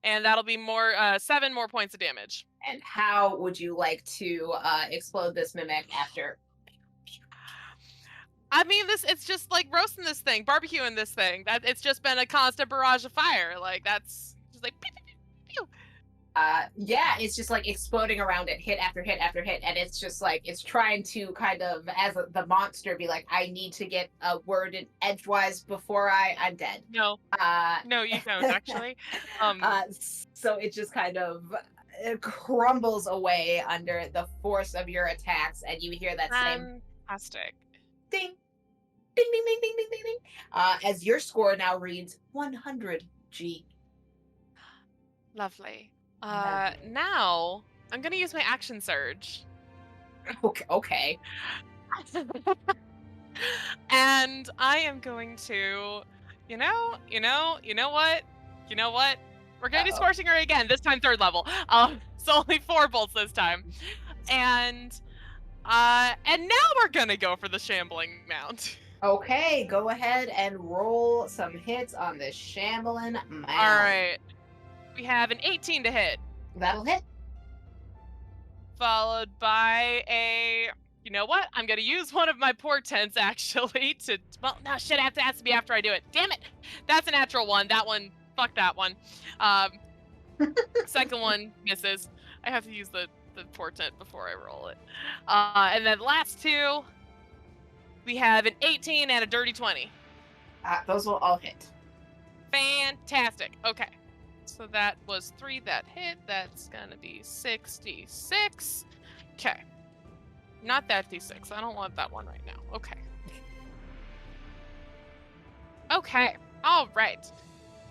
And that'll be 7 more points of damage. And how would you like to explode this mimic after? I mean, it's just like roasting this thing, barbecuing this thing. It's just been a constant barrage of fire. Like, that's just like pew, pew, pew, pew. Yeah, it's just like exploding around it, hit after hit after hit, and it's just like it's trying to kind of, as the monster, be like, I need to get a word in edgewise before I'm dead. No, no, you don't actually. So it just kind of crumbles away under the force of your attacks, and you hear that same Fantastic. ding, ding, ding, ding, ding, ding, ding, ding. As your score now reads 100 G. Lovely. Now I'm gonna use my action surge. Okay. And I am going to, you know what? We're gonna do Scorching Ray again. This time 3rd level. So only 4 bolts this time. And now we're gonna go for the shambling mount. Okay, go ahead and roll some hits on this shambling mound. All right. We have an 18 to hit. That'll hit. Followed by a, you know what? I'm gonna use one of my portents actually to, well, no, shit, it has to be after I do it. Damn it! That's a natural one. That one, fuck that one. Second one misses. I have to use the portent before I roll it. And then last 2, we have an 18 and a dirty 20. Those will all hit. Fantastic. Okay. So that was 3 that hit. That's gonna be 66. Okay. Not that D6. I don't want that one right now. Okay. Okay. All right.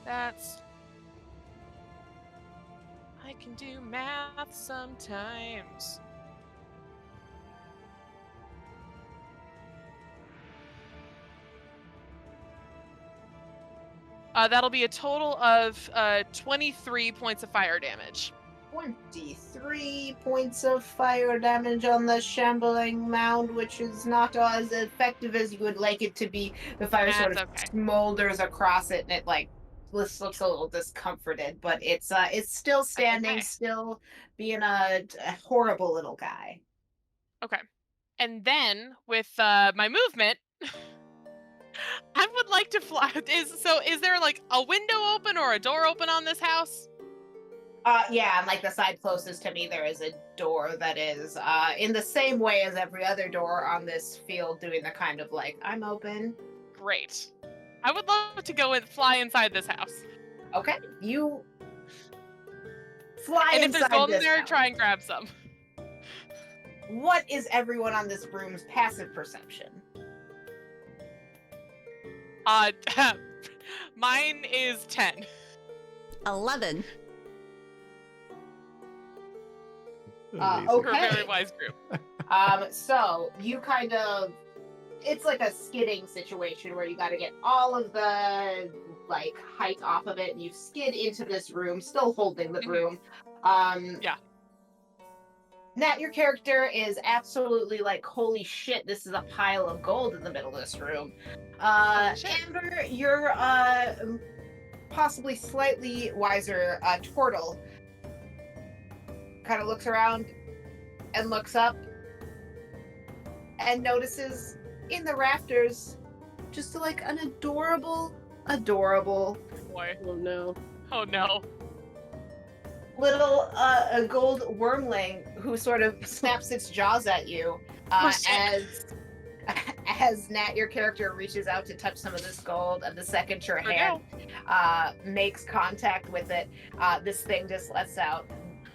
That's... I can do math sometimes. That'll be a total of 23 points of fire damage. 23 points of fire damage on the shambling mound, which is not as effective as you would like it to be. The fire sort of smolders across it, and it this looks a little discomforted, but it's still standing, still being a horrible little guy. Okay. And then with my movement, I would like to fly. Is there like a window open or a door open on this house? Yeah, on like the side closest to me, there is a door that is in the same way as every other door on this field, doing the kind of like, I'm open. Great. I would love to go and fly inside this house. Okay, you fly inside. And if there's gold in there, house. Try and grab some. What is everyone on this room's passive perception? Mine is 10. 11. Okay. We're a very wise group. So you kind of, it's like a skidding situation where you got to get all of the like height off of it, and you skid into this room, still holding the broom. Yeah. Nat, your character is absolutely like, holy shit, this is a pile of gold in the middle of this room. Amber, you're possibly slightly wiser. Tortle kind of looks around and looks up and notices in the rafters just like an adorable Boy. Oh no. Oh no. little a gold wormling who sort of snaps its jaws at you as Nat, your character, reaches out to touch some of this gold, and the second your hand makes contact with it, this thing just lets out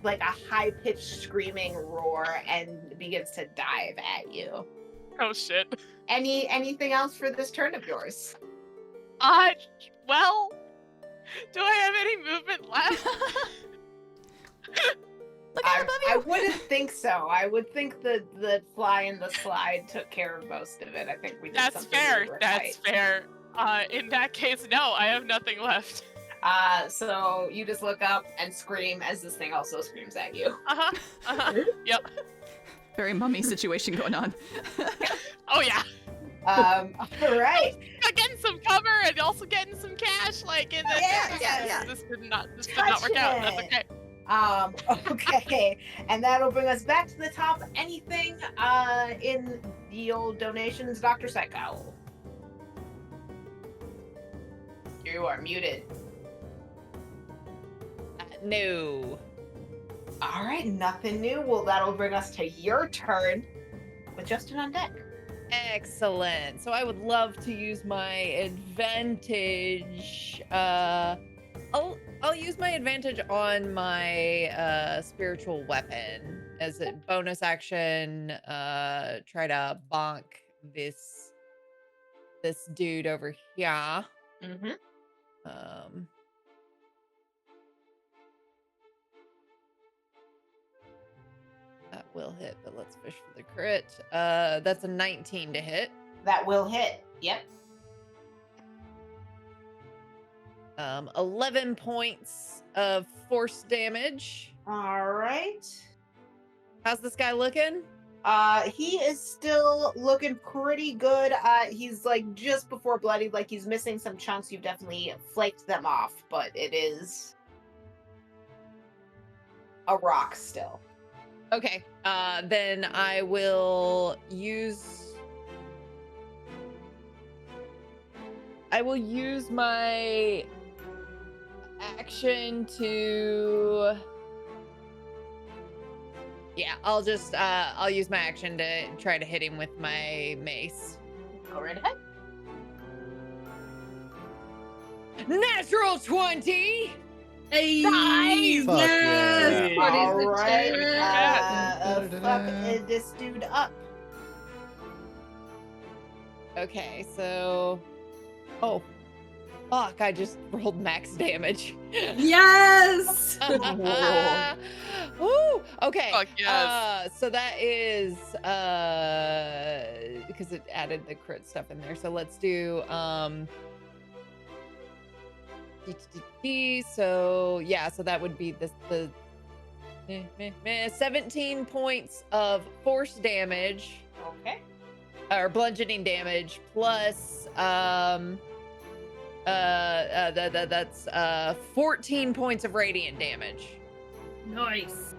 like a high-pitched screaming roar and begins to dive at you. Oh shit. Anything else for this turn of yours? Well, do I have any movement left? Look out above you! I wouldn't think so. I would think the fly and the slide took care of most of it. I think we did That's something fair. really That's fair. In that case, no, I have nothing left. So you just look up and scream as this thing also screams at you. Yep. Very mummy situation going on. Oh yeah. All right. Getting some cover and also getting some cash, like in this. Yeah. This did not work out. That's okay. Okay, and that'll bring us back to the top. Anything in the old donations, Dr. Psychowl? You are muted. No. All right, nothing new. Well, that'll bring us to your turn with Justin on deck. Excellent. So I would love to use my advantage. I'll use my advantage on my spiritual weapon as a bonus action. Try to bonk this dude over here. Mm-hmm. That will hit, but let's fish for the crit. That's a 19 to hit. That will hit. Yep. 11 points of force damage. All right. How's this guy looking? He is still looking pretty good. He's like just before bloodied, like he's missing some chunks. You've definitely flaked them off, but it is a rock still. Okay. Then I will use my action to. Yeah, I'll use my action to try to hit him with my mace. Go right ahead. Natural 20. Hey, Nice! Fuck yes! yeah. Party's All the right. jam. Fuck this dude up. Okay, so. Oh. Fuck, I just rolled max damage. Yes! Ooh, okay. Fuck yes. So that is because it added the crit stuff in there. So let's do so yeah, so that would be the 17 points of force damage. Okay. Or bludgeoning damage plus that's 14 points of radiant damage. Nice.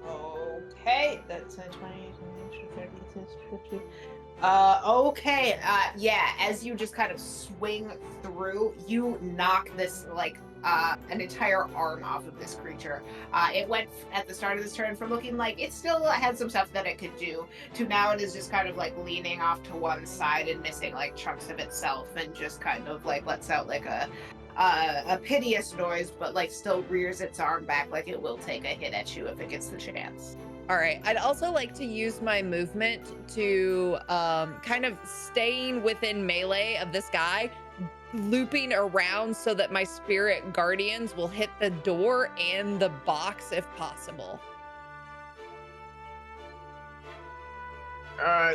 Okay, that's a 20, 50. Okay, yeah, as you just kind of swing through, you knock this, like, an entire arm off of this creature. It went, at the start of this turn, from looking like it still had some stuff that it could do, to now it is just kind of, like, leaning off to one side and missing, like, chunks of itself, and just kind of, like, lets out, like, a piteous noise, but, like, still rears its arm back like it will take a hit at you if it gets the chance. All right. I'd also like to use my movement to kind of staying within melee of this guy, looping around so that my spirit guardians will hit the door and the box if possible.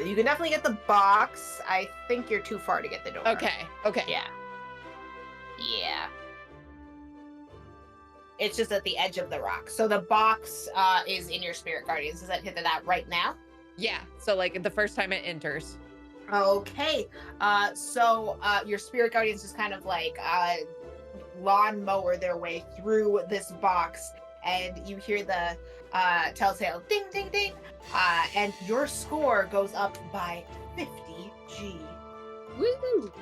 You can definitely get the box. I think you're too far to get the door. Okay. Yeah. Yeah. It's just at the edge of the rock. So the box is in your spirit guardians. Does that hit that right now? Yeah. So like the first time it enters. Okay. So your spirit guardians just kind of like lawnmower their way through this box, and you hear the telltale ding, ding, ding, and your score goes up by 50 G. Woo!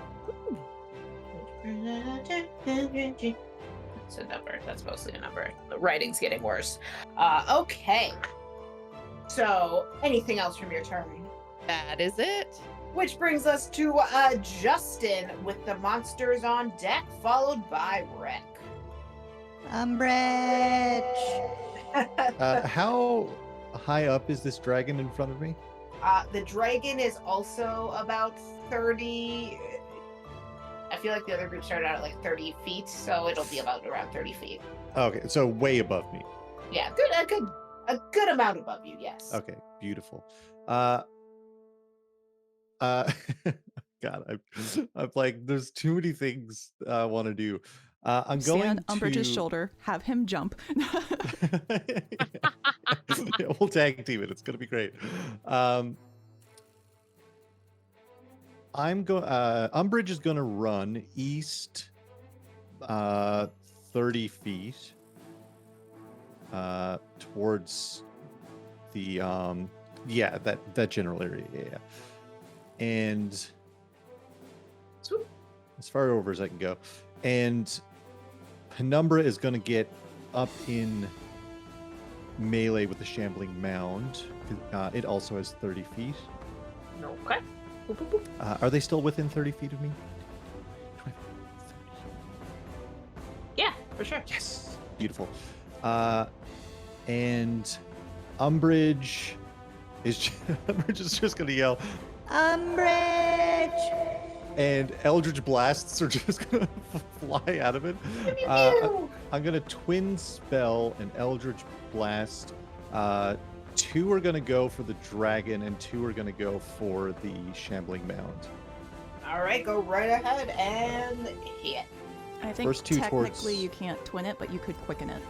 It's a number. That's mostly a number. The writing's getting worse. Okay. So, anything else from your turn? That is it. Which brings us to Justin with the monsters on deck, followed by Wreck. Umbrage! How high up is this dragon in front of me? The dragon is also about 30. I feel like the other group started out at like 30 feet, so it'll be about around 30 feet. Okay, so way above me. Yeah, a good amount above you, yes. Okay, beautiful. God, I'm like, there's too many things I want to do. I'm Stand going on Umbrage's shoulder, have him jump. Yeah, we'll tag team it. It's gonna be great. Umbrage is gonna run east 30 feet towards the that general area. Yeah. And as far over as I can go. And Penumbra is gonna get up in melee with the Shambling Mound. It also has 30 feet. Okay. Boop, boop, boop. Are they still within 30 feet of me? Yeah, for sure. Yes. Beautiful. And Umbrage is Umbrage is just gonna yell, Umbrage! And Eldritch Blasts are just gonna fly out of it. I'm gonna twin spell an Eldritch Blast. 2 are gonna go for the dragon, and 2 are gonna go for the Shambling Mound. All right, go right ahead and hit. I think First 2 technically towards- you can't twin it, but you could quicken it.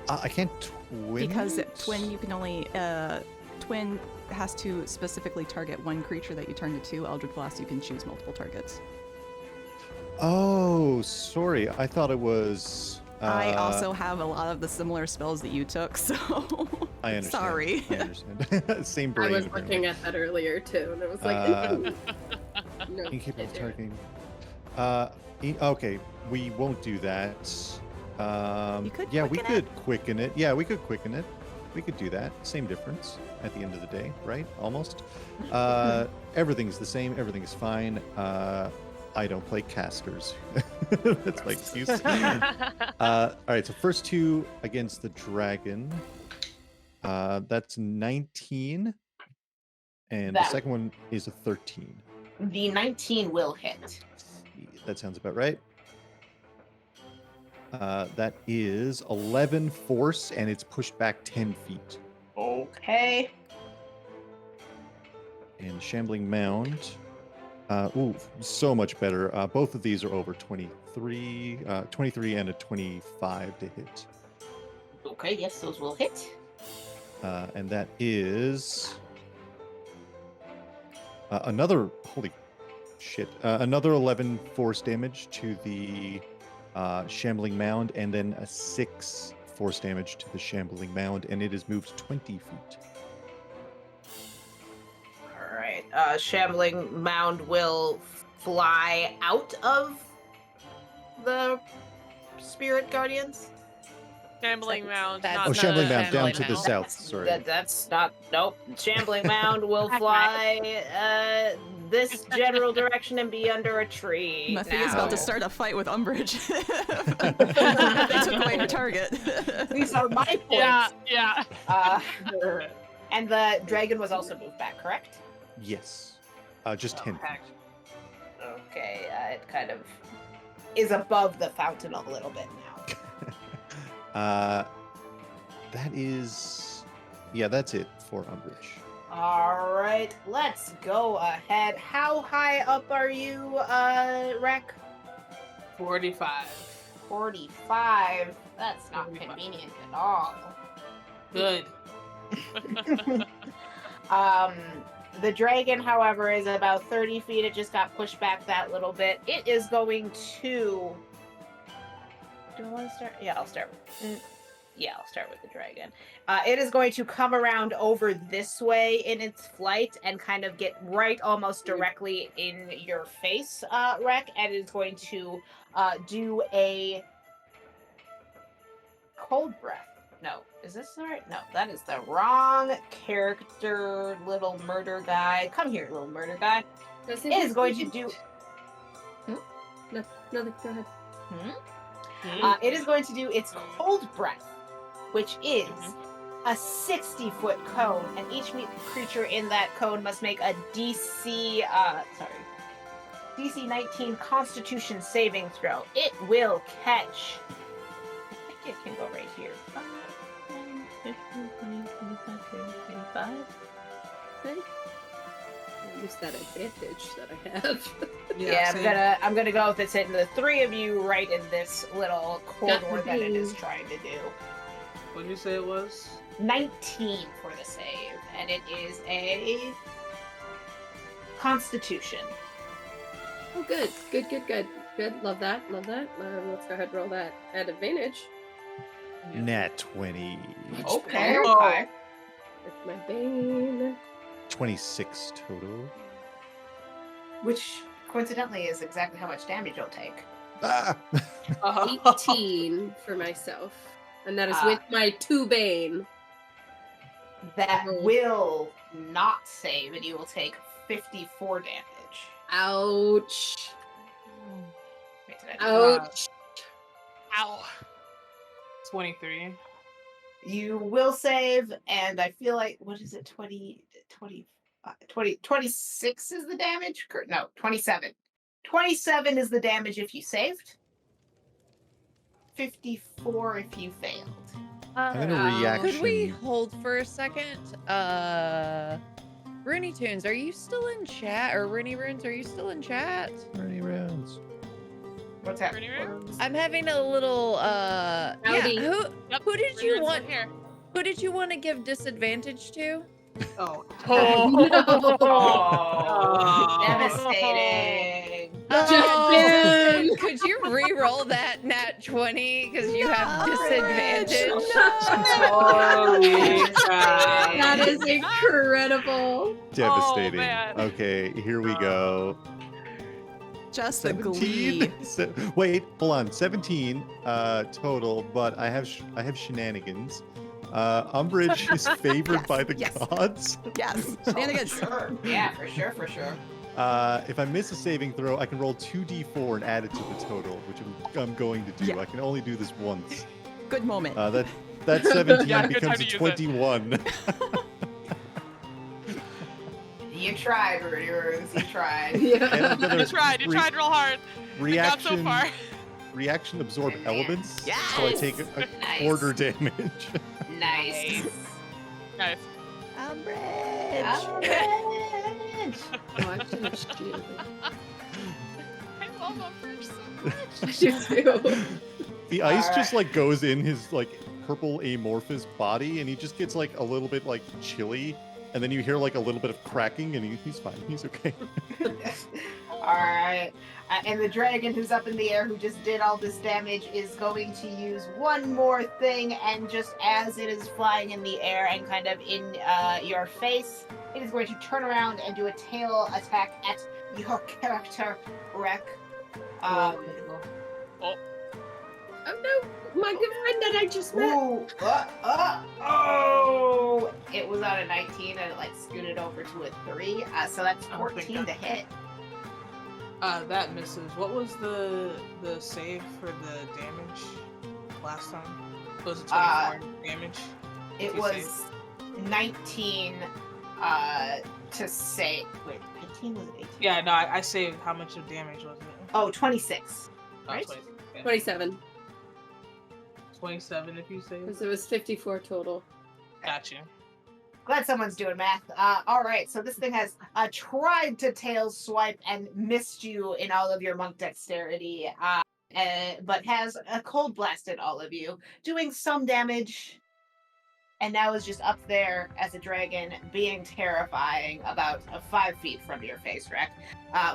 I can't twin Because it? twin, you can only twin has to specifically target one creature that you turn to 2. Eldritch Blast, you can choose multiple targets. Oh, sorry. I thought it was. I also have a lot of the similar spells that you took, so I understand. sorry. I understand. Same brain. I was apparently. looking at that earlier too, and I was like, no. Incapable of can't do it. targeting. Okay, we won't do that. You could yeah, we quicken it. could quicken it. Yeah, we could quicken it. We could do that. Same difference at the end of the day, right? Almost. Everything's the same. Everything's fine. I don't play casters. That's my excuse. All right, so first 2 against the dragon. That's 19. And the That- second one is a 13. The 19 will hit. That sounds about right. That is 11 force, and it's pushed back 10 feet. Okay. And Shambling Mound. Ooh, so much better. Both of these are over 23, 23 and a 25 to hit. Okay, yes, those will hit. And that is another, holy shit, another 11 force damage to the Shambling Mound, and then a 6 force damage to the Shambling Mound, and it is moved 20 feet. All right. Shambling Mound will fly out of the Spirit Guardians. Shambling Mound. That's not Oh, Shambling the Mound down to Shambling the Mound. south. Sorry. That's not. Nope. Shambling Mound will fly this general direction and be under a tree. Maathea's now. about to start a fight with Umbrage. They took away her target. These are my points. Yeah. And the dragon was also moved back, correct? Yes. Just 10 Okay. feet. Okay, it kind of is above the fountain a little bit now. That is, yeah, that's it for Umbrage. All right, let's go ahead. How high up are you, Rec? 45. 45. That's not 45. convenient at all. Good. The dragon, however, is about 30 feet. It just got pushed back that little bit. It is going to. Do I want to start? Yeah, I'll start. Yeah, I'll start with the dragon. It is going to come around over this way in its flight and kind of get right almost directly in your face, Rec, and it's going to do a cold breath. No, is this the right? No, that is the wrong character, little murder guy. Come here, little murder guy. Does It is going to do. No, go ahead. It is going to do its cold breath, which is a 60-foot cone, and each creature in that cone must make a DC 19 Constitution saving throw. It will catch. I think it can go right here. 5, 10, 15, 20, 25, 30, 35. Okay. I'll use that advantage that I have. Yeah, I'm gonna go with it's hitting the 3 of you right in this little corridor that it is trying to do. What did you say it was? 19 for the save, and it is a Constitution. Oh, good. Love that. Let's go ahead and roll that at advantage. Nat 20. Okay. Oh. With my bane. 26 total. Which coincidentally is exactly how much damage you'll take. Ah! 18 for myself. And that is with my 2 Bane. That Roll. will not save, and you will take 54 damage. Ouch. Wait, did I do Ouch. Ow. 23. You will save, and I feel like, what is it, 26 is the damage? No, 27. 27 is the damage if you saved. 54 if you failed. I'm gonna reaction. Could we hold for a second? Rooney Tunes, are you still in chat? Or Rooney Runes, are you still in chat? Rooney rounds. What's happening? Rooney Runes? I'm having a little Howdy. yeah, Yep, who did Rooney you Runes want are here. who did you want to give disadvantage to? Oh. Oh, devastating. Justin! Could you re-roll that nat 20 because you have disadvantage? Holy crap. That is incredible. Devastating. man. Okay, here we go. Just the glee. Wait, hold on. 17 total, but I have shenanigans. Umbrage is favored by the gods. Yes, shenanigans. Sure. Yeah, for sure. If I miss a saving throw, I can roll 2d4 and add it to the total, which I'm going to do. Yeah. I can only do this once. Good moment. That 17 Yeah, good becomes time a to use it. 21. You tried, Rudy Runes. You tried. Yeah. And another You tried real hard. But not so reaction. far. Reaction absorb elements, so I Yes! take a Nice. quarter damage. Nice. Nice. Umbrage. Umbrage. Oh, I should have shielded. I love Umbrage so much. I do too. The ice Alright. just like goes in his like purple amorphous body, and he just gets like a little bit like chilly, and then you hear like a little bit of cracking, and he's fine. He's okay. Alright. And the dragon who's up in the air, who just did all this damage, is going to use one more thing, and just as it is flying in the air and kind of in your face, it is going to turn around and do a tail attack at your character, Wreck. Oh no, my good friend that I just met. Ooh, oh! It was on a 19 and it like scooted over to a 3, so that's Oh, 14 to hit. That misses. What was the save for the damage last time? Was it 24 damage? It You was 19 to save. Wait, 19 was it 18? Yeah, no, I saved. How much of damage was it? Oh, 26. Oh, Right? 20, yeah. 27. 27 if you save. Because it was 54 total. Got you. Glad someone's doing math. All right, so this thing has tried to tail swipe and missed you in all of your monk dexterity, but has cold blasted all of you, doing some damage, and now is just up there as a dragon, being terrifying, about 5 feet from your face, Rek.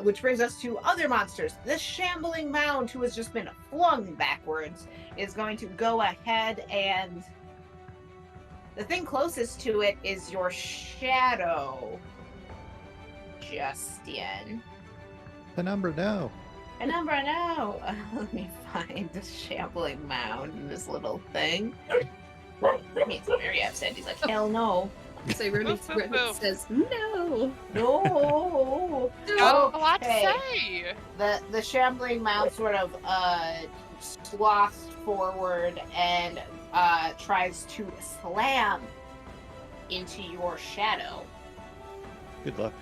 Which brings us to other monsters. This shambling mound, who has just been flung backwards, is going to go ahead and... The thing closest to it is your shadow, Justin. Penumbra, no. Penumbra, no. Let me find the shambling mound in this little thing. He's very upset. He's like, hell no. So Rooney says, no. No. Got a lot to Okay. say. The shambling mound sort of sloths forward and tries to slam into your shadow. Good luck.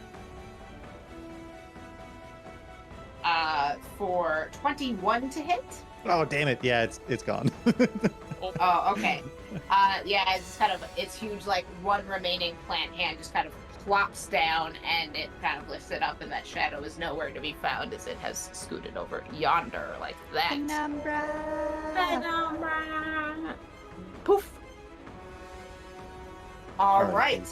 For 21 to hit. Oh damn it! Yeah, it's gone. Oh, okay. Yeah, it's kind of, it's huge, like, one remaining plant hand just kind of plops down, and it kind of lifts it up, and that shadow is nowhere to be found as it has scooted over yonder, like that. Penumbra. Penumbra. Poof. All right.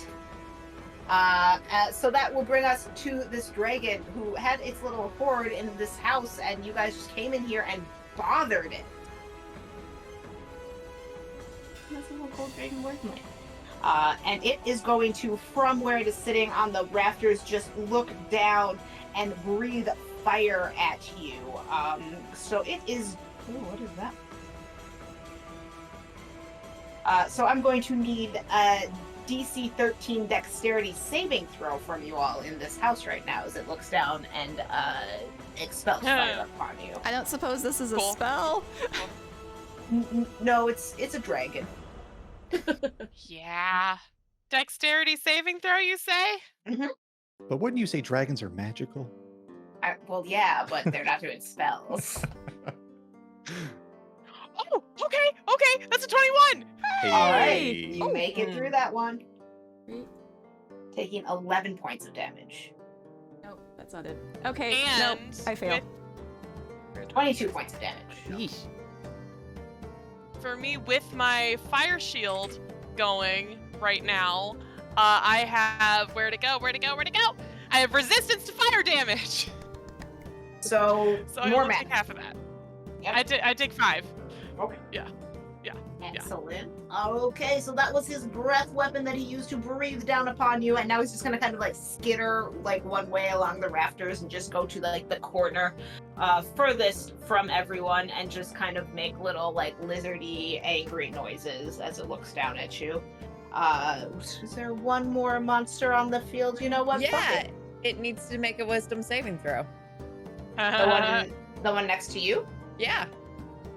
So that will bring us to this dragon who had its little horde in this house, and you guys just came in here and bothered it. That's a little gold dragon working it. And it is going to, from where it is sitting on the rafters, just look down and breathe fire at you. So it is. Ooh, what is that? So I'm going to need a DC 13 dexterity saving throw from you all in this house right now as it looks down and expels fire upon you. I don't suppose this is a Cool. spell. No, it's a dragon. Yeah. Dexterity saving throw, you say? But wouldn't you say dragons are magical? Well, yeah, but they're not doing spells. Oh, okay. That's a 21. All right, Hey. you make it through that one, Great. taking 11 points of damage. Nope, that's not it. Okay, And nope, I fail. 22 points of damage. Yeesh. For me, with my fire shield going right now, I have where to go. I have resistance to fire damage. So So more I will math. take half of that. Yep. I take 5. Okay. Yeah. Excellent. Okay, so that was his breath weapon that he used to breathe down upon you, and now he's just gonna kind of like skitter like one way along the rafters and just go to like the corner furthest from everyone and just kind of make little like lizardy angry noises as it looks down at you. Is there one more monster on the field? You know what? Fuck Yeah, it. it needs to make a wisdom saving throw. The one next to you? Yeah,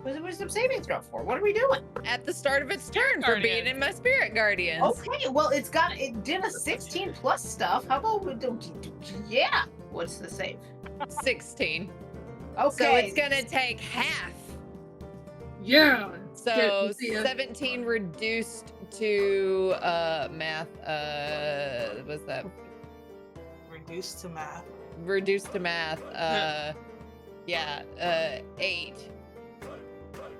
What's the wisdom saving throw for? What are we doing? at the start of its turn for being in my spirit guardians. Okay, well it did a 16 plus stuff. How about we do? Yeah. What's the save? 16. Okay. So it's gonna take half. Yeah. So See ya. 17 reduced to math. Was that Reduced to math. reduced to math? 8.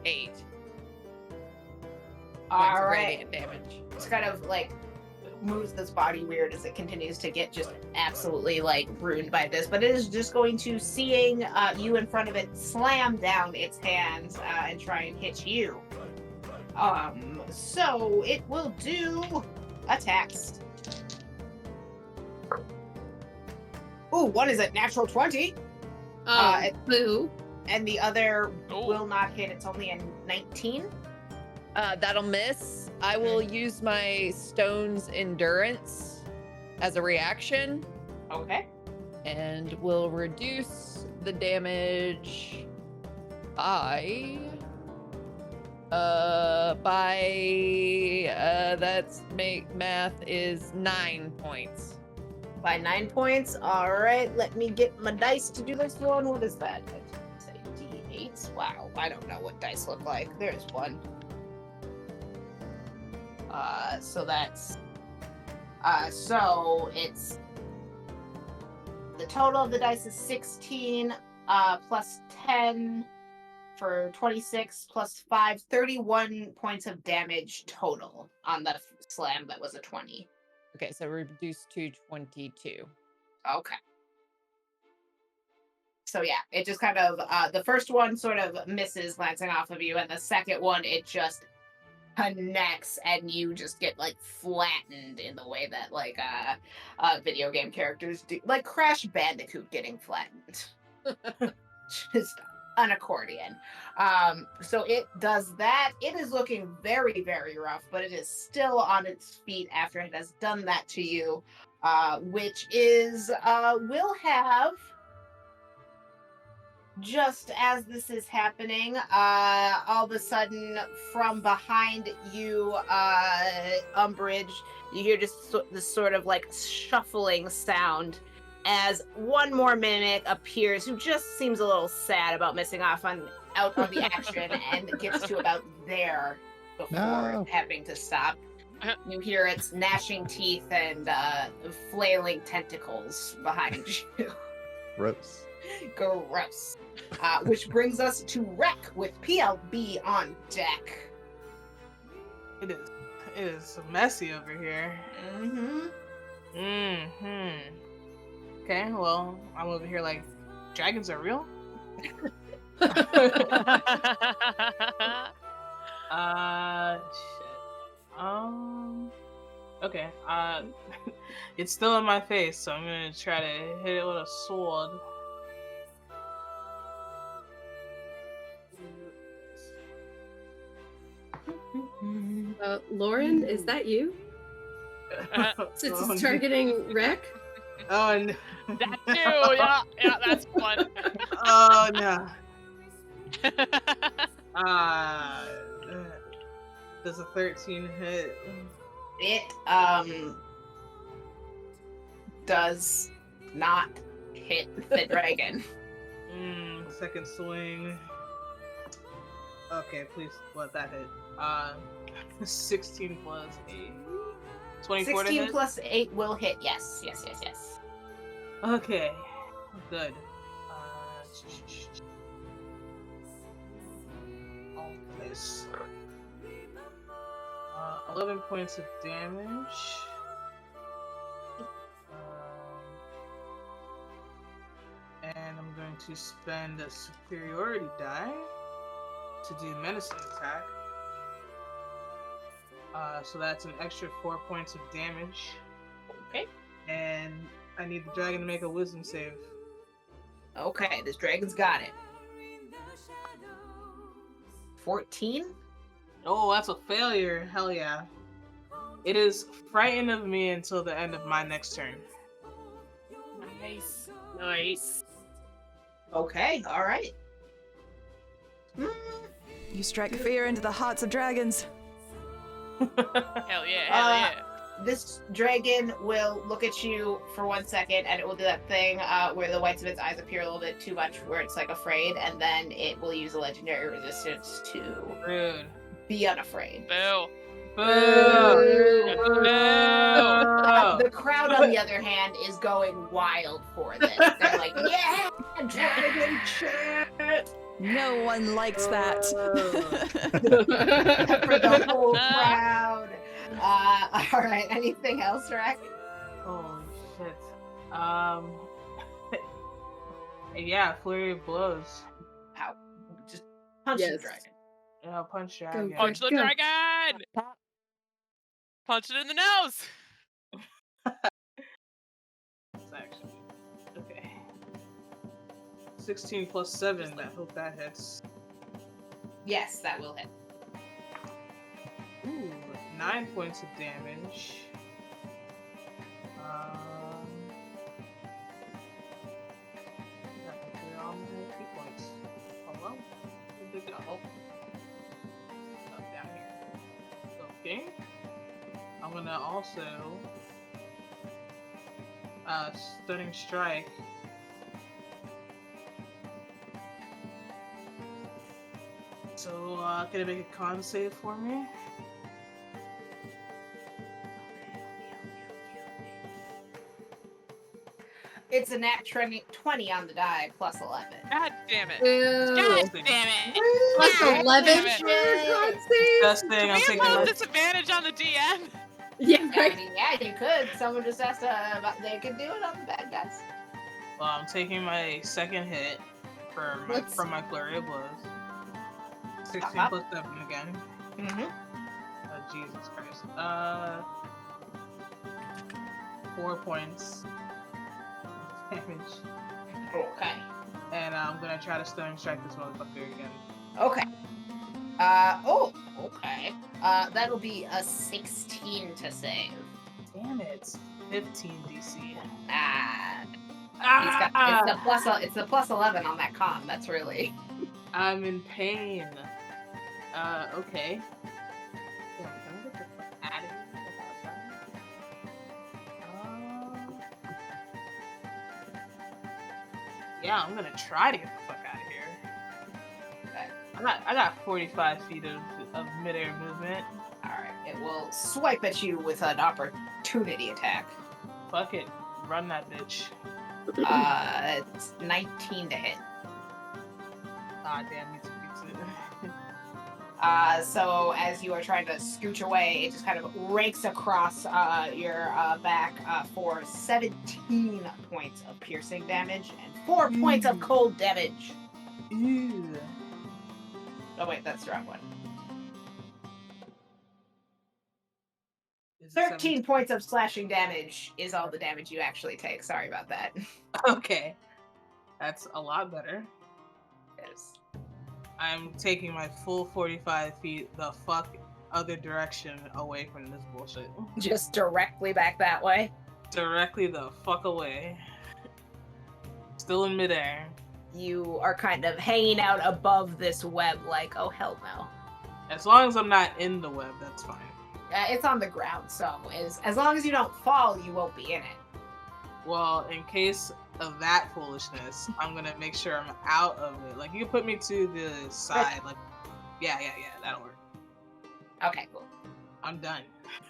8 points All of right. radiant damage. It's kind of like moves this body weird as it continues to get just absolutely like ruined by this, but it is just going to, seeing you in front of it, slam down its hands and try and hit you. So it will do attacks. Ooh, one is a natural 20, Boo. and the other Oh. will not hit. It's only a 19. That'll miss. I will use my stone's endurance as a reaction Okay. and will reduce the damage by that's make math is 9 points. By 9 points. All right, let me get my dice to do this one. What is that? Say D8s. Wow, I don't know what dice look like. There's one. So that's so it's the total of the dice is 16 plus 10 for 26 plus 5, 31 points of damage total on the slam that was a 20. Okay, so reduced to 22. Okay. So yeah, it just kind of the first one sort of misses glancing off of you, and the second one it just connects and you just get like flattened in the way that like video game characters do, like Crash Bandicoot getting flattened. Just an accordion. So it does that. It is looking very, very rough, but it is still on its feet after it has done that to you, which is will have, just as this is happening, all of a sudden from behind you, Umbrage, you hear just this sort of like shuffling sound as one more mimic appears who just seems a little sad about missing out on the action and gets to about there before No. having to stop. You hear its gnashing teeth and flailing tentacles behind you. Gross. Gross. Which brings us to Wreck with PLB on deck. It is messy over here. Mm-hmm. Okay, well, I'm over here like, dragons are real? Shit. Okay, it's still in my face, so I'm gonna try to hit it with a sword. Lauren, is that you? Since Oh, it's targeting Rec? Oh no. That too. Yeah, that's fun. Oh no. Uh, does a 13 hit? It does not hit the dragon. Second swing. Okay, please let that hit. 16 plus 8. 24 to 16 hit? plus 8 will hit. Yes. Okay, good. All place. 11 points of damage. And I'm going to spend a superiority die to do medicine attack. So that's an extra 4 points of damage. Okay. And I need the dragon to make a wisdom save. Okay, this dragon's got it. 14? Oh, that's a failure. Hell yeah. It is frightened of me until the end of my next turn. Nice. Okay, alright. You strike fear into the hearts of dragons. Hell yeah. This dragon will look at you for 1 second, and it will do that thing where the whites of its eyes appear a little bit too much, where it's like afraid, and then it will use a legendary resistance to Rude. be unafraid. Boo. Boo! The crowd, on the other hand, is going wild for this. They're like, yeah, dragon shit! No one likes that. For the whole crowd. Alright, anything else, Rack? Holy shit. Yeah, flurry of blows. Ow. Just punch the Yes. dragon. Yeah, punch dragon. Punch the Go. dragon! Punch it in the nose! Actually. Okay. 16 plus 7, I hope that hits. Yes, that will hit. Ooh, 9 points of damage. That can clear all my key points. Hello? Where'd they go? Up down here. Okay. I'm gonna also stunning strike. So can I make a con save for me? It's a nat 20 on the die, plus 11. God damn it. Ew. God damn it. Plus God 11 damn for it. God save? Best thing, Can I'm we taking impose my disadvantage on the DM? Yeah, I right. mean, yeah, you could. Someone just has to. They could do it on the bad guys. Well, I'm taking my second hit from my flurry of blows. 16 plus 7 again. Mm-hmm. Oh, Jesus Christ. 4 points damage. Okay. And I'm gonna try to stunning strike this motherfucker again. Okay. Okay. That'll be a 16 to save. Damn it. 15 DC. It's the plus 11 on that con. That's really. I'm in pain. Okay. Yeah, can I get the fuck out of here? Yeah, I'm gonna try to get the fuck out of here. Okay. I got 45 feet of midair movement. Alright. It will swipe at you with an opportunity attack. Fuck it. Run that bitch. It's 19 to hit. Ah, damn, it's a pizza. So as you are trying to scooch away, it just kind of rakes across your back for 17 points of piercing damage and 4 points of cold damage. Ew. Oh wait, that's the wrong one. Is it 13 points of slashing damage is all the damage you actually take. Sorry about that. Okay. That's a lot better. Yes. I'm taking my full 45 feet the fuck other direction away from this bullshit. Just directly back that way. Directly the fuck away. Still in midair. You are kind of hanging out above this web like, oh hell no. As long as I'm not in the web, that's fine. It's on the ground, so as long as you don't fall, you won't be in it. Well, in case of that foolishness, I'm gonna make sure I'm out of it. Like, you can put me to the side. Like, yeah, that'll work. Okay, cool. I'm done.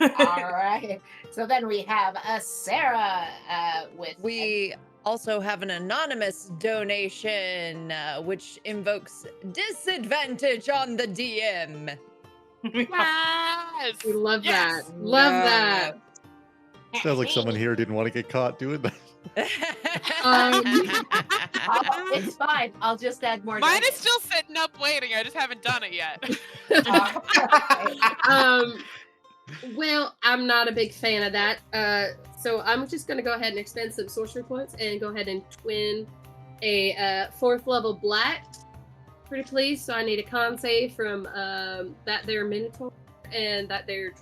All right. So then we have Sarah with... We also have an anonymous donation, which invokes disadvantage on the DM. Yes! We love Yes! that. Love that. Sounds like someone here didn't want to get caught doing that. It's fine. I'll just add more. Mine is dice. still sitting up waiting. I just haven't done it yet. Well, I'm not a big fan of that. So I'm just gonna go ahead and expend some sorcery points and go ahead and twin a 4th level black. Pretty please. So I need a con save from that there Minotaur and that there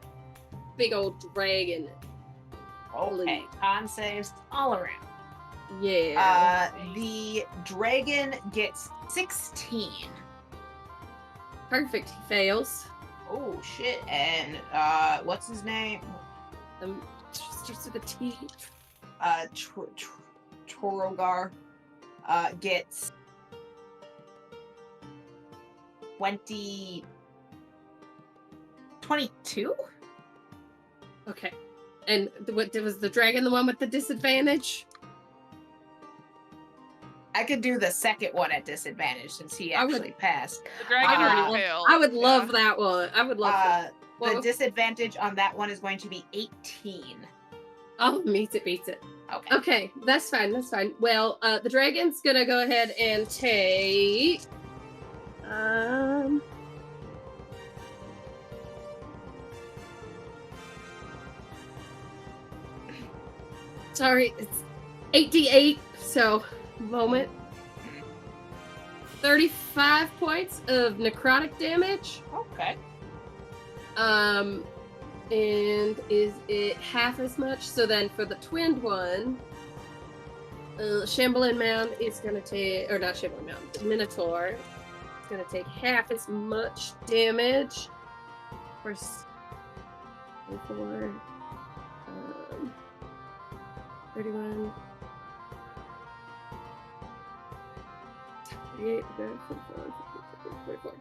big old dragon. Okay, con saves all around. Yeah. The dragon gets 16. Perfect. He fails. Oh shit! And what's his name? Starts with a T. Torogar gets 22. Okay. And what was the dragon the one with the disadvantage? I could do the second one at disadvantage since he I would- actually passed. The dragon already Uh, failed. I would love Yeah. that one. I would love that. The Well- disadvantage on that one is going to be 18. Oh, beats it. Okay. Okay, that's fine. Well, the dragon's gonna go ahead and take. Sorry, it's 8d8. So, moment. 35 points of necrotic damage. Okay. And is it half as much? So then for the twinned one, Shambling Mound is going to take, or not Shambling Mound, the Minotaur is going to take half as much damage. Of course, 24, 31, 38, 44.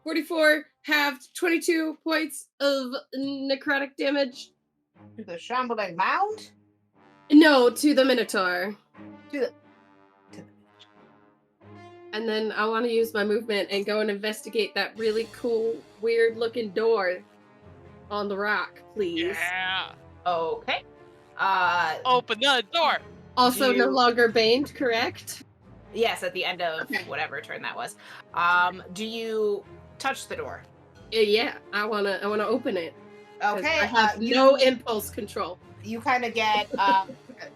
44 halved, 22 points of necrotic damage. To the shambling mound? No, to the Minotaur. To the And then I want to use my movement and go and investigate that really cool, weird-looking door on the rock, please. Yeah. Okay. Open the door. Also, Do no you- longer baned, correct? Yes, at the end of Okay. whatever turn that was. Do you touch the door? Yeah, I wanna open it. 'Cause Okay. I have you, no impulse control. You kind of get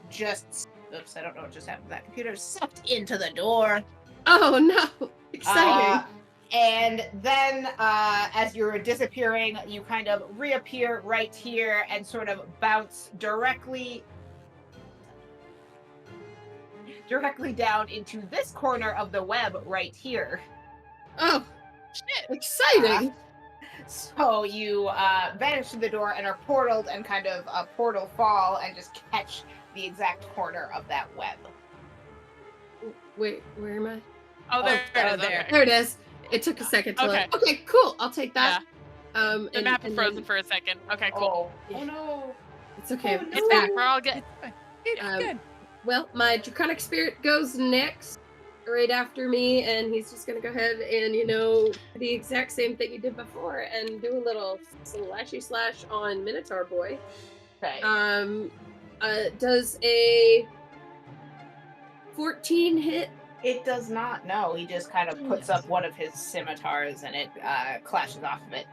just. Oops, I don't know what just happened to that computer. Sucked into the door. Oh no! Exciting. And then, as you're disappearing, you kind of reappear right here and sort of bounce directly down into this corner of the web right here. Oh, Shit. exciting! So you vanish through the door and are portaled and kind of portal fall and just catch the exact corner of that web. Wait, where am I? Oh, there it is. there. Okay. There it is. It took a second to Okay. Okay, cool. I'll take that. The and- map is and frozen then- for a second. Okay, cool. Oh no. It's okay. Oh, It's back. We're all good. It's Um, good. Well, my draconic spirit goes next, right after me, and he's just gonna go ahead and, the exact same thing he did before and do a little slashy slash on Minotaur Boy. Okay. Does a 14 hit? It does not know. He just kind of puts up one of his scimitars and it clashes off of it.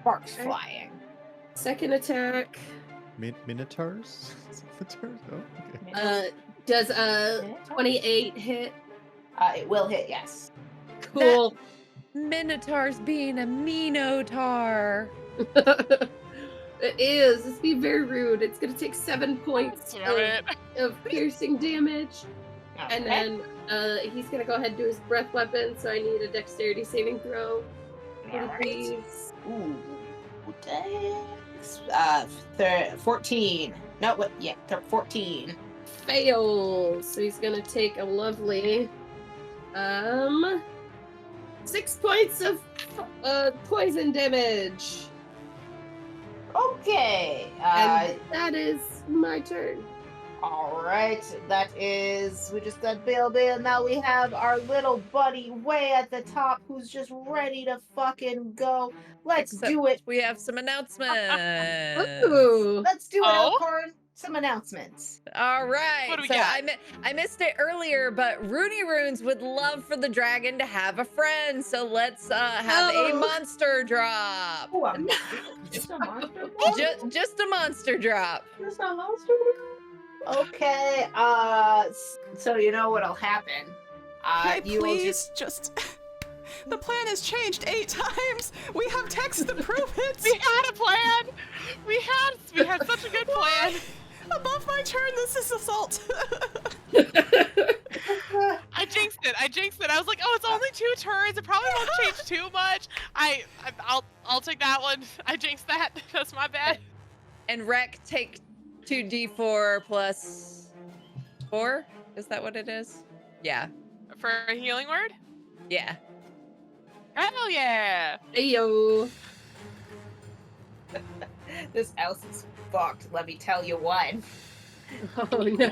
Sparks Okay. flying. Second attack. Minotaurs? Minotaurs? Oh, okay. Does a 28 hit? It will hit, yes. Cool. Minotaur's being a Minotaur. It is. It's being very rude. It's gonna take 7 points Damn it. of piercing damage. And Okay. then he's gonna go ahead and do his breath weapon, so I need a dexterity saving throw. Alright. Please. Ooh. Dex. 14. No, what? Yeah, 14. Fails. So he's gonna take a lovely 6 points of poison damage. Okay. And that is my turn. Alright. That is. We just got Bill. Now we have our little buddy way at the top who's just ready to fucking go. Let's Except do it. We have some announcements. Ooh. Let's do it, Oh? Elkhorn. Some announcements. All right. What do we So got? I missed it earlier, but Rooney Runes would love for the dragon to have a friend. So let's have a Oh. monster drop. Ooh, just a monster. Just a monster drop. Just a monster. Okay. So you know what'll happen. Hey, You will please, just... The plan has changed 8 times! We have text to prove it! We had a plan. We had such a good plan. Above my turn, this is assault! I jinxed it. I was like, oh, it's only 2 turns. It probably won't change too much. I'll take that one. I jinxed that. That's my bad. And Rec, take 2d4 plus 4? Is that what it is? Yeah. For a healing word? Yeah. Hell yeah. Ayo. This house is fucked. Let me tell you what. Oh no.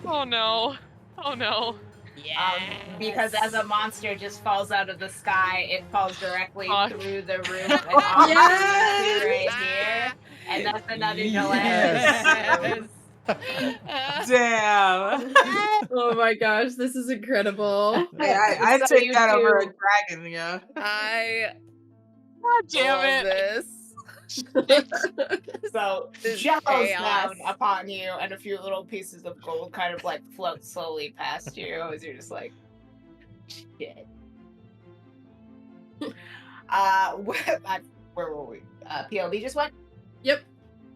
Oh no. Oh no. Yeah. Because as a monster just falls out of the sky, it falls directly Fuck. through the roof and off Yes! right here. And that's another Yes. Damn. Oh my gosh, this is incredible. I'd So take you that over a do- dragon, yeah. I God damn love it. this. So This shells chaos. down upon you, and a few little pieces of gold kind of like float slowly past you as you're just like, shit. Where were we? PLB just went? Yep.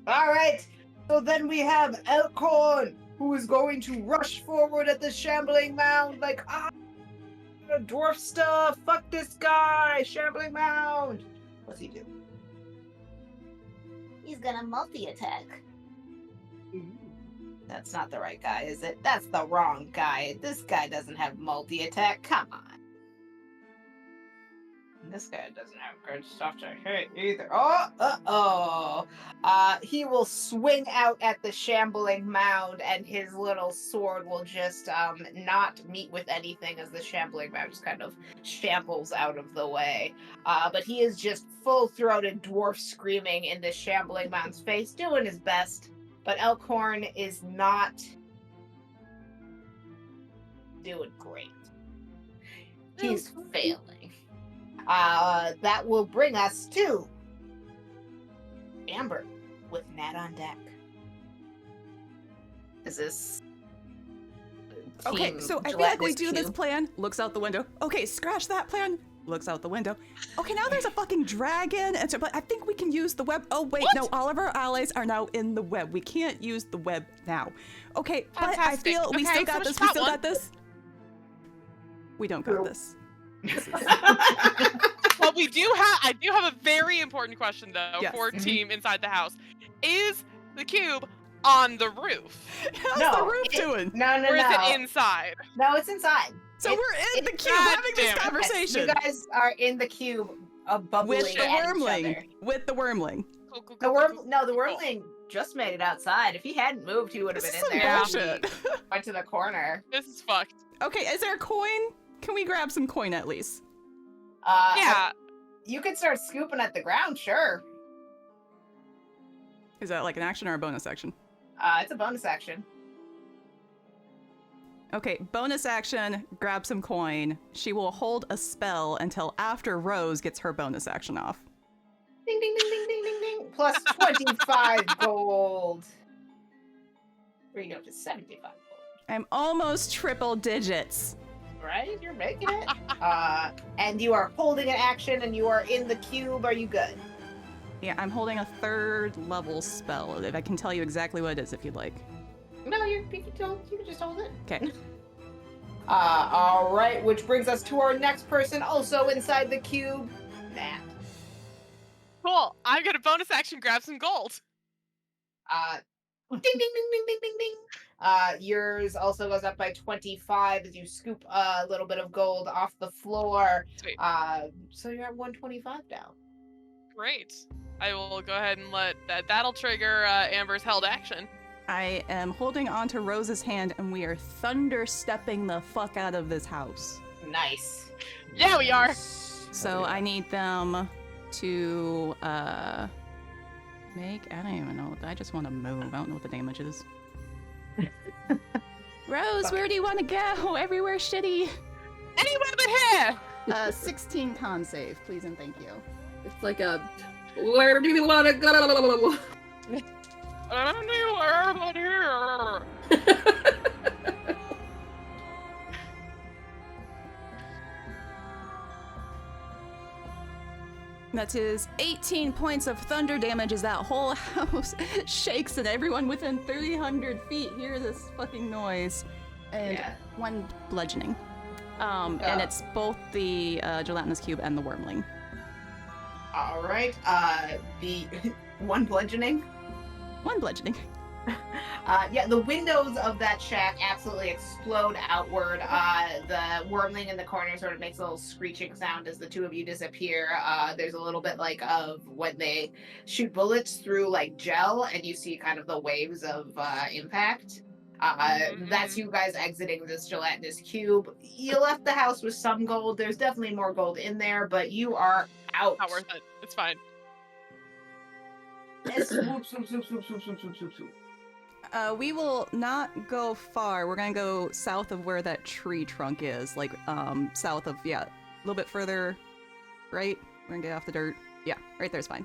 Alright, so then we have Elkhorn, who is going to rush forward at the shambling mound, like, dwarf stuff, fuck this guy, shambling mound. What's he do? He's gonna multi-attack. That's not the right guy, is it? That's the wrong guy. This guy doesn't have multi-attack, come on. This guy doesn't have good stuff to hit either. He will swing out at the shambling mound, and his little sword will just not meet with anything as the shambling mound just kind of shambles out of the way. But he is just full-throated dwarf screaming in the shambling mound's face, doing his best. But Elkhorn is not doing great. He's failing. That will bring us to Amber with Nat on deck. Is this Okay, Team so I feel Gillette like we this do this cube? plan, looks out the window. Okay, scratch that plan, looks out the window. Okay, now there's a fucking dragon, and so, but I think we can use the web. Oh wait, no, all of our allies are now in the web. We can't use the web now. Okay, but I Fantastic. feel we Okay, still got so this. much We that still one. got this. We don't got Nope. this. Well, I do have a very important question though Yes. for Mhm. Team Inside the House. Is the cube on the roof? How's No, the roof doing? No, Or is it inside? No, it's inside. So It's- we're in the cube God having damn this it. conversation You guys are in the cube, bubbling with the at each other. wormling. With the wormling. Cool, cool, The cool, worm, cool, no, the cool. wormling just made it outside. If he hadn't moved, he would have This been is in some there. bullshit. He went to the corner. This is fucked. Okay, is there a coin? Can we grab some coin at least? Yeah. You could start scooping at the ground, sure. Is that like an action or a bonus action? It's a bonus action. Okay, bonus action, grab some coin. She will hold a spell until after Rose gets her bonus action off. Ding, ding, ding, ding, ding, ding, ding. Plus 25 gold. Bring it up to 75 gold. I'm almost triple digits. Right, you're making it. And you are holding an action, and you are in the cube. Are you good? Yeah, I'm holding a 3rd level spell. I can tell you exactly what it is if you'd like. No, you can just hold it. Okay. All right, which brings us to our next person, also inside the cube, Nat. Cool. I'm gonna bonus action grab some gold. Ding, ding, ding, ding, ding, ding, ding. Yours also goes up by 25 as you scoop a little bit of gold off the floor. Sweet. So you're at 125 now. Great. I will go ahead and let that'll trigger Amber's held action. I am holding onto Rose's hand, and we are thunder stepping the fuck out of this house. Nice. Yeah, we are. So I need them to make. I don't even know. I just want to move. I don't know what the damage is. Rose, where do you want to go? Everywhere shitty. Anywhere but here. 16 con save, please and thank you. It's like a, where do you want to go? Anywhere but here. That is 18 points of thunder damage as that whole house shakes and everyone within 300 feet hear this fucking noise. And 1 bludgeoning. And it's both the gelatinous cube and the wormling. All right. The 1 bludgeoning. 1 bludgeoning. Yeah, the windows of that shack absolutely explode outward. The wormling in the corner sort of makes a little screeching sound as the two of you disappear. There's a little bit like of when they shoot bullets through like gel and you see kind of the waves of impact. That's you guys exiting this gelatinous cube. You left the house with some gold. There's definitely more gold in there, but you are out. Not worth it. It's fine. Swoop, swoop, swoop, swoop, swoop, swoop, swoop, swoop, swoop. We will not go far. We're gonna go south of where that tree trunk is. Like, south of, a little bit further right. We're gonna get off the dirt. Yeah, right there's fine.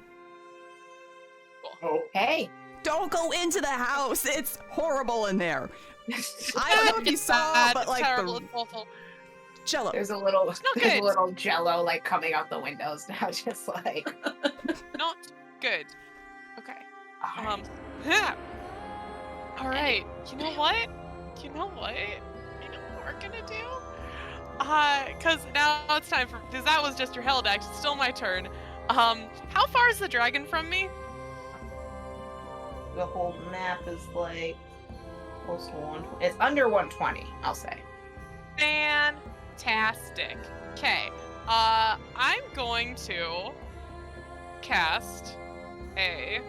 Okay. Don't go into the house! It's horrible in there! I don't know if you saw, but like terrible, the it's awful. jello. There's a little good. jello like coming out the windows now, just like. Not good. Okay. Alright. All right. You know what? You know what we're gonna do? Cause now it's time for, cause that was just your held action. It's still my turn. How far is the dragon from me? The whole map is like close to 120. It's under 120, I'll say. Fantastic. Okay. I'm going to cast a.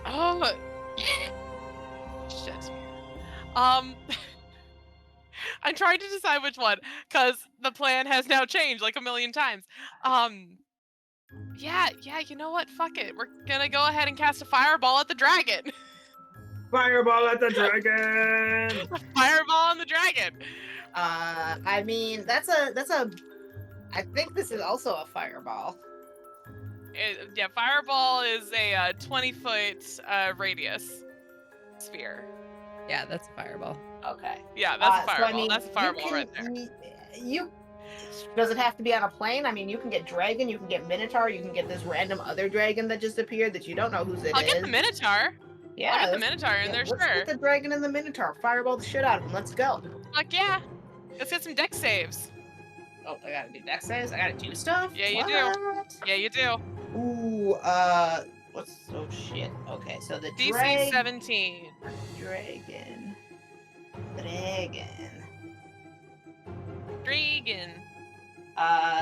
Oh. Shit. I'm trying to decide which one, cause the plan has now changed like a million times. Yeah, you know what? Fuck it. We're gonna go ahead and cast a fireball at the dragon. Fireball at the dragon! Fireball on the dragon. I mean, that's a. I think this is also a fireball. Yeah, fireball is a 20-foot ratius sphere. Yeah, that's a fireball. Okay. Yeah, that's a fireball. So, I mean, that's a fireball right there. You does it have to be on a plane? I mean, you can get dragon, you can get minotaur, you can get this random other dragon that just appeared that you don't know whose it is. I'll get the minotaur. Yeah, I'll get the minotaur in there, let's sure. get the dragon and the minotaur. Fireball the shit out of them. Let's go. Fuck yeah. Let's get some deck saves. Oh, I gotta do deck saves. I gotta do stuff. Yeah, you do. Yeah, you do. Ooh, what's shit? Okay, so the DC 17. Dragon.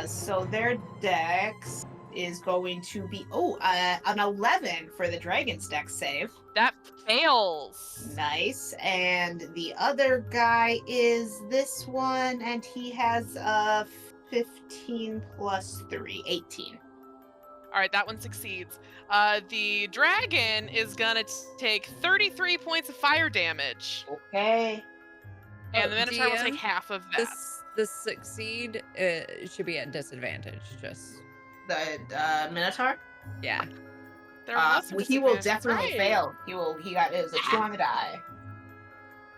So their dex is going to be an 11 for the dragon's dex save. That fails. Nice. And the other guy is this one, and he has 15 plus 3, 18. All right, that one succeeds. The dragon is gonna take 33 points of fire damage, Okay. and the minotaur will DM, take half of that. This succeed should be at disadvantage. Just The Minotaur? yeah. There was some he will disadvantage. definitely fail. It was a 2 on the die.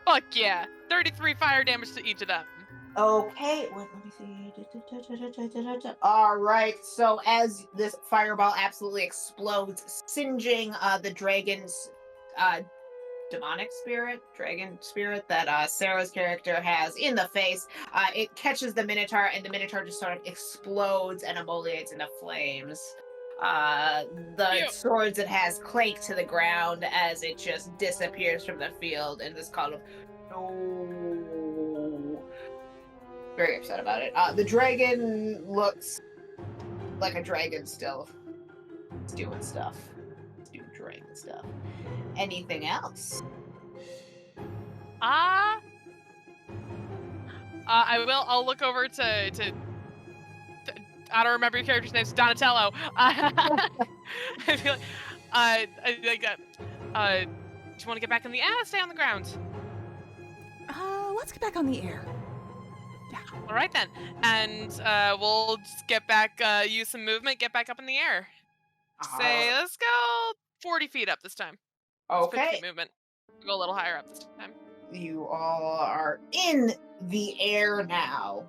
Fuck yeah. 33 fire damage to each of them. Okay, let me see. All right, so as this fireball absolutely explodes, singeing the dragon's dragon spirit that Sarah's character has in the face, it catches the Minotaur, and the Minotaur just sort of explodes and emoliates into flames. The swords it has clank to the ground as it just disappears from the field in this call of no. Very upset about it. The dragon looks like a dragon still. It's doing stuff. It's doing dragon stuff. Anything else? I will. I'll look over to I don't remember your character's name. It's Donatello. I feel like, do you want to get back in the air? Stay on the ground. Let's get back on the air. All right then, and we'll just get back, use some movement, get back up in the air. Say, let's go 40 feet up this time. It's 50 Okay. feet movement. Go a little higher up this time. You all are in the air now.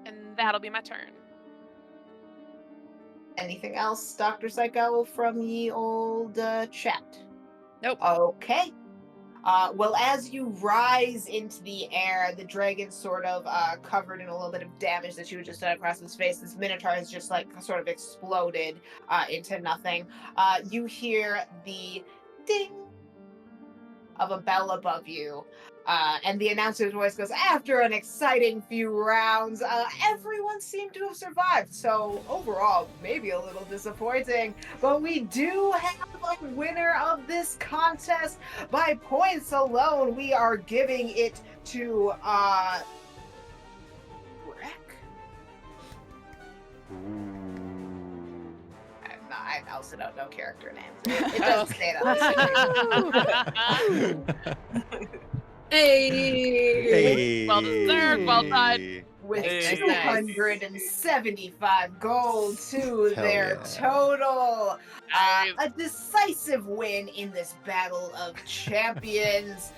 And that'll be my turn. Anything else, Dr. Psycho, from ye old chat? Nope. Okay. Well, as you rise into the air, the dragon's sort of covered in a little bit of damage that you had just done across his face. This Minotaur has just like sort of exploded into nothing. You hear the ding of a bell above you. And the announcer's voice goes, after an exciting few rounds, everyone seemed to have survived. So overall, maybe a little disappointing. But we do have a winner of this contest. By points alone, we are giving it to Rick. I also don't know character names. It doesn't say that. Hey. Well deserved, well done. With Hey. 275 gold to Hell their yeah. total. Nice. A decisive win in this battle of champions.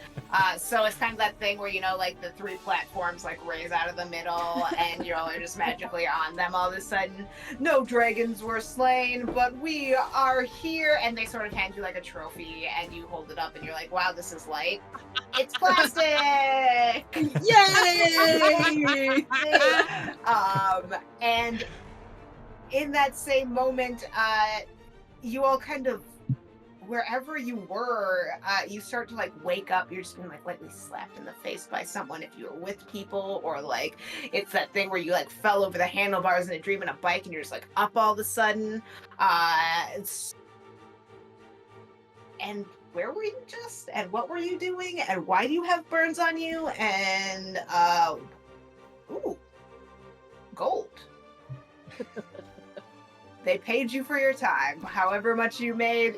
So it's kind of that thing where, you know, like the three platforms like raise out of the middle and you're all just magically on them all of a sudden. No dragons were slain, but we are here. And they sort of hand you like a trophy and you hold it up and you're like, wow, this is light. It's plastic! Yay! And in that same moment, you all kind of, wherever you were, you start to like wake up. You're just being like lightly slapped in the face by someone if you were with people, or like it's that thing where you like fell over the handlebars in a dream in a bike and you're just like up all of a sudden. And where were you just? And what were you doing? And why do you have burns on you? And ooh, gold. They paid you for your time. However much you made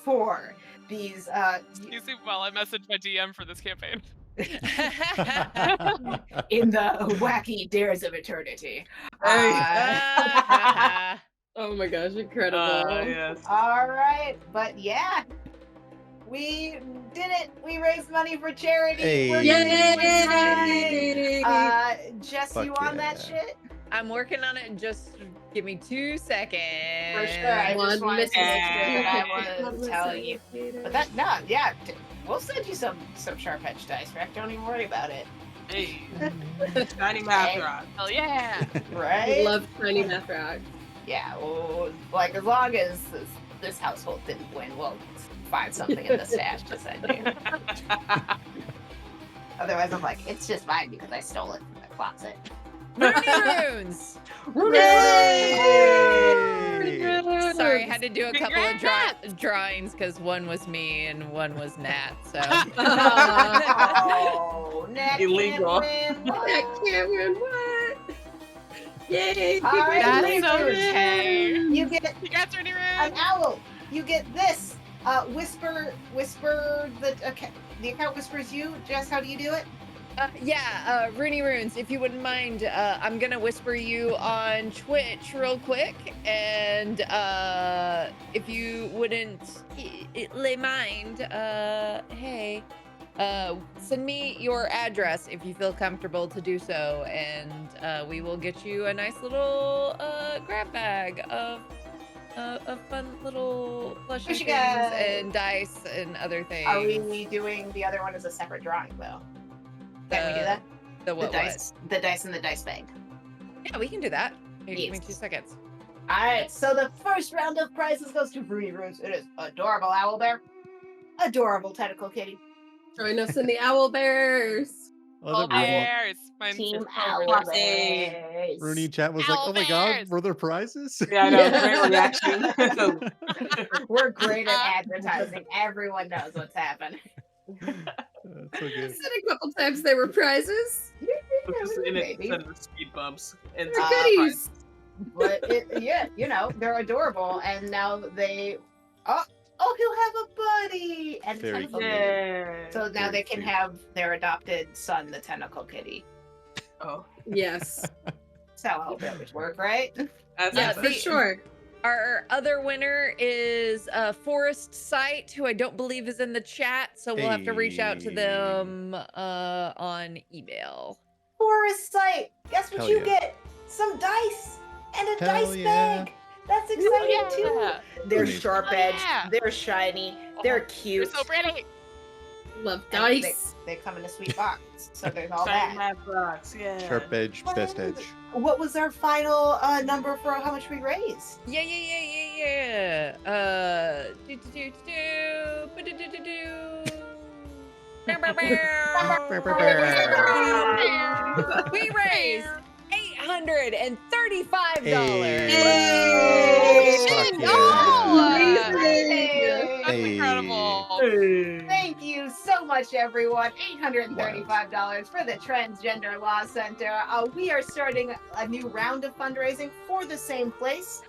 for these. Excuse me while I message my DM for this campaign. In the wacky dares of eternity. Oh my gosh, incredible. Yes. All right, but yeah, we did it. We raised money for charity. Hey. We're Yay! Jess, Fuck you on that yeah. shit? I'm working on it. Just give me 2 seconds. For sure. I just wanted to make sure that I was One telling you. But that, no, yeah, we'll send you some sharp edge dice, Rick. Don't even worry about it. Hey. Shiny math rod. Hell yeah! I Right? love tiny math rock. Yeah, well, like as long as this household didn't win, we'll find something in the stash to send you. Otherwise, I'm like, it's just mine because I stole it from the closet. Runes. Yay! Sorry, I had to do a couple of Congrats. drawings because one was me and one was Nat. So Oh, Nat Illegal. can't win. I can't win what? Yay! All right, That's so Lakers. okay. You get Congrats, Ernie an owl. You get this. Whisper. The account whispers you. Jess, how do you do it? Rooney Runes, if you wouldn't mind, I'm gonna whisper you on Twitch real quick, and if you wouldn't mind, hey, send me your address if you feel comfortable to do so, and we will get you a nice little grab bag of fun little plushy Plushy things guys. and dice and other things. Are we doing the other one as a separate drawing though? Can we do that? The what? The dice in the dice bag. Yeah, we can do that. Here, give me Yes. 2 seconds. All right, so the first round of prizes goes to Broody Roots. It is adorable owl bear, adorable tentacle kitty, Join us in the owl bears. Oh, All that Rooney, bears. Mine's team just owl over bears. Rooney chat was like, Owl "Oh my god, bears. were there prizes?" Yeah, I know. Yeah. Great reaction. We're great at advertising. Everyone knows what's happening. That's so I good. said a couple times they were prizes. Because in it, Maybe. instead of the speed bumps. And They're goodies. But yeah, you know, they're adorable, and now they he'll have a buddy and Very tentacle cute. kitty. Yeah. So now Very they can cute. have their adopted son, the tentacle kitty. Oh, Yes. That's how owl bears work, right? that's Yeah, For the- sure. Our other winner is Forest Sight, who I don't believe is in the chat, so we'll have to reach out to Hey. them on email. Forest Sight, guess what Hell you yeah. get? Some dice and a Hell dice yeah. bag. That's exciting too. Yeah. They're Amazing. sharp edged, Yeah. they're shiny, they're You're cute. so pretty. Love and dice. They come in a sweet box, so there's all Shiny that. math box, yeah. Sharp edge, best edge. What was our final number for how much we raised? Yeah. We raised $835. Hey. Shit, Fuck no! Hey. That's Hey. incredible. Hey. Thank you so much, everyone. $835 for the Transgender Law Center. We are starting a new round of fundraising for the same place.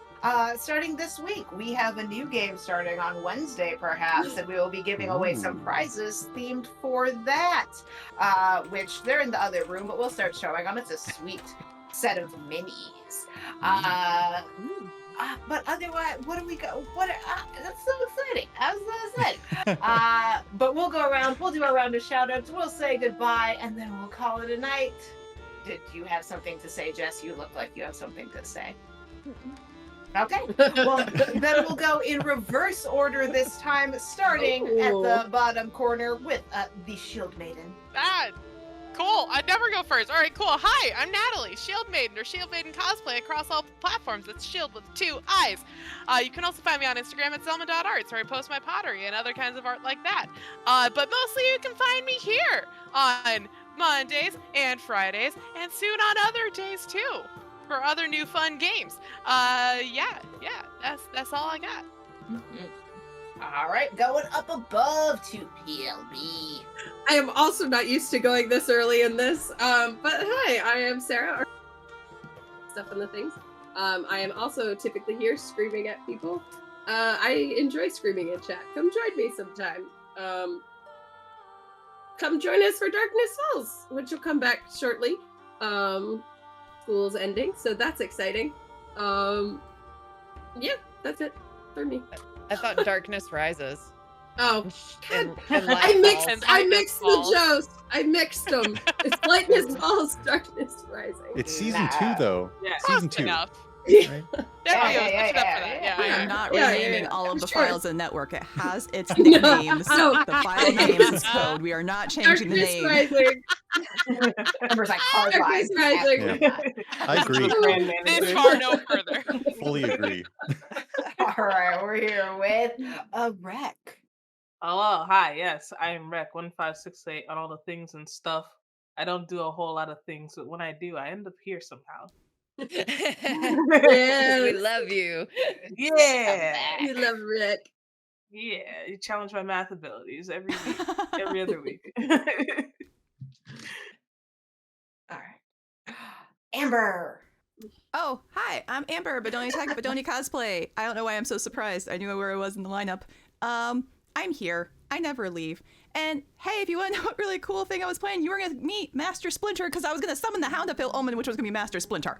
Starting this week, we have a new game starting on Wednesday, perhaps, and we will be giving away some Ooh. prizes themed for that, which they're in the other room, but we'll start showing them. It's a sweet set of minis. But otherwise, what do we go? That's so exciting. As I said. But we'll go around. We'll do a round of shout outs. We'll say goodbye, and then we'll call it a night. Did you have something to say, Jess? You look like you have something to say. Okay. Well, then we'll go in reverse order this time, starting at the bottom corner with the Shield Maiden. Cool. I'd never go first. All right, cool. Hi, I'm Natalie, Shield Maiden or Shield Maiden cosplay across all platforms. It's Shield with 2 eyes. You can also find me on Instagram at Zelma.arts, where I post my pottery and other kinds of art like that. But mostly you can find me here on Mondays and Fridays, and soon on other days too, for other new fun games. That's all I got. All right, going up above to PLB. I am also not used to going this early in this. But hi, I am Sarah. Stuff and the things. I am also typically here screaming at people. I enjoy screaming in chat. Come join me sometime. Come join us for Darkness Falls, which will come back shortly. School's ending, so that's exciting. Yeah, that's it for me. I thought Darkness Rises. Oh, And I Light mixed. Falls. I Lightness mixed the Falls. Joes. I mixed them. It's Lightness Falls, Darkness Rising. It's season Nah. 2 though. Yeah. Season Close 2. enough. Right? Definitely yeah, switch it up for that. yeah. I Yeah. am not Yeah, renaming yeah, all of the sure. files in network. It has its No, nicknames. no. The file names is code. We are not changing the Darkness name. Rising. Ember's like hard Darkness lines. Rising. Yeah. I agree. Brand This manager. far, no further. Fully agree. All right, we're here with a wreck. Hello, hi, yes, I am Rec1568 on all the things and stuff. I don't do a whole lot of things, but when I do, I end up here somehow. Yes. We love you. Yeah, We love Rick. yeah, you challenge my math abilities every week, every other week. All right. Amber. Oh, hi. I'm Amber, Bedoni Tech, Bedoni Cosplay. I don't know why I'm so surprised. I knew where I was in the lineup. I'm here. I never leave. And hey, if you want to know what really cool thing I was playing, you were going to meet Master Splinter because I was going to summon the Hound of Hill Omen, which was going to be Master Splinter.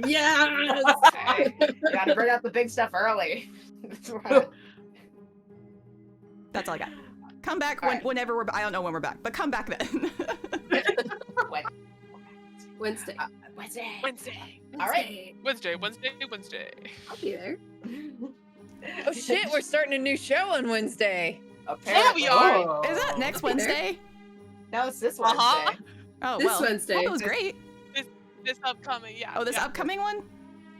Yes. Okay. Gotta bring out the big stuff early. That's all I got. Come back whenever we're. I don't know when we're back, but come back then. Wednesday. Wednesday. All right. Wednesday. I'll be there. Oh shit, we're starting a new show on Wednesday. Yeah, we are. Oh. Is that next Wednesday? No, it's this Wednesday. Uh-huh. Oh, This well. Wednesday. Well, that was great. This upcoming, yeah. Oh, this yeah. upcoming one?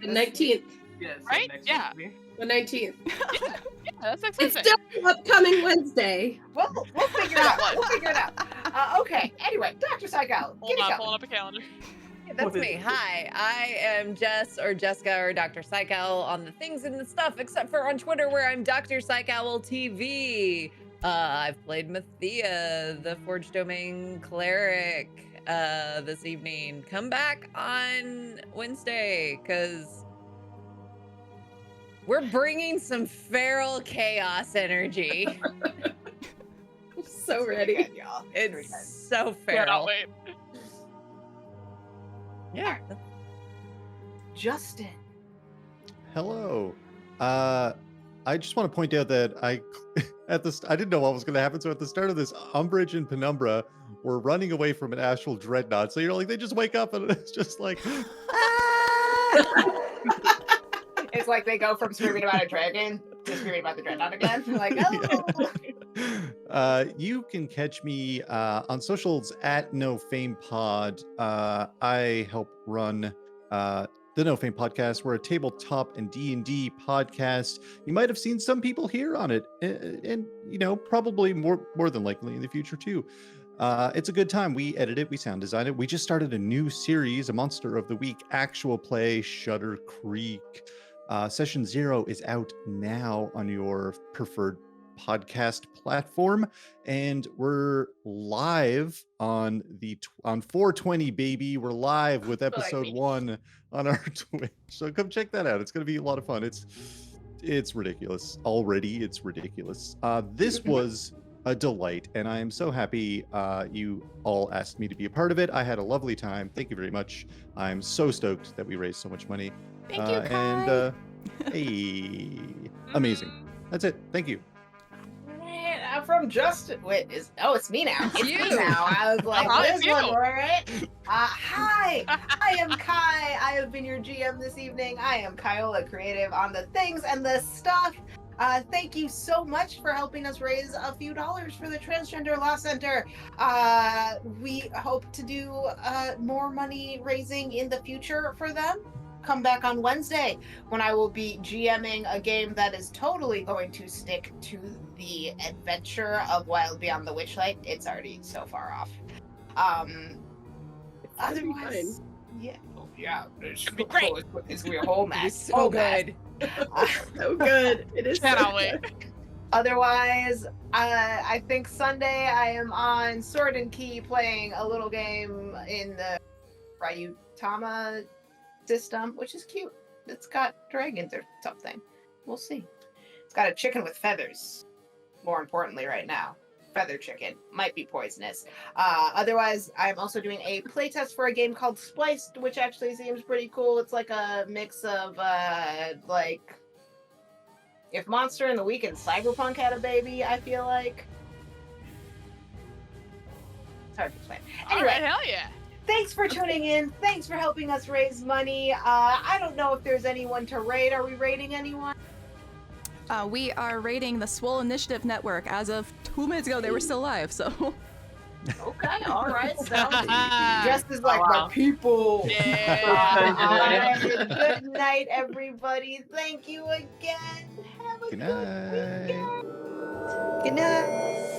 The 19th. Yes, Right? next Yeah. week. The 19th. Yeah, that's next It's Wednesday. still upcoming Wednesday. We'll figure it out. We'll figure it out. Okay. Anyway, Dr. Psycho, Hold get it on, going. pulling up a calendar. Yeah, that's me. Hi, I am Jess or Jessica or Dr. Psychowl on the things and the stuff, except for on Twitter where I'm Dr. Psychowl TV. I've played Maathea, the Forged Domain Cleric, this evening. Come back on Wednesday, because we're bringing some feral chaos energy. I'm so ready. Good, y'all. It's so Cannot feral. wait. Yeah. Justin. Hello. I just want to point out that I didn't know what was going to happen. So at the start of this, Umbrage and Penumbra were running away from an astral dreadnought. So you're like, they just wake up and it's just like, It's like they go from screaming about a dragon to screaming about the dreadnought again. Like, oh. You can catch me on socials at NoFamePod. I help run the No Fame podcast. We're a tabletop and D&D podcast. You might have seen some people here on it, and you know, probably more than likely in the future too. It's a good time. We edit it, we sound design it. We just started a new series, a Monster of the Week actual play, Shutter Creek. Session 0 is out now on your preferred podcast platform, and we're live on 420, baby. We're live with episode 1 on our Twitch, so come check that out. It's going to be a lot of fun. It's ridiculous already. It's ridiculous. This was a delight, and I am so happy you all asked me to be a part of it. I had a lovely time. Thank you very much. I'm so stoked that we raised so much money. Thank you, Kai. And hey, amazing. That's it. Thank you. I'm from Justin. Wait, it's me now. It's you. me now. I was like, Uh-huh, this it's you. one, all right? Hi, I am Kai. I have been your GM this evening. I am Kaiola Creative on the things and the stuff. Thank you so much for helping us raise a few dollars for the Transgender Law Center. We hope to do more money raising in the future for them. Come back on Wednesday when I will be GMing a game that is totally going to stick to the adventure of Wild Beyond the Witchlight. It's already so far off. Otherwise, yeah, it's It'll be great. It's gonna be a whole mess. It's so good. So good. It is. Cannot so wait. good. Otherwise, I think Sunday I am on Sword and Key playing a little game in the Ryutama system, which is cute. It's got dragons or something. We'll see. It's got a chicken with feathers. More importantly, right now, feather chicken might be poisonous. Otherwise, I'm also doing a playtest for a game called Spliced, which actually seems pretty cool. It's like a mix of like if Monster in the Week and Cyberpunk had a baby, I feel like. It's hard to explain. Anyway, All right, hell yeah. thanks for tuning in. Thanks for helping us raise money. I don't know if there's anyone to raid. Are we raiding anyone? We are rating the Swole Initiative Network. As of 2 minutes ago, they were still live, so. Okay, all right. Sounds just as like Wow. my people. Yeah. All right. Good night, everybody. Thank you again. Have a Good good night. weekend. Good night.